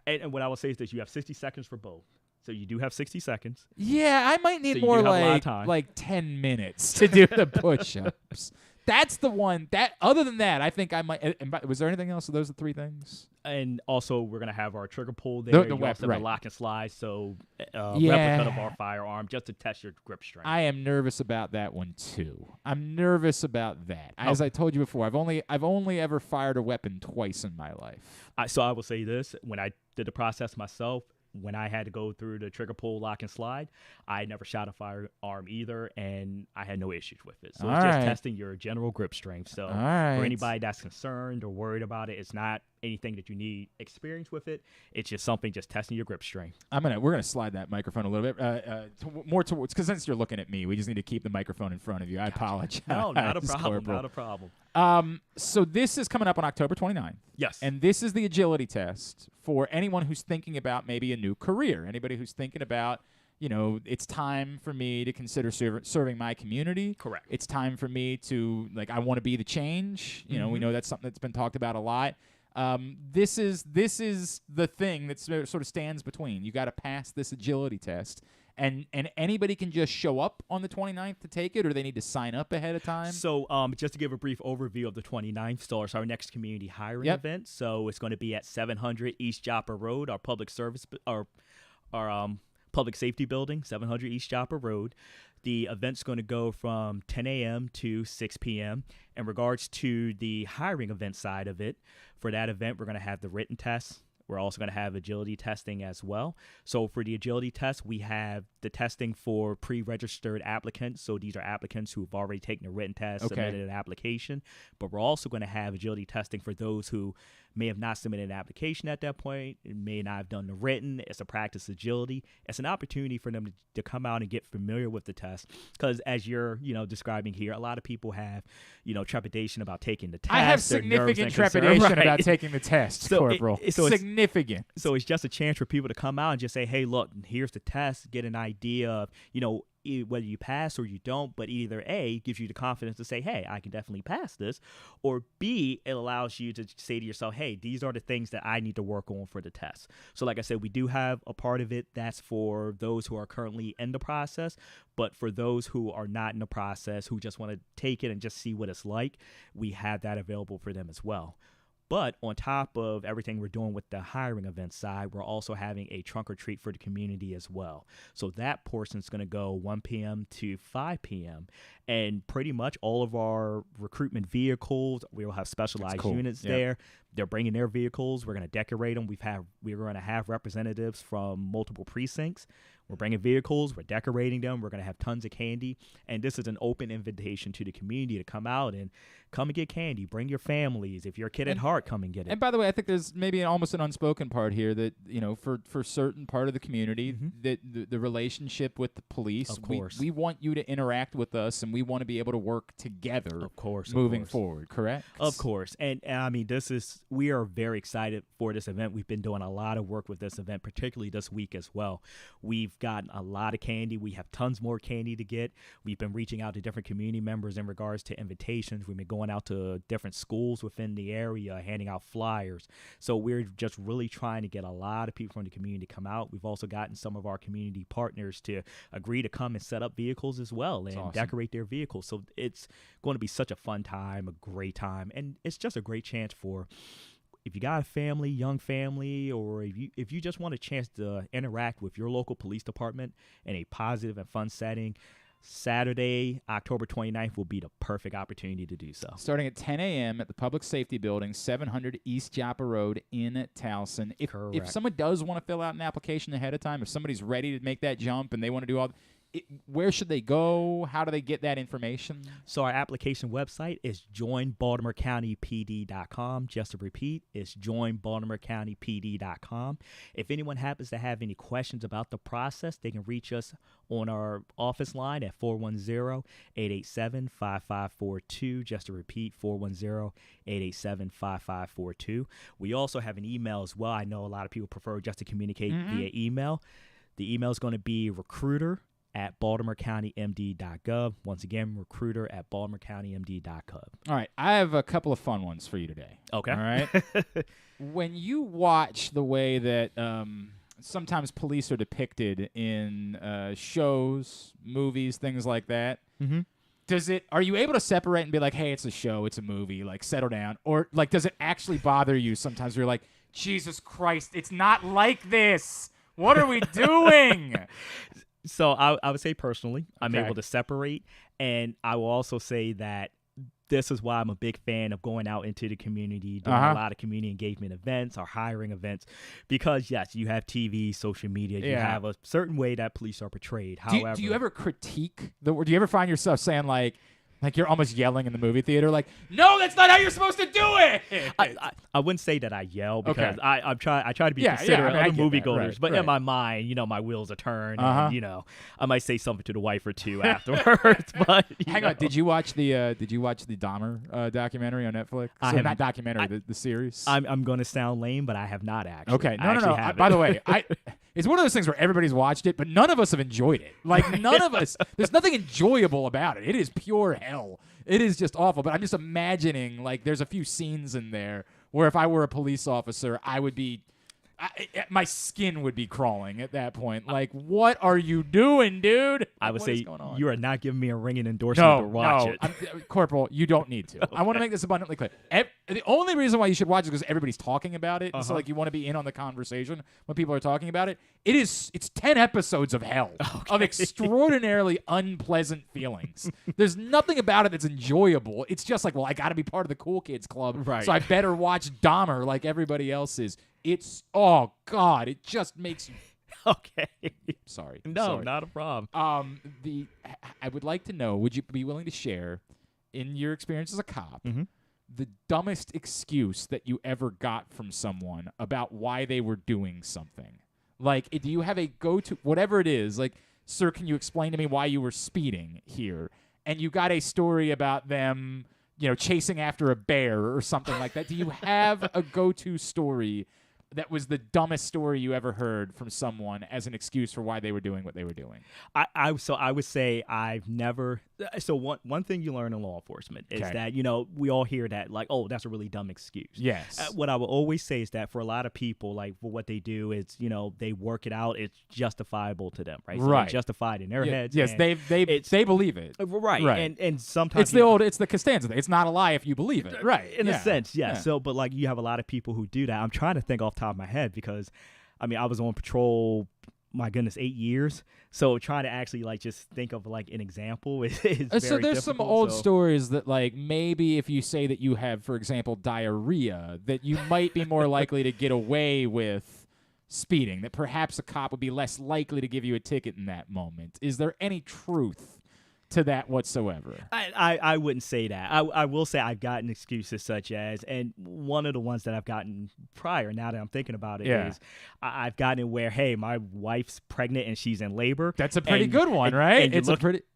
and what I will say is this, you have 60 seconds for both. So you do have 60 seconds. Yeah, I might need So you more do have a lot of time. like 10 minutes to do the push-ups. That's the one. Other than that, I think I might. Was there anything else? So those are the three things. And also, we're going to have our trigger pull there. The you also have right. the lock and slide, so Yeah. replica of our firearm, just to test your grip strength. I am nervous about that one too. I'm nervous about that. As I told you before, I've only ever fired a weapon twice in my life. So I will say this: when I did the process myself, when I had to go through the trigger pull, lock and slide, I never shot a firearm either, and I had no issues with it. So it's just testing your general grip strength. So for anybody that's concerned or worried about it, it's not anything that you need experience with it. It's just something just testing your grip strength. We're gonna slide that microphone a little bit more towards, because since you're looking at me, we just need to keep the microphone in front of you. I apologize. No, not a problem. Not a problem. So this is coming up on October 29th. Yes. And this is the agility test for anyone who's thinking about maybe a new career. Anybody who's thinking about, it's time for me to consider serving my community. Correct. It's time for me to, I want to be the change. We know that's something that's been talked about a lot. This is the thing that sort of stands between. You got to pass this agility test. And anybody can just show up on the 29th to take it, or they need to sign up ahead of time? So just to give a brief overview of the 29th, so it's our next community hiring event. So it's going to be at 700 East Joppa Road, our public service, our public safety building, 700 East Joppa Road. The event's going to go from 10 a.m. to 6 p.m. In regards to the hiring event side of it, for that event, we're going to have the written tests. We're also going to have agility testing as well. So for the agility test, we have the testing for pre-registered applicants. So these are applicants who have already taken a written test, submitted an application. But we're also going to have agility testing for those who may have not submitted an application at that point, may not have done the written. It's a practice agility. It's an opportunity for them to come out and get familiar with the test. Because as you're, describing here, a lot of people have, trepidation about taking the test. I have significant trepidation about taking the test, Corporal. Significant. So it's just a chance for people to come out and just say, hey, look, here's the test, get an idea of, whether you pass or you don't, but either A, gives you the confidence to say, hey, I can definitely pass this, or B, it allows you to say to yourself, hey, these are the things that I need to work on for the test. So like I said, we do have a part of it that's for those who are currently in the process, but for those who are not in the process, who just want to take it and just see what it's like, we have that available for them as well. But on top of everything we're doing with the hiring event side, we're also having a trunk or treat for the community as well. So that portion is going to go 1 p.m. to 5 p.m. And pretty much all of our recruitment vehicles, we will have specialized units there. They're bringing their vehicles. We're going to decorate them. We're going to have representatives from multiple precincts. We're bringing vehicles. We're decorating them. We're going to have tons of candy. And this is an open invitation to the community to come out and come and get candy. Bring your families. If you're a kid at heart, come and get it. And by the way, I think there's maybe almost an unspoken part here that, for certain part of the community, that the relationship with the police, of course, we want you to interact with us, and we want to be able to work together, of course, moving forward, correct? Of course. And I mean, we are very excited for this event. We've been doing a lot of work with this event, particularly this week as well. We've gotten a lot of candy. We have tons more candy to get. We've been reaching out to different community members in regards to invitations. We've been going out to different schools within the area, handing out flyers. So we're just really trying to get a lot of people from the community to come out. We've also gotten some of our community partners to agree to come and set up vehicles as well and decorate their vehicles. So it's going to be such a fun time, a great time, and it's just a great chance for, if you got a family, young family, or if you just want a chance to interact with your local police department in a positive and fun setting, Saturday, October 29th will be the perfect opportunity to do so. Starting at 10 a.m. at the Public Safety Building, 700 East Joppa Road in Towson. If someone does want to fill out an application ahead of time, if somebody's ready to make that jump and they want to do all where should they go? How do they get that information? So our application website is joinbaltimorecountypd.com. Just to repeat, it's joinbaltimorecountypd.com. If anyone happens to have any questions about the process, they can reach us on our office line at 410-887-5542. Just to repeat, 410-887-5542. We also have an email as well. I know a lot of people prefer just to communicate via email. The email is going to be recruiter@baltimorecounty.md.gov. Once again, recruiter@baltimorecounty.md.gov. All right. I have a couple of fun ones for you today. Okay. All right. When you watch the way that sometimes police are depicted in shows, movies, things like that, are you able to separate and be like, hey, it's a show, it's a movie, like, settle down? Or, like, does it actually bother you sometimes where you're like, Jesus Christ, it's not like this. What are we doing? So I would say personally, I'm able to separate, and I will also say that this is why I'm a big fan of going out into the community, doing a lot of community engagement events or hiring events, because yes, you have TV, social media, you have a certain way that police are portrayed. However, do you ever critique do you ever find yourself saying like you're almost yelling in the movie theater, like, no, that's not how you're supposed to do it? I wouldn't say that I yell, because I try to be considerate of the moviegoers, but in my mind, my wheels are turned, and I might say something to the wife or two afterwards. But hang on, did you watch the Dahmer documentary on Netflix? Not documentary, the series. I'm going to sound lame, but I have not actually. Okay, no. By the way, it's one of those things where everybody's watched it, but none of us have enjoyed it. Like, none of us. There's nothing enjoyable about it. It is pure hell. It is just awful. But I'm just imagining, like, there's a few scenes in there where if I were a police officer, I would be my skin would be crawling at that point. Like, what are you doing, dude? I would say you are not giving me a ringing endorsement to watch it. Corporal, you don't need to. I want to make this abundantly clear. The only reason why you should watch it is because everybody's talking about it. So, like, you want to be in on the conversation when people are talking about it. It's 10 episodes of hell, of extraordinarily unpleasant feelings. There's nothing about it that's enjoyable. It's just like, well, I got to be part of the cool kids club, so I better watch Dahmer like everybody else is. It's, oh, God, it just makes you... Okay. Sorry. No, not a problem. I would like to know, would you be willing to share, in your experience as a cop, the dumbest excuse that you ever got from someone about why they were doing something? Like, do you have a go-to, whatever it is, like, sir, can you explain to me why you were speeding here? And you got a story about them, chasing after a bear or something like that. Do you have a go-to story that was the dumbest story you ever heard from someone as an excuse for why they were doing what they were doing? I would say I've never. So one thing you learn in law enforcement is that, we all hear that, like, oh, that's a really dumb excuse. Yes. What I will always say is that for a lot of people, like, for what they do, it's, they work it out. It's justifiable to them, right? So right. They're justified in their heads. Yes, they believe it. Right. And sometimes it's the Costanza thing. It's not a lie if you believe it. Right. In a sense, yes. Yeah. So, but like, you have a lot of people who do that. I'm trying to think off the top of my head because, I was on patrol, my goodness, 8 years. So trying to actually, like, just think of, like, an example is very difficult. So there's some old stories that, like, maybe if you say that you have, for example, diarrhea, that you might be more likely to get away with speeding, that perhaps a cop would be less likely to give you a ticket in that moment. Is there any truth to that whatsoever? I wouldn't say that. I will say I've gotten excuses such as, and one of the ones that I've gotten prior, now that I'm thinking about it, is I've gotten it where, hey, my wife's pregnant and she's in labor. That's a pretty good one, right?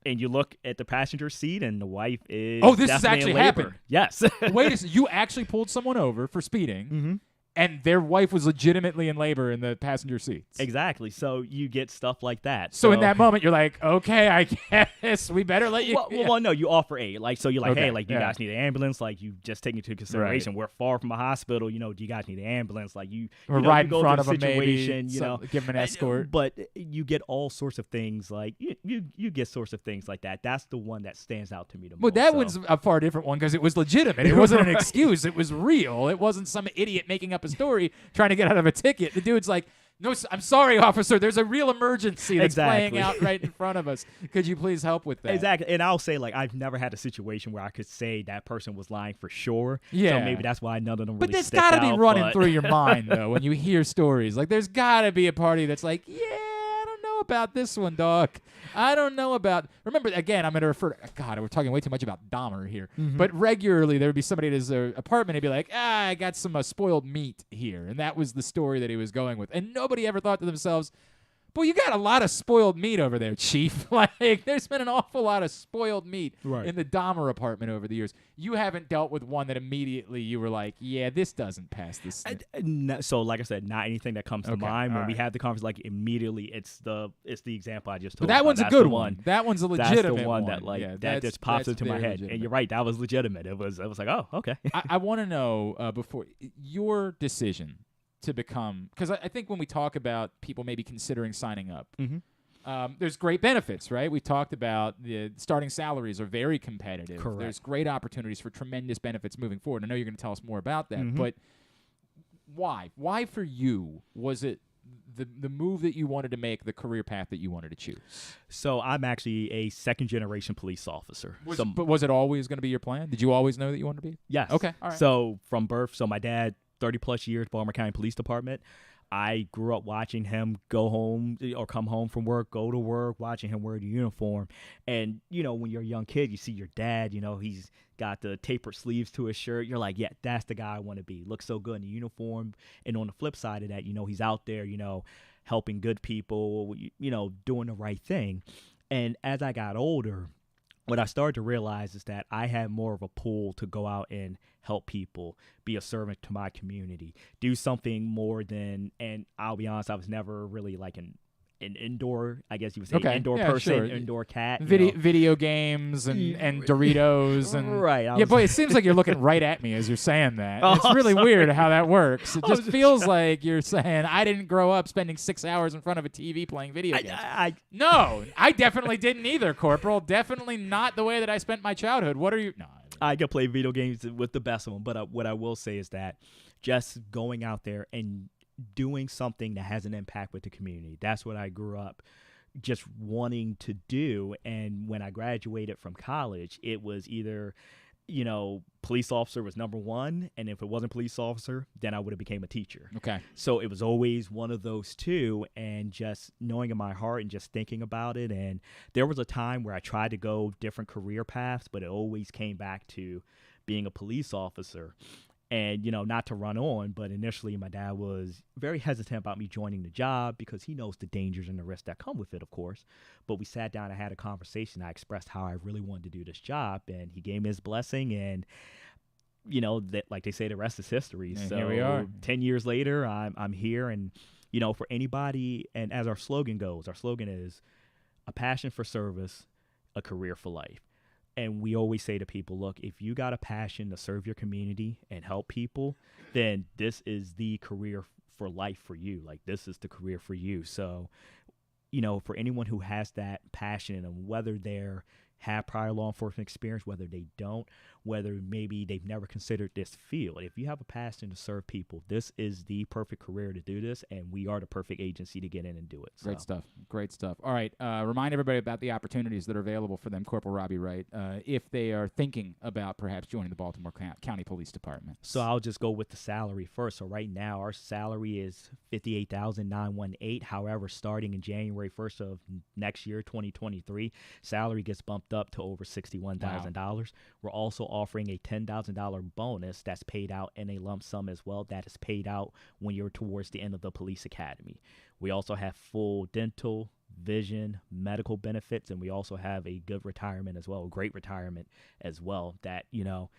And you look at the passenger seat and the wife is this has actually happened. Yes. Wait a second. You actually pulled someone over for speeding. and their wife was legitimately in labor in the passenger seats. Exactly. So you get stuff like that. So in that moment, you're like, okay, I guess we better let you. Well, no, you offer aid. Like, so you're like, Okay, hey, like, do you guys need an ambulance? Like, you just take into consideration we're far from a hospital. You know, do you guys need an ambulance? Like, We're you know, right you in front of them, maybe. you know, give them an escort. But you get all sorts of things like you get sorts of things like that. That's the one that stands out to me the most. Well, that one's a far different one because it was legitimate. It wasn't an excuse. It was real. It wasn't some idiot making up a story trying to get out of a ticket. The dude's like, no, I'm sorry, officer. There's a real emergency that's playing out right in front of us. Could you please help with that? Exactly. And I'll say, like, I've never had a situation where I could say that person was lying for sure. Yeah. So maybe that's why none of them really stick got to be out, running but- through your mind, though, when you hear stories. Like, there's got to be a party that's like, yeah, I don't know about this one, dog. I don't know about. Remember, again, I'm going to refer to. God, we're talking way too much about Dahmer here. Mm-hmm. But regularly, there would be somebody at his apartment and be like, I got some spoiled meat here. And that was the story that he was going with. And nobody ever thought to themselves, boy, you got a lot of spoiled meat over there, Chief. Like, there's been an awful lot of spoiled meat in the Dahmer apartment over the years. You haven't dealt with one that immediately you were like, yeah, this doesn't pass this. So, like I said, not anything that comes to mind. When we have the conversation, like, immediately, it's the example I just told But that you one's about. a That's good the one. That one's a legitimate That's the one one. that, like, Yeah, that just pops into my head. legitimate. And you're right, that was legitimate. It was like, oh, okay. I want to know before your decision to become, because I think when we talk about people maybe considering signing up, there's great benefits, right? We talked about the starting salaries are very competitive. Correct. There's great opportunities for tremendous benefits moving forward. I know you're going to tell us more about that, but why? Why for you was it the move that you wanted to make, the career path that you wanted to choose? So I'm actually a second-generation police officer. But was it always going to be your plan? Did you always know that you wanted to be? Yes. Okay. All right. So from birth, my dad, 30-plus years, Baltimore County Police Department. I grew up watching him go home or come home from work, go to work, watching him wear the uniform. And, you know, when you're a young kid, you see your dad, you know, he's got the tapered sleeves to his shirt. You're like, yeah, that's the guy I want to be. Looks so good in the uniform. And on the flip side of that, you know, he's out there, you know, helping good people, you know, doing the right thing. And as I got older, what I started to realize is that I had more of a pull to go out and help people, be a servant to my community, do something more than, and I'll be honest, I was never really like an indoor, I guess you would say, indoor person, indoor cat. Video games and Doritos. And right. Boy, it seems like you're looking right at me as you're saying that. It's really weird how that works. It just feels like you're saying, I didn't grow up spending 6 hours in front of a TV playing video games. No, I definitely didn't either, Corporal. Definitely not the way that I spent my childhood. What are you? No. I can play video games with the best of them, but what I will say is that just going out there and doing something that has an impact with the community, that's what I grew up just wanting to do. And when I graduated from college, it was either, you know, police officer was number one, and if it wasn't police officer, then I would have became a teacher. Okay. So it was always one of those two, and just knowing in my heart and just thinking about it. And there was a time where I tried to go different career paths, but it always came back to being a police officer. And, you know, not to run on, but initially my dad was very hesitant about me joining the job because he knows the dangers and the risks that come with it, of course. But we sat down and had a conversation. I expressed how I really wanted to do this job, and he gave me his blessing. And, you know, that, like they say, the rest is history. And so here we are. 10 years later, I'm here. And, you know, for anybody, and as our slogan goes, our slogan is a passion for service, a career for life. And we always say to people, look, if you got a passion to serve your community and help people, then this is the career for life for you. Like, this is the career for you. So, you know, for anyone who has that passion, and whether they're have prior law enforcement experience, whether they don't, whether maybe they've never considered this field. If you have a passion to serve people, this is the perfect career to do this, and we are the perfect agency to get in and do it. So. Great stuff. Great stuff. All right. Remind everybody about the opportunities that are available for them, Corporal Robbie Wright, if they are thinking about perhaps joining the Baltimore County Police Department. So I'll just go with the salary first. So right now our salary is $58,918. However, starting in January 1st of next year, 2023, salary gets bumped up to over $61,000. Wow. We're also offering a $10,000 bonus that's paid out in a lump sum as well. That is paid out when you're towards the end of the police academy. We also have full dental, vision, medical benefits, and we also have a good retirement as well, a great retirement as well, that, you know,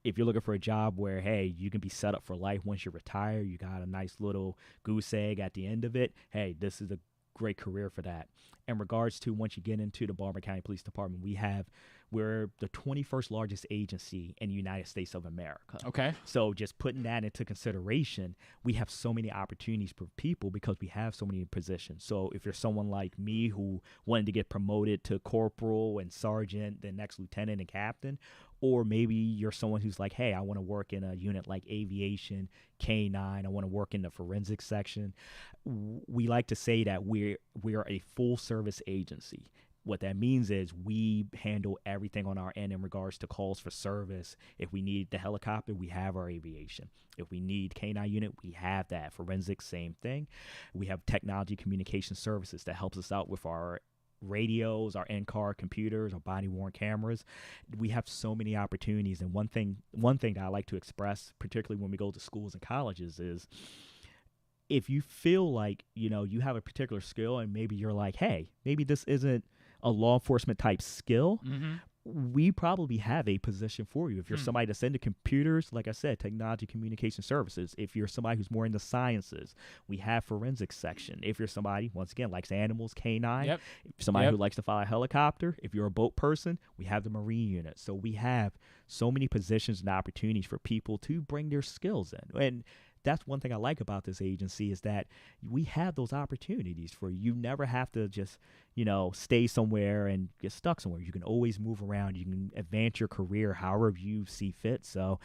if you're looking for a job where, hey, you can be set up for life once you retire, you got a nice little goose egg at the end of it, hey, this is a great career for that. In regards to once you get into the Baltimore County Police Department, we're the 21st largest agency in the United States of America. Okay. So just putting that into consideration, we have so many opportunities for people because we have so many positions. So if you're someone like me who wanted to get promoted to corporal and sergeant, then next lieutenant and captain, or maybe you're someone who's like, hey, I want to work in a unit like aviation, K-9, I want to work in the forensics section. We like to say that we're a full-service agency. What that means is we handle everything on our end in regards to calls for service. If we need the helicopter, we have our aviation. If we need K-9 unit, we have that. Forensics, same thing. We have technology communication services that helps us out with our radios, our in-car computers, our body-worn cameras. We have so many opportunities. And one thing that I like to express, particularly when we go to schools and colleges, is if you feel like, you have a particular skill and maybe you're like, hey, maybe this isn't a law enforcement type skill, we probably have a position for you. If you're somebody that's into computers, like I said, technology communication services. If you're somebody who's more into sciences, we have forensics section. If you're somebody, once again, likes animals, K-9, if somebody who likes to fly a helicopter, if you're a boat person, we have the marine unit. So we have so many positions and opportunities for people to bring their skills in. And that's one thing I like about this agency is that we have those opportunities for you. You never have to just, stay somewhere and get stuck somewhere. You can always move around. You can advance your career however you see fit. So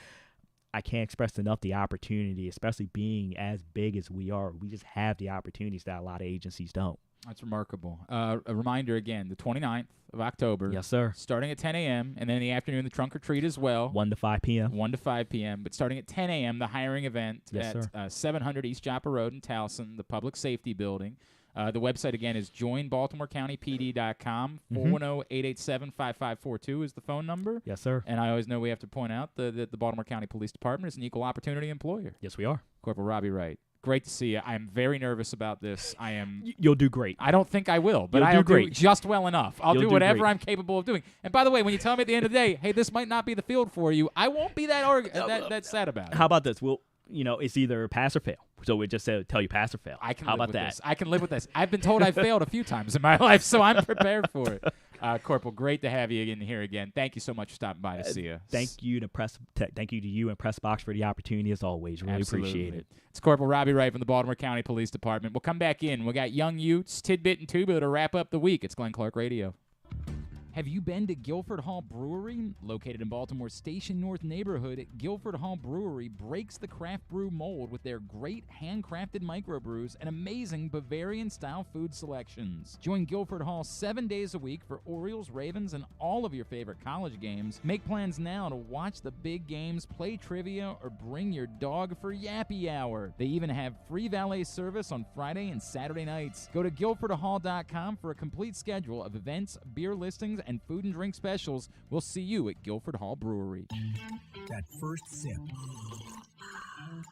I can't express enough the opportunity, especially being as big as we are. We just have the opportunities that a lot of agencies don't. That's remarkable. A reminder again, the 29th of October. Yes, sir. Starting at 10 a.m. and then in the afternoon, the trunk or treat as well. 1 to 5 p.m. 1 to 5 p.m. But starting at 10 a.m., the hiring event at 700 East Joppa Road in Towson, the Public Safety Building. The website, again, is joinbaltimorecountypd.com. 410-887-5542 is the phone number. Yes, sir. And I always know we have to point out that the Baltimore County Police Department is an equal opportunity employer. Yes, we are. Corporal Robbie Wright. Great to see you. I'm very nervous about this. You'll do great. I don't think I will, but I'll do just well enough. I'll do whatever I'm capable of doing. And by the way, when you tell me at the end of the day, hey, this might not be the field for you, I won't be that sad about it. How about this? Well, it's either pass or fail. So we just tell you pass or fail. How about that? This. I can live with this. I've been told I failed a few times in my life, so I'm prepared for it. Corporal, great to have you in here again. Thank you so much for stopping by to see us. Thank you to you and PressBox for the opportunity as always. Really appreciate it. It's Corporal Robbie Wright from the Baltimore County Police Department. We'll come back in. We got Young Yutes, Tidbit, and Tubular to wrap up the week. It's Glenn Clark Radio. Have you been to Guilford Hall Brewery? Located in Baltimore's Station North neighborhood, Guilford Hall Brewery breaks the craft brew mold with their great handcrafted microbrews and amazing Bavarian-style food selections. Join Guilford Hall 7 days a week for Orioles, Ravens, and all of your favorite college games. Make plans now to watch the big games, play trivia, or bring your dog for Yappy Hour. They even have free valet service on Friday and Saturday nights. Go to guilfordhall.com for a complete schedule of events, beer listings, and food and drink specials. We'll see you at Guilford Hall Brewery. That first sip.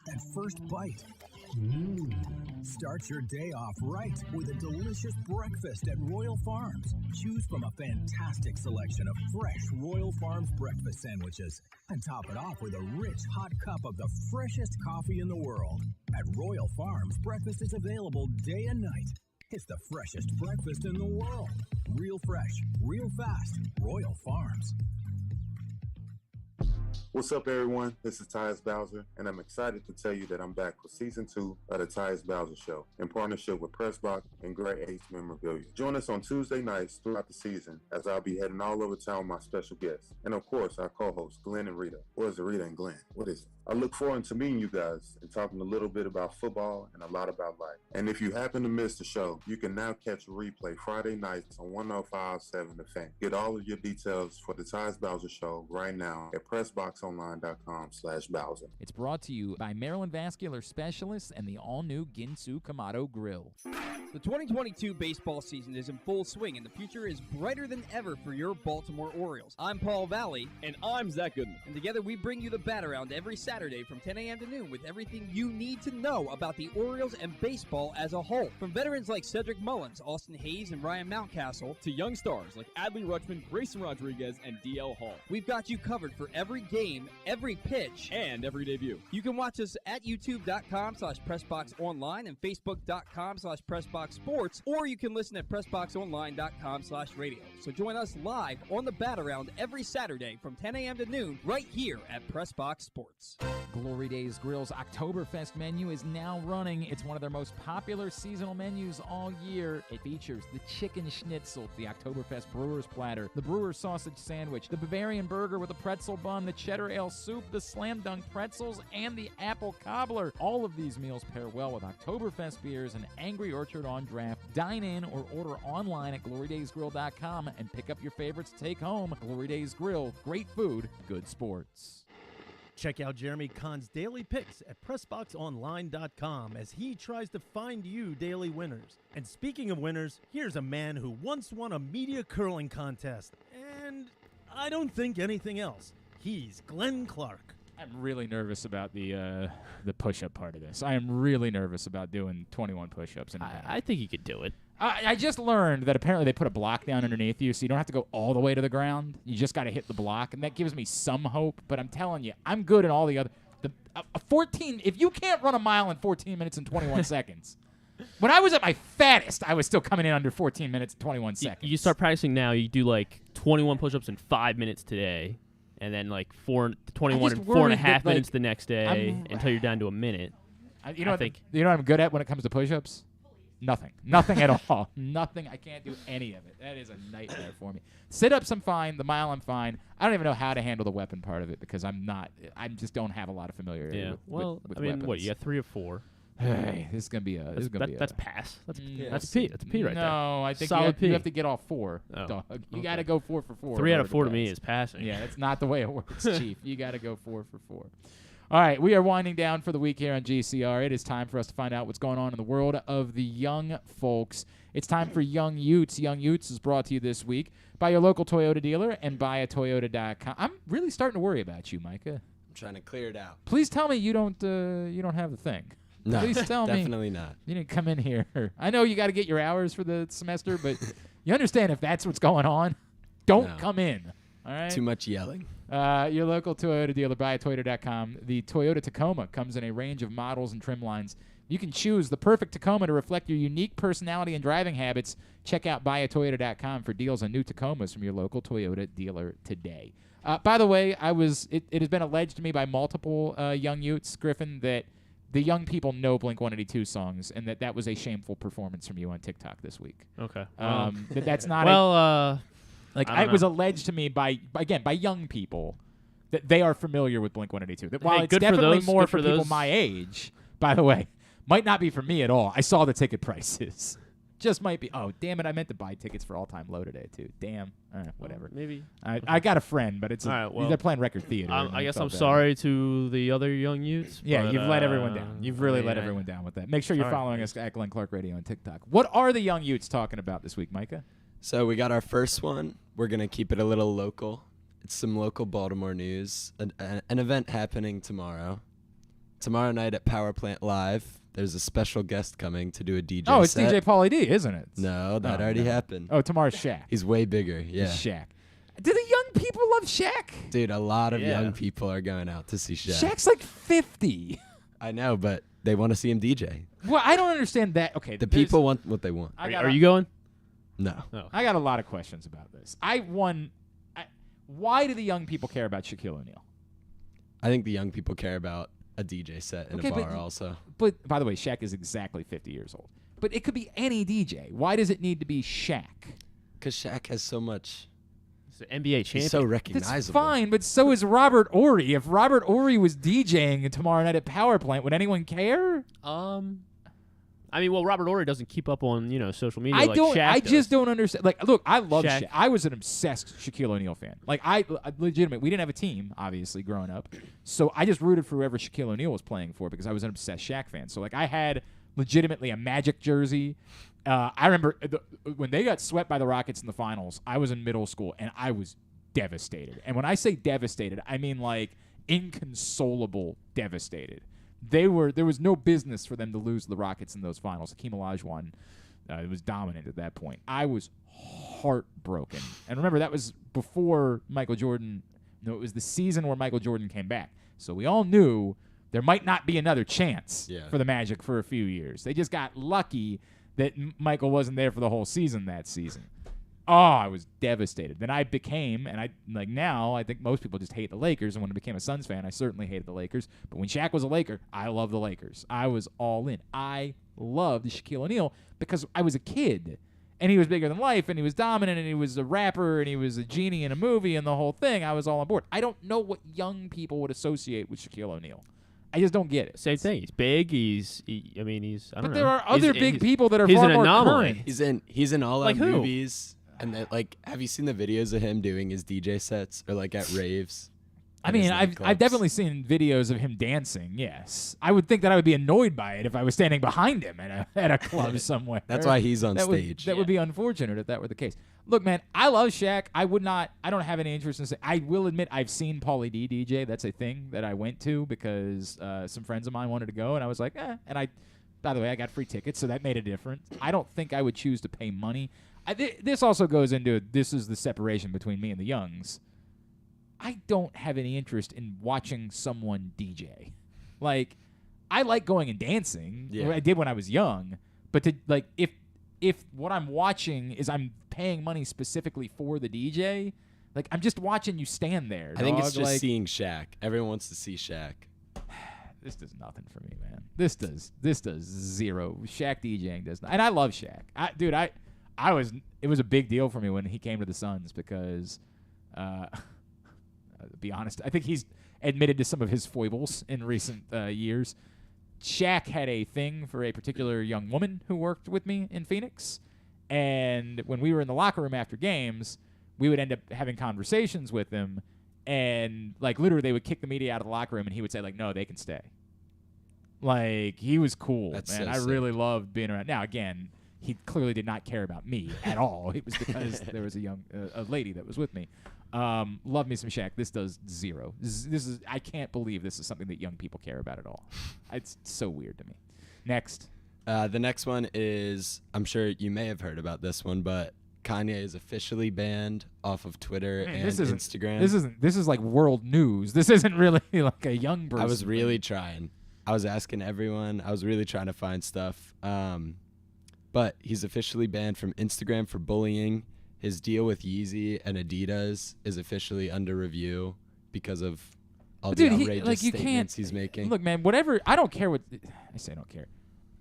That first bite. Start your day off right with a delicious breakfast at Royal Farms. Choose from a fantastic selection of fresh Royal Farms breakfast sandwiches and top it off with a rich hot cup of the freshest coffee in the world. At Royal Farms, breakfast is available day and night. It's the freshest breakfast in the world. Real fresh, real fast. Royal Farms. What's up, everyone? This is Tyus Bowser, and I'm excited to tell you that I'm back for Season 2 of the Tyus Bowser Show in partnership with PressBox and Great H Memorabilia. Join us on Tuesday nights throughout the season as I'll be heading all over town with my special guests. And of course, our co-hosts, Glenn and Rita. Or is it Rita and Glenn? What is it? I look forward to meeting you guys and talking a little bit about football and a lot about life. And if you happen to miss the show, you can now catch a replay Friday nights on 105.7 The Fan. Get all of your details for the Tyus Bowser Show right now at PressBoxOnline.com/Bowser. It's brought to you by Maryland Vascular Specialists and the all-new Ginsu Kamado Grill. The 2022 baseball season is in full swing, and the future is brighter than ever for your Baltimore Orioles. I'm Paul Valley. And I'm Zach Goodman. And together we bring you the Bat Around every Saturday from 10 a.m. to noon with everything you need to know about the Orioles and baseball as a whole. From veterans like Cedric Mullins, Austin Hayes, and Ryan Mountcastle, to young stars like Adley Rutschman, Grayson Rodriguez, and DL Hall. We've got you covered for every game, every pitch, and every debut. You can watch us at youtube.com/PressBoxOnline and Facebook.com/PressBoxSports, or you can listen at PressBoxOnline.com/radio. So join us live on the Bat Around every Saturday from 10 a.m. to noon right here at PressBox Sports. Glory Days Grill's Oktoberfest menu is now running. It's one of their most popular seasonal menus all year. It features the chicken schnitzel, the Oktoberfest Brewer's Platter, the Brewer's Sausage Sandwich, the Bavarian Burger with a pretzel bun, the Cheddar Ale Soup, the Slam Dunk Pretzels, and the Apple Cobbler. All of these meals pair well with Oktoberfest beers and Angry Orchard on draft. Dine in or order online at glorydaysgrill.com and pick up your favorites to take home. Glory Days Grill, great food, good sports. Check out Jeremy Kahn's daily picks at PressBoxOnline.com as he tries to find you daily winners. And speaking of winners, here's a man who once won a media curling contest, and I don't think anything else. He's Glenn Clark. I'm really nervous about the push-up part of this. I am really nervous about doing 21 push-ups. I think you could do it. I just learned that apparently they put a block down underneath you, so you don't have to go all the way to the ground. You just got to hit the block, and that gives me some hope. But I'm telling you, I'm good in all the other. 14. If you can't run a mile in 14 minutes and 21 seconds. When I was at my fattest, I was still coming in under 14 minutes and 21 seconds. You start practicing now. You do like 21 push-ups in 5 minutes today, and then like 21 and 4.5 minutes the next day until you're down to a minute. You know what I'm good at when it comes to push-ups? Nothing at all. Nothing. I can't do any of it. That is a nightmare for me. Sit-ups, I'm fine. The mile, I'm fine. I don't even know how to handle the weapon part of it because I just don't have a lot of familiarity with weapons. What, you got 3 or 4? Hey, this is gonna be a. That's pass. That's P. That's a P right there. No, I think you have to get all 4, dog. You got to go 4 for 4. 3 out of 4 to me is passing. Yeah, that's not the way it works, Chief. You got to go 4 for 4. All right, we are winding down for the week here on GCR. It is time for us to find out what's going on in the world of the young folks. It's time for Young Yutes. Young Yutes is brought to you this week by your local Toyota dealer and buyatoyota.com. I'm really starting to worry about you, Micah. I'm trying to clear it out. Please tell me you don't have the thing. No, please tell me. Definitely not. You didn't come in here. I know you got to get your hours for the semester, but you understand if that's what's going on, don't come in. All right. Too much yelling. Your local Toyota dealer, buyatoyota.com. The Toyota Tacoma comes in a range of models and trim lines. You can choose the perfect Tacoma to reflect your unique personality and driving habits. Check out buyatoyota.com for deals on new Tacomas from your local Toyota dealer today. By the way, it has been alleged to me by multiple Young Yutes, Griffin, that the young people know Blink-182 songs, and that was a shameful performance from you on TikTok this week. Okay. That's not it was alleged to me by young people that they are familiar with Blink-182. That while it's definitely more for people my age, by the way, might not be for me at all. I saw the ticket prices. Just might be. Oh, damn it! I meant to buy tickets for All Time Low today too. Damn. Whatever. Maybe. I got a friend, but it's they're playing record theater. I guess I'm sorry to the other Young Yutes. Yeah, you've let everyone down. You've really let everyone down with that. Make sure you're following us at Glenn Clark Radio on TikTok. What are the Young Yutes talking about this week, Micah? So we got our first one. We're going to keep it a little local. It's some local Baltimore news. An event happening tomorrow. Tomorrow night at Power Plant Live, there's a special guest coming to do a DJ set. Oh, it's DJ Pauly D, isn't it? No, that already happened. Oh, tomorrow's Shaq. He's way bigger, yeah. He's Shaq. Do the young people love Shaq? Dude, a lot of young people are going out to see Shaq. Shaq's like 50. I know, but they want to see him DJ. Well, I don't understand that. Okay, the people want what they want. Are you going? No. I got a lot of questions about this. Why do the young people care about Shaquille O'Neal? I think the young people care about a DJ set in a bar also. But, by the way, Shaq is exactly 50 years old. But it could be any DJ. Why does it need to be Shaq? Because Shaq has so much. He's an NBA champion. He's so recognizable. That's fine, but so is Robert Horry. If Robert Horry was DJing tomorrow night at Power Plant, would anyone care? Robert Horry doesn't keep up on social media like Shaq I does. just don't understand. Like, look, I love Shaq. I was an obsessed Shaquille O'Neal fan. Like, I legitimately, we didn't have a team, obviously, growing up. So I just rooted for whoever Shaquille O'Neal was playing for because I was an obsessed Shaq fan. So, like, I had legitimately a Magic jersey, I remember when they got swept by the Rockets in the finals, I was in middle school, and I was devastated. And when I say devastated, I mean like inconsolable devastated. There was no business for them to lose the Rockets in those finals. Hakeem Olajuwon was dominant at that point. I was heartbroken. And remember, that was before Michael Jordan. No, it was the season where Michael Jordan came back. So we all knew there might not be another chance for the Magic for a few years. They just got lucky that Michael wasn't there for the whole season that season. Oh, I was devastated. Then I became, and now I think most people just hate the Lakers. And when I became a Suns fan, I certainly hated the Lakers. But when Shaq was a Laker, I loved the Lakers. I was all in. I loved Shaquille O'Neal because I was a kid. And he was bigger than life, and he was dominant, and he was a rapper, and he was a genie in a movie, and the whole thing. I was all on board. I don't know what young people would associate with Shaquille O'Neal. I just don't get it. Same thing. He's big. I don't know. But there are other big people that are he's far an more anomaly. current. He's in all our Like who? movies. And that, have you seen the videos of him doing his DJ sets or at raves? I mean, I've definitely seen videos of him dancing. Yes, I would think that I would be annoyed by it if I was standing behind him at a club somewhere. That's why he's on stage. That would be unfortunate if that were the case. Look, man, I love Shaq. I don't have any interest in. I will admit I've seen Pauly D DJ. That's a thing that I went to because some friends of mine wanted to go, and I was like, eh. And by the way, I got free tickets, so that made a difference. I don't think I would choose to pay money. This also goes into this is the separation between me and the Youngs. I don't have any interest in watching someone DJ. I like going and dancing. Yeah. I did when I was young. But if what I'm watching is I'm paying money specifically for the DJ, I'm just watching you stand there. I think it's just seeing Shaq. Everyone wants to see Shaq. This does nothing for me, man. This does zero. Shaq DJing does not. And I love Shaq. It was a big deal for me when he came to the Suns because to be honest, I think he's admitted to some of his foibles in recent years. Shaq had a thing for a particular young woman who worked with me in Phoenix, and when we were in the locker room after games, we would end up having conversations with him, and literally they would kick the media out of the locker room, and he would say no, they can stay. He was cool, man. So I really loved being around. Now again, he clearly did not care about me at all. It was because there was a lady that was with me. Love me some Shaq. This does zero. I can't believe this is something that young people care about at all. It's so weird to me. Next. The next one is, I'm sure you may have heard about this one, but Kanye is officially banned off of Twitter and Instagram. This is like world news. This isn't really like a young person. I was really trying. I was asking everyone. I was really trying to find stuff. But he's officially banned from Instagram for bullying. His deal with Yeezy and Adidas is officially under review because of all the outrageous statements he's making. Look, man, whatever. I don't care what I say. I don't care.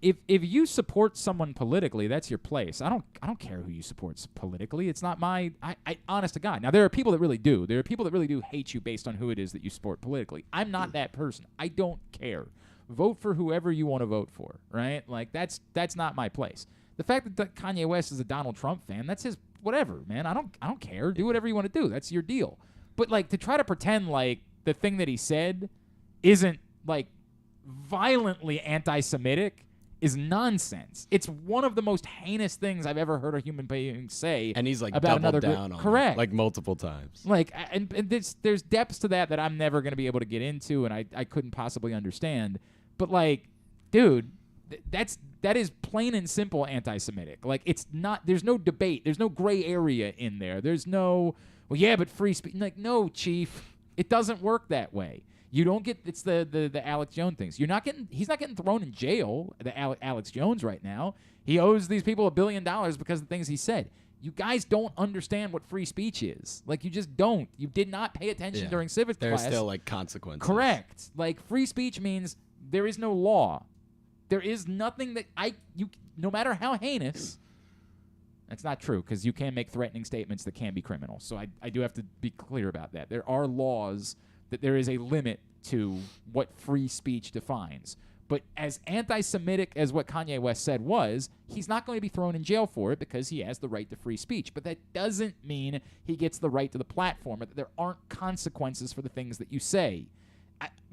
If you support someone politically, that's your place. I don't care who you support politically. It's not my. I honest to God. Now there are people that really do. There are people that really do hate you based on who it is that you support politically. I'm not that person. I don't care. Vote for whoever you want to vote for. Right? That's not my place. The fact that Kanye West is a Donald Trump fan, that's his whatever, man. I don't care. Do whatever you want to do. That's your deal. But to try to pretend the thing that he said isn't violently anti-Semitic is nonsense. It's one of the most heinous things I've ever heard a human being say. And he's about doubled down on correct, it, multiple times. And there's depths to that I'm never going to be able to get into, and I couldn't possibly understand. But dude, that is plain and simple anti-Semitic. It's not. There's no debate. There's no gray area in there. There's no. Well, yeah, but free speech. No, Chief. It doesn't work that way. You don't get. It's the Alex Jones things. You're not getting. He's not getting thrown in jail. The Alex Jones right now. He owes these people $1 billion because of the things he said. You guys don't understand what free speech is. You just don't. You did not pay attention during civics class. There's still consequences. Correct. Free speech means there is no law. There is nothing that no matter how heinous, that's not true because you can make threatening statements that can be criminal. So I do have to be clear about that. There are laws that there is a limit to what free speech defines. But as anti-Semitic as what Kanye West said was, he's not going to be thrown in jail for it because he has the right to free speech. But that doesn't mean he gets the right to the platform, or that there aren't consequences for the things that you say.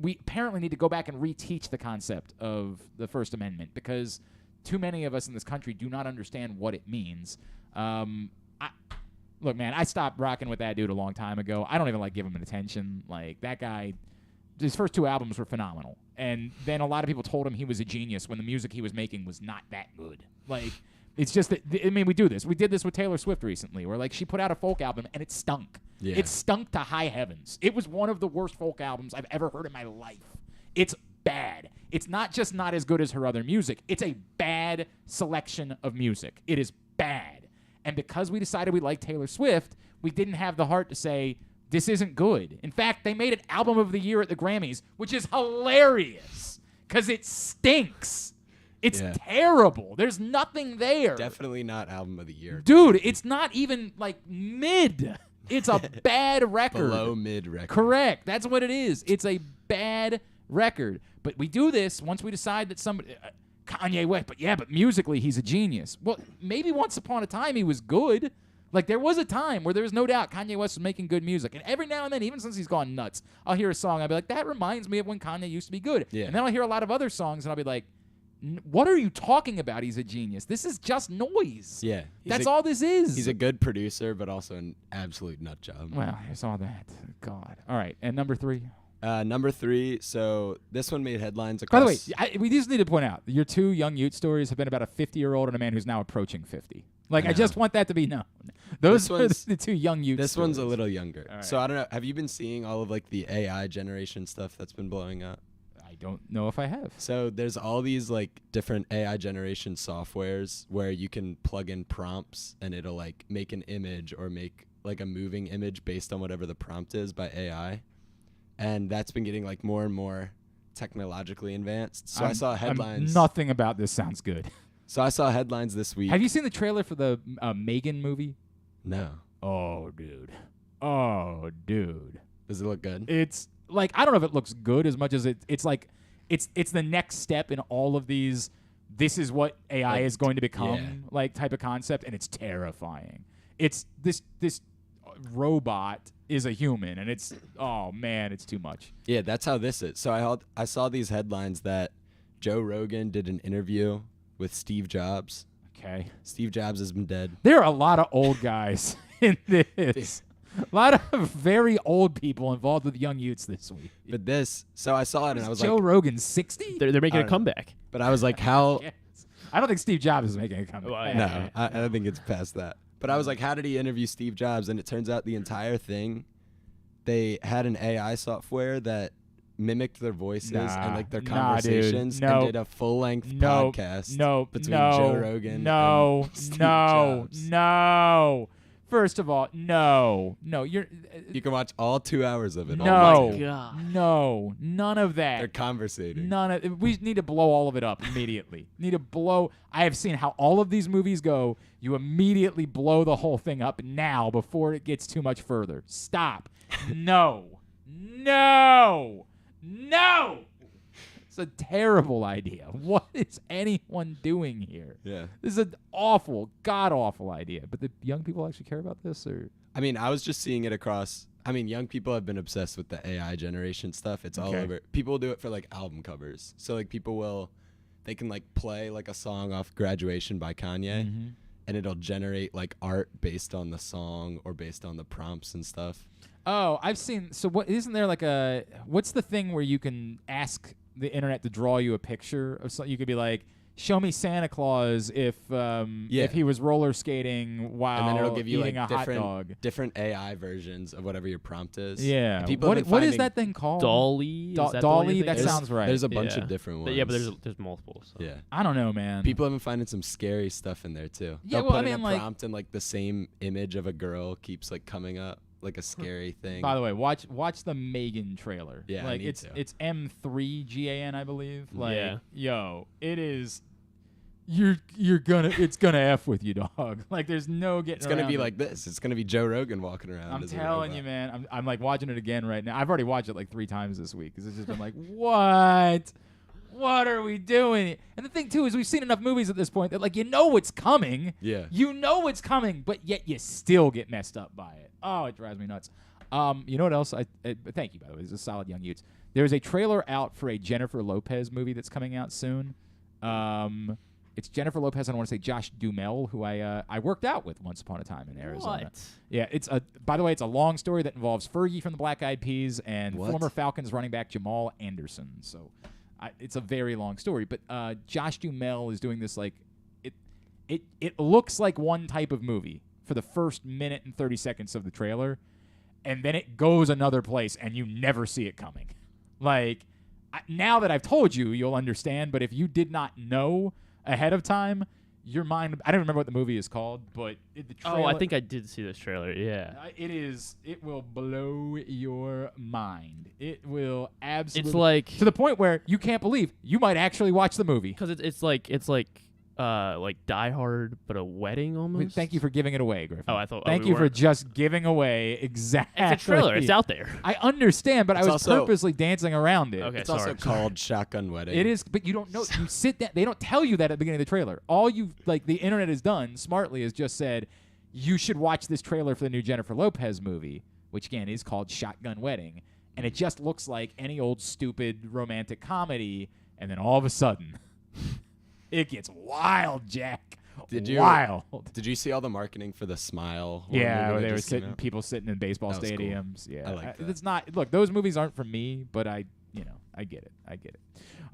We apparently need to go back and reteach the concept of the First Amendment because too many of us in this country do not understand what it means. Look, man, I stopped rocking with that dude a long time ago. I don't even like giving him attention. Like, that guy, his first 2 albums were phenomenal. And then a lot of people told him he was a genius when the music he was making was not that good. Like, it's just that, I mean, we do this. We did this with Taylor Swift recently, where, like, she put out a folk album, and it stunk. Yeah. It stunk to high heavens. It was one of the worst folk albums I've ever heard in my life. It's bad. It's not just not as good as her other music. It's a bad selection of music. It is bad. And because we decided we liked Taylor Swift, we didn't have the heart to say, this isn't good. In fact, they made it Album of the Year at the Grammys, which is hilarious because it stinks. It's terrible. There's nothing there. Definitely not Album of the Year. Dude, it's not even, like, mid. It's a bad record. Below mid record. Correct. That's what it is. It's a bad record. But we do this once we decide that somebody... Kanye West, but musically he's a genius. Well, maybe once upon a time he was good. Like, there was a time where there was no doubt Kanye West was making good music. And every now and then, even since he's gone nuts, I'll hear a song, I'll be like, that reminds me of when Kanye used to be good. Yeah. And then I'll hear a lot of other songs, and I'll be like, what are you talking about? He's a genius. This is just noise. Yeah. That's all this is. He's a good producer, but also an absolute nut job. Well, there's all that. God. All right, and number 3? Number 3, so this one made headlines across... By the way, we just need to point out, your 2 Young Yutes stories have been about a 50-year-old and a man who's now approaching 50. Like, I just want that to be known. Those are the 2 Young Yutes This stories. one's a little younger. Right. So I don't know, have you been seeing all of, like, the AI generation stuff that's been blowing up? I don't know if I have. So there's all these, like, different AI generation softwares where you can plug in prompts and it'll, like, make an image or make, like, a moving image based on whatever the prompt is by AI. And that's been getting, like, more and more technologically advanced. So I saw headlines. Nothing about this sounds good. So I saw headlines this week. Have you seen the trailer for the Megan movie? No. Oh, dude. Does it look good? It's, like, I don't know if it looks good as much as it's like, it's the next step in all of these, this is what AI Like, is going to become, like, type of concept, and it's terrifying. It's this robot is a human, and it's, oh man, it's too much. Yeah, that's how this is. So I saw these headlines that Joe Rogan did an interview with Steve Jobs. Okay. Steve Jobs has been dead. There are a lot of old guys in this. A lot of very old people involved with Young Youths this week. But so I saw it and I was Joe like, Rogan's 60? They're making a comeback. But I was like, how? I don't think Steve Jobs is making a comeback. Well, No, I don't think it's past that. But I was like, how did he interview Steve Jobs? And it turns out the entire thing, they had an AI software that mimicked their voices and like their conversations and did a full-length podcast between Joe Rogan and Steve Jobs. First of all, no. You can watch all 2 hours of it. No. Oh my God. No. None of that. They're conversating. We need to blow all of it up immediately. I have seen how all of these movies go. You immediately blow the whole thing up now before it gets too much further. Stop. No. It's a terrible idea. What is anyone doing here? Yeah. This is an awful, god-awful idea. But the young people actually care about this? Or I mean, I was just seeing it across. I mean, young people have been obsessed with the AI generation stuff. It's all over. People do it for, like, album covers. So, like, they can, like, play, like, a song off Graduation by Kanye, and it'll generate, like, art based on the song or based on the prompts and stuff. Oh, I've seen. So what? Isn't there like what's the thing where you can ask the internet to draw you a picture of something? You could be like, show me Santa Claus if he was roller skating while and then it'll give you eating like a hot dog. different AI versions of whatever your prompt is. Yeah. People what is that thing called? Dolly. Dolly. That sounds right. There's a bunch of different ones. Yeah, but there's multiple. So. Yeah. I don't know, man. People have been finding some scary stuff in there too. Yeah, They'll put I in mean, a prompt and like the same image of a girl keeps like coming up. Like a scary thing. By the way, watch the Megan trailer. Yeah, like I need to. It's M3GAN, I believe. Like, yeah. Yo, it is. It's gonna F with you, dog. Like, there's no getting. It's gonna be around like this. It's gonna be Joe Rogan walking around. I'm as a telling robot. you, man. I'm like watching it again right now. I've already watched it like 3 times this week because it's just been like, what? What are we doing? And the thing too is we've seen enough movies at this point that like you know what's coming. Yeah. You know what's coming, but yet you still get messed up by it. Oh, it drives me nuts. You know what else? Thank you, by the way. This is a solid Young Yutes. There's a trailer out for a Jennifer Lopez movie that's coming out soon. It's Jennifer Lopez and I want to say Josh Duhamel, who I worked out with once upon a time in Arizona. What? Yeah, by the way, it's a long story that involves Fergie from the Black Eyed Peas and former Falcons running back Jamal Anderson. So it's a very long story. But Josh Duhamel is doing this it looks like one type of movie for the first minute and 30 seconds of the trailer, and then it goes another place, and you never see it coming. Like, now that I've told you, you'll understand, but if you did not know ahead of time, your mind... I don't remember what the movie is called, but the trailer... Oh, I think I did see this trailer, yeah. It will blow your mind. It will absolutely... It's like... To the point where you can't believe you might actually watch the movie. Because it's like Die Hard, but a wedding almost. Thank you for giving it away, Griffin. Oh, I thought. Thank you for just giving away exactly. It's a trailer. It's out there. I understand, but I was purposely dancing around it. Okay, it's also called Shotgun Wedding. It is, but you don't know. You sit down. They don't tell you that at the beginning of the trailer. All the internet has done smartly is just said, you should watch this trailer for the new Jennifer Lopez movie, which again is called Shotgun Wedding, and it just looks like any old stupid romantic comedy, and then all of a sudden. It gets wild, Jack. Did you see all the marketing for the Smile? Yeah, where they were people sitting in baseball stadiums. Cool. Yeah, I like that. It's not. Look, those movies aren't for me, but I get it.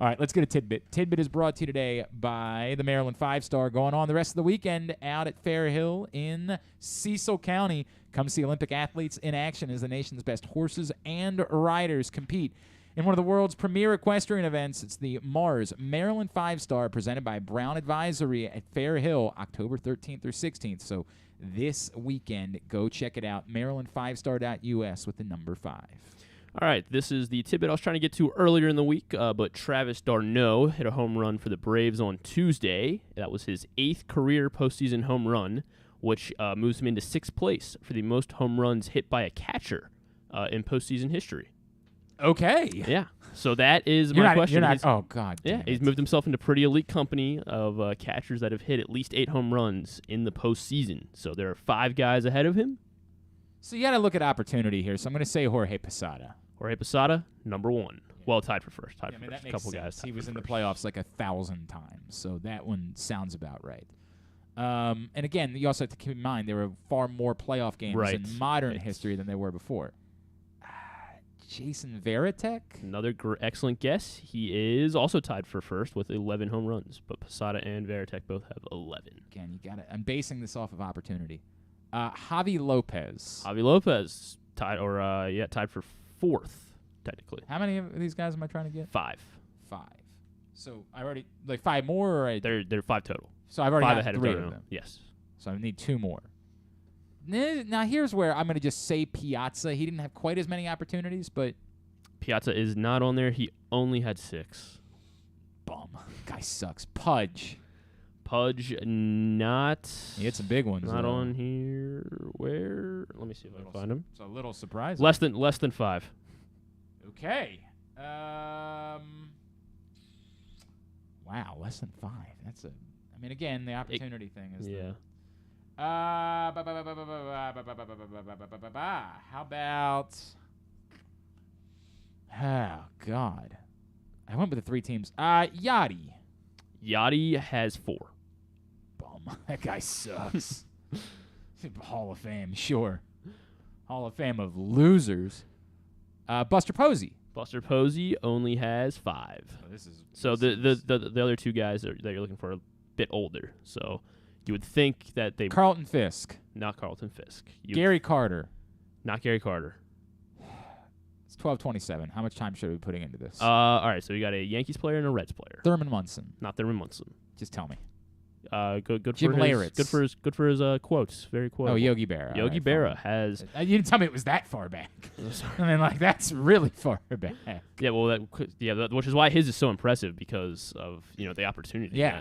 All right, let's get a tidbit. Tidbit is brought to you today by the Maryland 5-Star. Going on the rest of the weekend out at Fair Hill in Cecil County. Come see Olympic athletes in action as the nation's best horses and riders compete in one of the world's premier equestrian events. It's the Mars Maryland 5-Star presented by Brown Advisory at Fair Hill, October 13th through 16th. So this weekend, go check it out, maryland5star.us with the number 5. All right, this is the tidbit I was trying to get to earlier in the week, but Travis d'Arnaud hit a home run for the Braves on Tuesday. That was his 8th career postseason home run, which moves him into 6th place for the most home runs hit by a catcher in postseason history. Okay. Yeah. So that is my question. Oh, God. Yeah, he's moved himself into pretty elite company of catchers that have hit at least 8 home runs in the postseason. So there are 5 guys ahead of him. So you got to look at opportunity here. So I'm going to say Jorge Posada. Jorge Posada, number 1. Well, tied for first. That makes a couple guys. He was in the playoffs like 1,000 times. So that one sounds about right. And again, you also have to keep in mind there were far more playoff games in modern history than there were before. Jason Varitek? Another excellent guess. He is also tied for first with 11 home runs, but Posada and Varitek both have 11. Again, you got it. I'm basing this off of opportunity. Javi Lopez. Javi Lopez tied for 4th technically. How many of these guys am I trying to get? 5. So I already 5 more, or they're 5 total. So I've already 5 got ahead 3 of them. Yes. So I need 2 more. Now, here's where I'm going to just say Piazza. He didn't have quite as many opportunities, but... Piazza is not on there. He only had 6. Bum. Guy sucks. Pudge, not... He had some big ones. Not on here. Where? Let me see if I can find him. It's a little surprising. Less than 5. Okay. Wow, less than 5. That's a... I mean, again, the opportunity thing is... Yeah. How about... Oh, God. I went with the 3 teams. Yachty. Yachty has 4. Bum. That guy sucks. Hall of Fame, sure. Hall of Fame of losers. Buster Posey. Buster Posey only has 5. The other 2 guys that you're looking for are a bit older. So you would think that they... Carlton Fisk. Not Carlton Fisk. Gary Carter. Not Gary Carter. It's 12:27. How much time should we be putting into this? All right, so we got a Yankees player and a Reds player. Thurman Munson. Not Thurman Munson. Just tell me. Good Jim for his quotes. Very quotable. Oh, Yogi Berra. Yogi Berra has... You didn't tell me it was that far back. I mean, that's really far back. Yeah, well, which is why his is so impressive because of the opportunity. Yeah.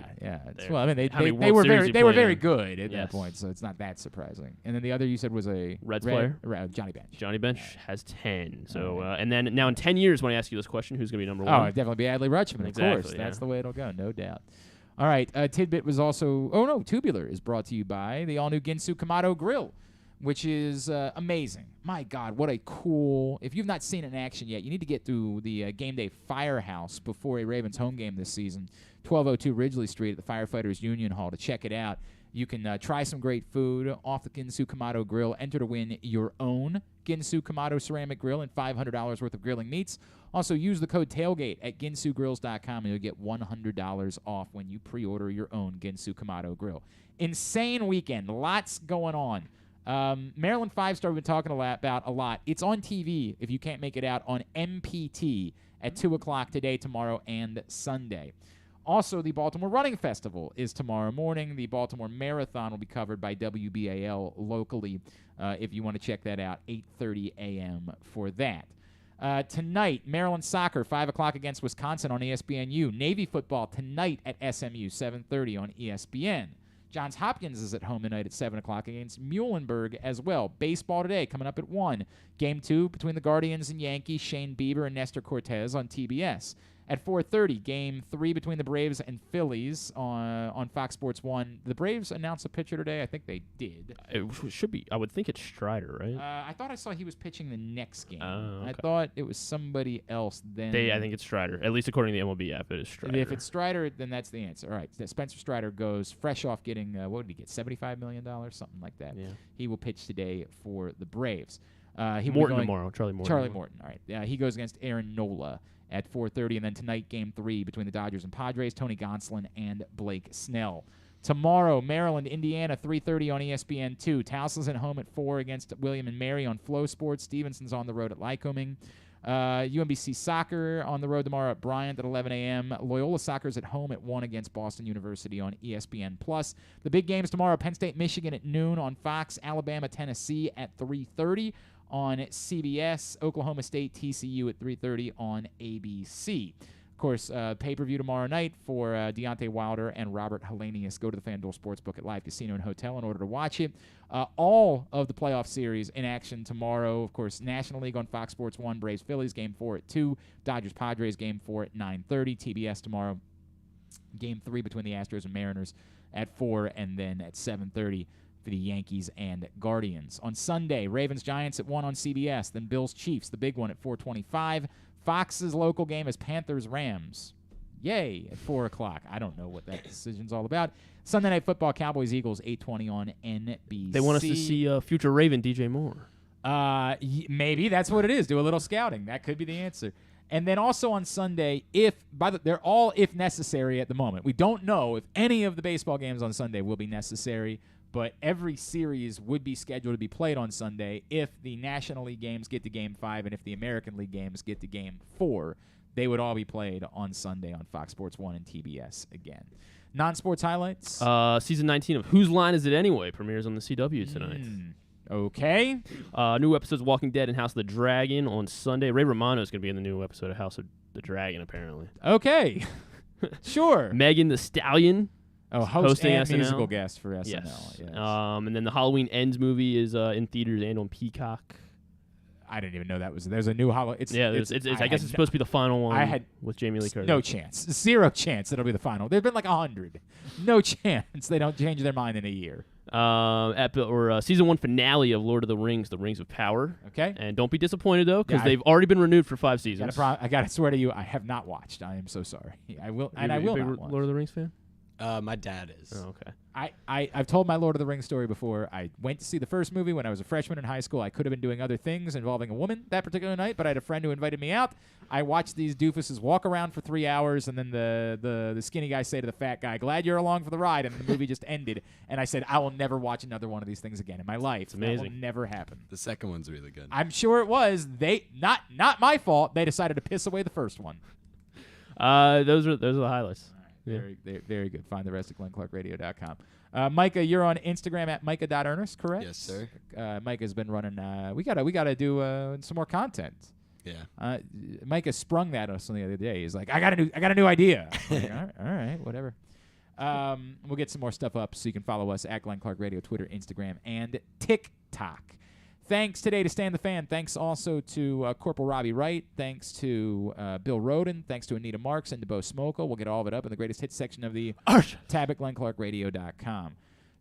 Well, I mean, they were very good at that point, so it's not that surprising. And then the other you said was a Reds player, Johnny Bench. Johnny Bench has 10. So and then now in 10 years, when I ask you this question, who's going to be number 1? Oh, it'd definitely be Adley Rutschman. Exactly, of course, that's the way it'll go, no doubt. All right, Tidbit was also... Tubular is brought to you by the all-new Ginsu Kamado Grill. which is amazing. My God, what a cool... If you've not seen it in action yet, you need to get through the Game Day Firehouse before a Ravens home game this season, 1202 Ridgely Street at the Firefighters Union Hall to check it out. You can try some great food off the Ginsu Kamado Grill. Enter to win your own Ginsu Kamado ceramic grill and $500 worth of grilling meats. Also, use the code TAILGATE at ginsugrills.com and you'll get $100 off when you pre-order your own Ginsu Kamado grill. Insane weekend. Lots going on. Maryland 5-Star we've been talking about a lot. It's on TV, if you can't make it out, on MPT at 2 o'clock today, tomorrow, and Sunday. Also, the Baltimore Running Festival is tomorrow morning. The Baltimore Marathon will be covered by WBAL locally if you want to check that out, 8:30 a.m. for that. Tonight, Maryland soccer, 5 o'clock against Wisconsin on ESPNU. Navy football tonight at SMU, 7:30 on ESPN. Johns Hopkins is at home tonight at 7 o'clock against Muhlenberg as well. Baseball today coming up at 1. Game 2 between the Guardians and Yankees, Shane Bieber and Nestor Cortez on TBS. At 4:30, Game 3 between the Braves and Phillies on Fox Sports 1. The Braves announced a pitcher today. I think they did. It should be. I would think it's Strider, right? I thought I saw he was pitching the next game. Okay. I thought it was somebody else then. I think it's Strider. At least according to the MLB app, it is Strider. If it's Strider, then that's the answer. All right, Spencer Strider goes fresh off getting, what did he get, $75 million? Something like that. Yeah. He will pitch today for the Braves. Morton tomorrow. Charlie Morton. Charlie Morton. All right. He goes against Aaron Nola at 4:30, and then tonight, Game 3 between the Dodgers and Padres, Tony Gonsolin and Blake Snell. Tomorrow, Maryland, Indiana, 3:30 on ESPN2. Towson's at home at 4 against William and Mary on Flow Sports. Stevenson's on the road at Lycoming. UMBC Soccer on the road tomorrow at Bryant at 11 a.m. Loyola Soccer's at home at 1 against Boston University on ESPN+. The big games tomorrow, Penn State, Michigan at noon on Fox, Alabama, Tennessee at 3:30 on CBS, Oklahoma State, TCU at 3:30 on ABC. Of course, pay-per-view tomorrow night for Deontay Wilder and Robert Helenius. Go to the FanDuel Sportsbook at Live Casino and Hotel in order to watch it. All of the playoff series in action tomorrow. Of course, National League on Fox Sports 1, Braves-Phillies, Game 4 at 2. Dodgers-Padres, Game 4 at 9:30. TBS tomorrow, Game 3 between the Astros and Mariners at 4, and then at 7:30 for the Yankees and Guardians. On Sunday, Ravens-Giants at 1 on CBS, then Bills-Chiefs, the big one at 4:25. Fox's local game is Panthers-Rams. Yay, at 4 o'clock. I don't know what that decision's all about. Sunday Night Football, Cowboys-Eagles, 8:20 on NBC. They want us to see future Raven DJ Moore. Maybe that's what it is. Do a little scouting. That could be the answer. And then also on Sunday, they're all if necessary at the moment. We don't know if any of the baseball games on Sunday will be necessary, but every series would be scheduled to be played on Sunday if the National League games get to Game 5 and if the American League games get to Game 4. They would all be played on Sunday on Fox Sports 1 and TBS again. Non-sports highlights? Season 19 of Whose Line Is It Anyway premieres on the CW tonight. Okay. New episodes of Walking Dead and House of the Dragon on Sunday. Ray Romano is going to be in the new episode of House of the Dragon, apparently. Okay. Sure. Megan Thee Stallion. Hosting and SNL. Musical guest for SNL. Yes. Yes. And then the Halloween Ends movie is in theaters and on Peacock. I didn't even know that was. There's a new Halloween. I guess it's supposed to be the final one. With Jamie Lee Curtis. No chance. 0 chance it'll be the final. There's been like 100. No chance they don't change their mind in a year. Season 1 finale of Lord of the Rings: The Rings of Power. Okay. And don't be disappointed though, because they've already been renewed for 5 seasons. I gotta swear to you, I have not watched. I am so sorry. I will not watch. Lord of the Rings fan? My dad is. Oh, okay. I've told my Lord of the Rings story before. I went to see the first movie when I was a freshman in high school. I could have been doing other things involving a woman that particular night, but I had a friend who invited me out. I watched these doofuses walk around for 3 hours, and then the skinny guy say to the fat guy, "Glad you're along for the ride," and the movie just ended. And I said, I will never watch another one of these things again in my life. It's amazing. That will never happen. The second one's really good. I'm sure it was. They not my fault. They decided to piss away the first one. Those are the highlights. Yeah. Very good. Find the rest at GlennClarkRadio.com. Micah, you're on Instagram at Micah.Ernest, correct? Yes, sir. Micah's been running. We gotta do some more content. Yeah. Micah sprung that on us the other day. He's like, I got a new idea. Like, all right, whatever. We'll get some more stuff up so you can follow us at Glenn Clark Radio, Twitter, Instagram, and TikTok. Thanks today to Stan the Fan. Thanks also to Corporal Robbie Wright. Thanks to Bill Rhoden. Thanks to Anita Marks and to Bo Smolka. We'll get all of it up in the greatest hits section of the tab at GlennClarkRadio.com.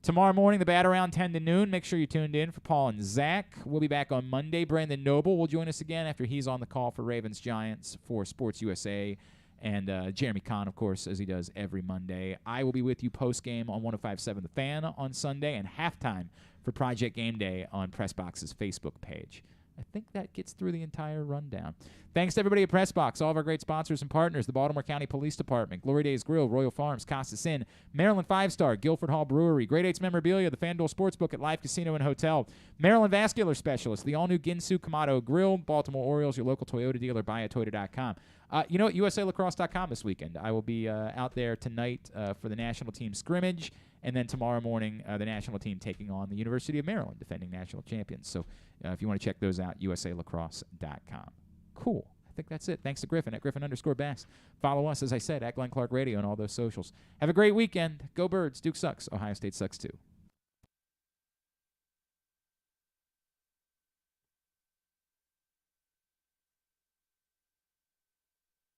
Tomorrow morning, the bat around 10 to noon. Make sure you're tuned in for Paul and Zach. We'll be back on Monday. Brandon Noble will join us again after he's on the call for Ravens Giants for Sports USA. And Jeremy Kahn, of course, as he does every Monday. I will be with you post-game on 105.7 The Fan on Sunday and halftime for Project Game Day on PressBox's Facebook page. I think that gets through the entire rundown. Thanks to everybody at PressBox, all of our great sponsors and partners, the Baltimore County Police Department, Glory Days Grill, Royal Farms, Costas Inn, Maryland 5-Star, Guilford Hall Brewery, Great Eights Memorabilia, the FanDuel Sportsbook at Life Casino and Hotel, Maryland Vascular Specialist, the all-new Ginsu Kamado Grill, Baltimore Orioles, your local Toyota dealer, buyatoyota.com. You know what? USALacrosse.com this weekend. I will be out there tonight for the national team scrimmage, and then tomorrow morning, the national team taking on the University of Maryland, defending national champions. So if you want to check those out, USALacrosse.com. Cool. I think that's it. Thanks to Griffin at Griffin_Bass. Follow us, as I said, at Glenn Clark Radio and all those socials. Have a great weekend. Go Birds. Duke sucks. Ohio State sucks too.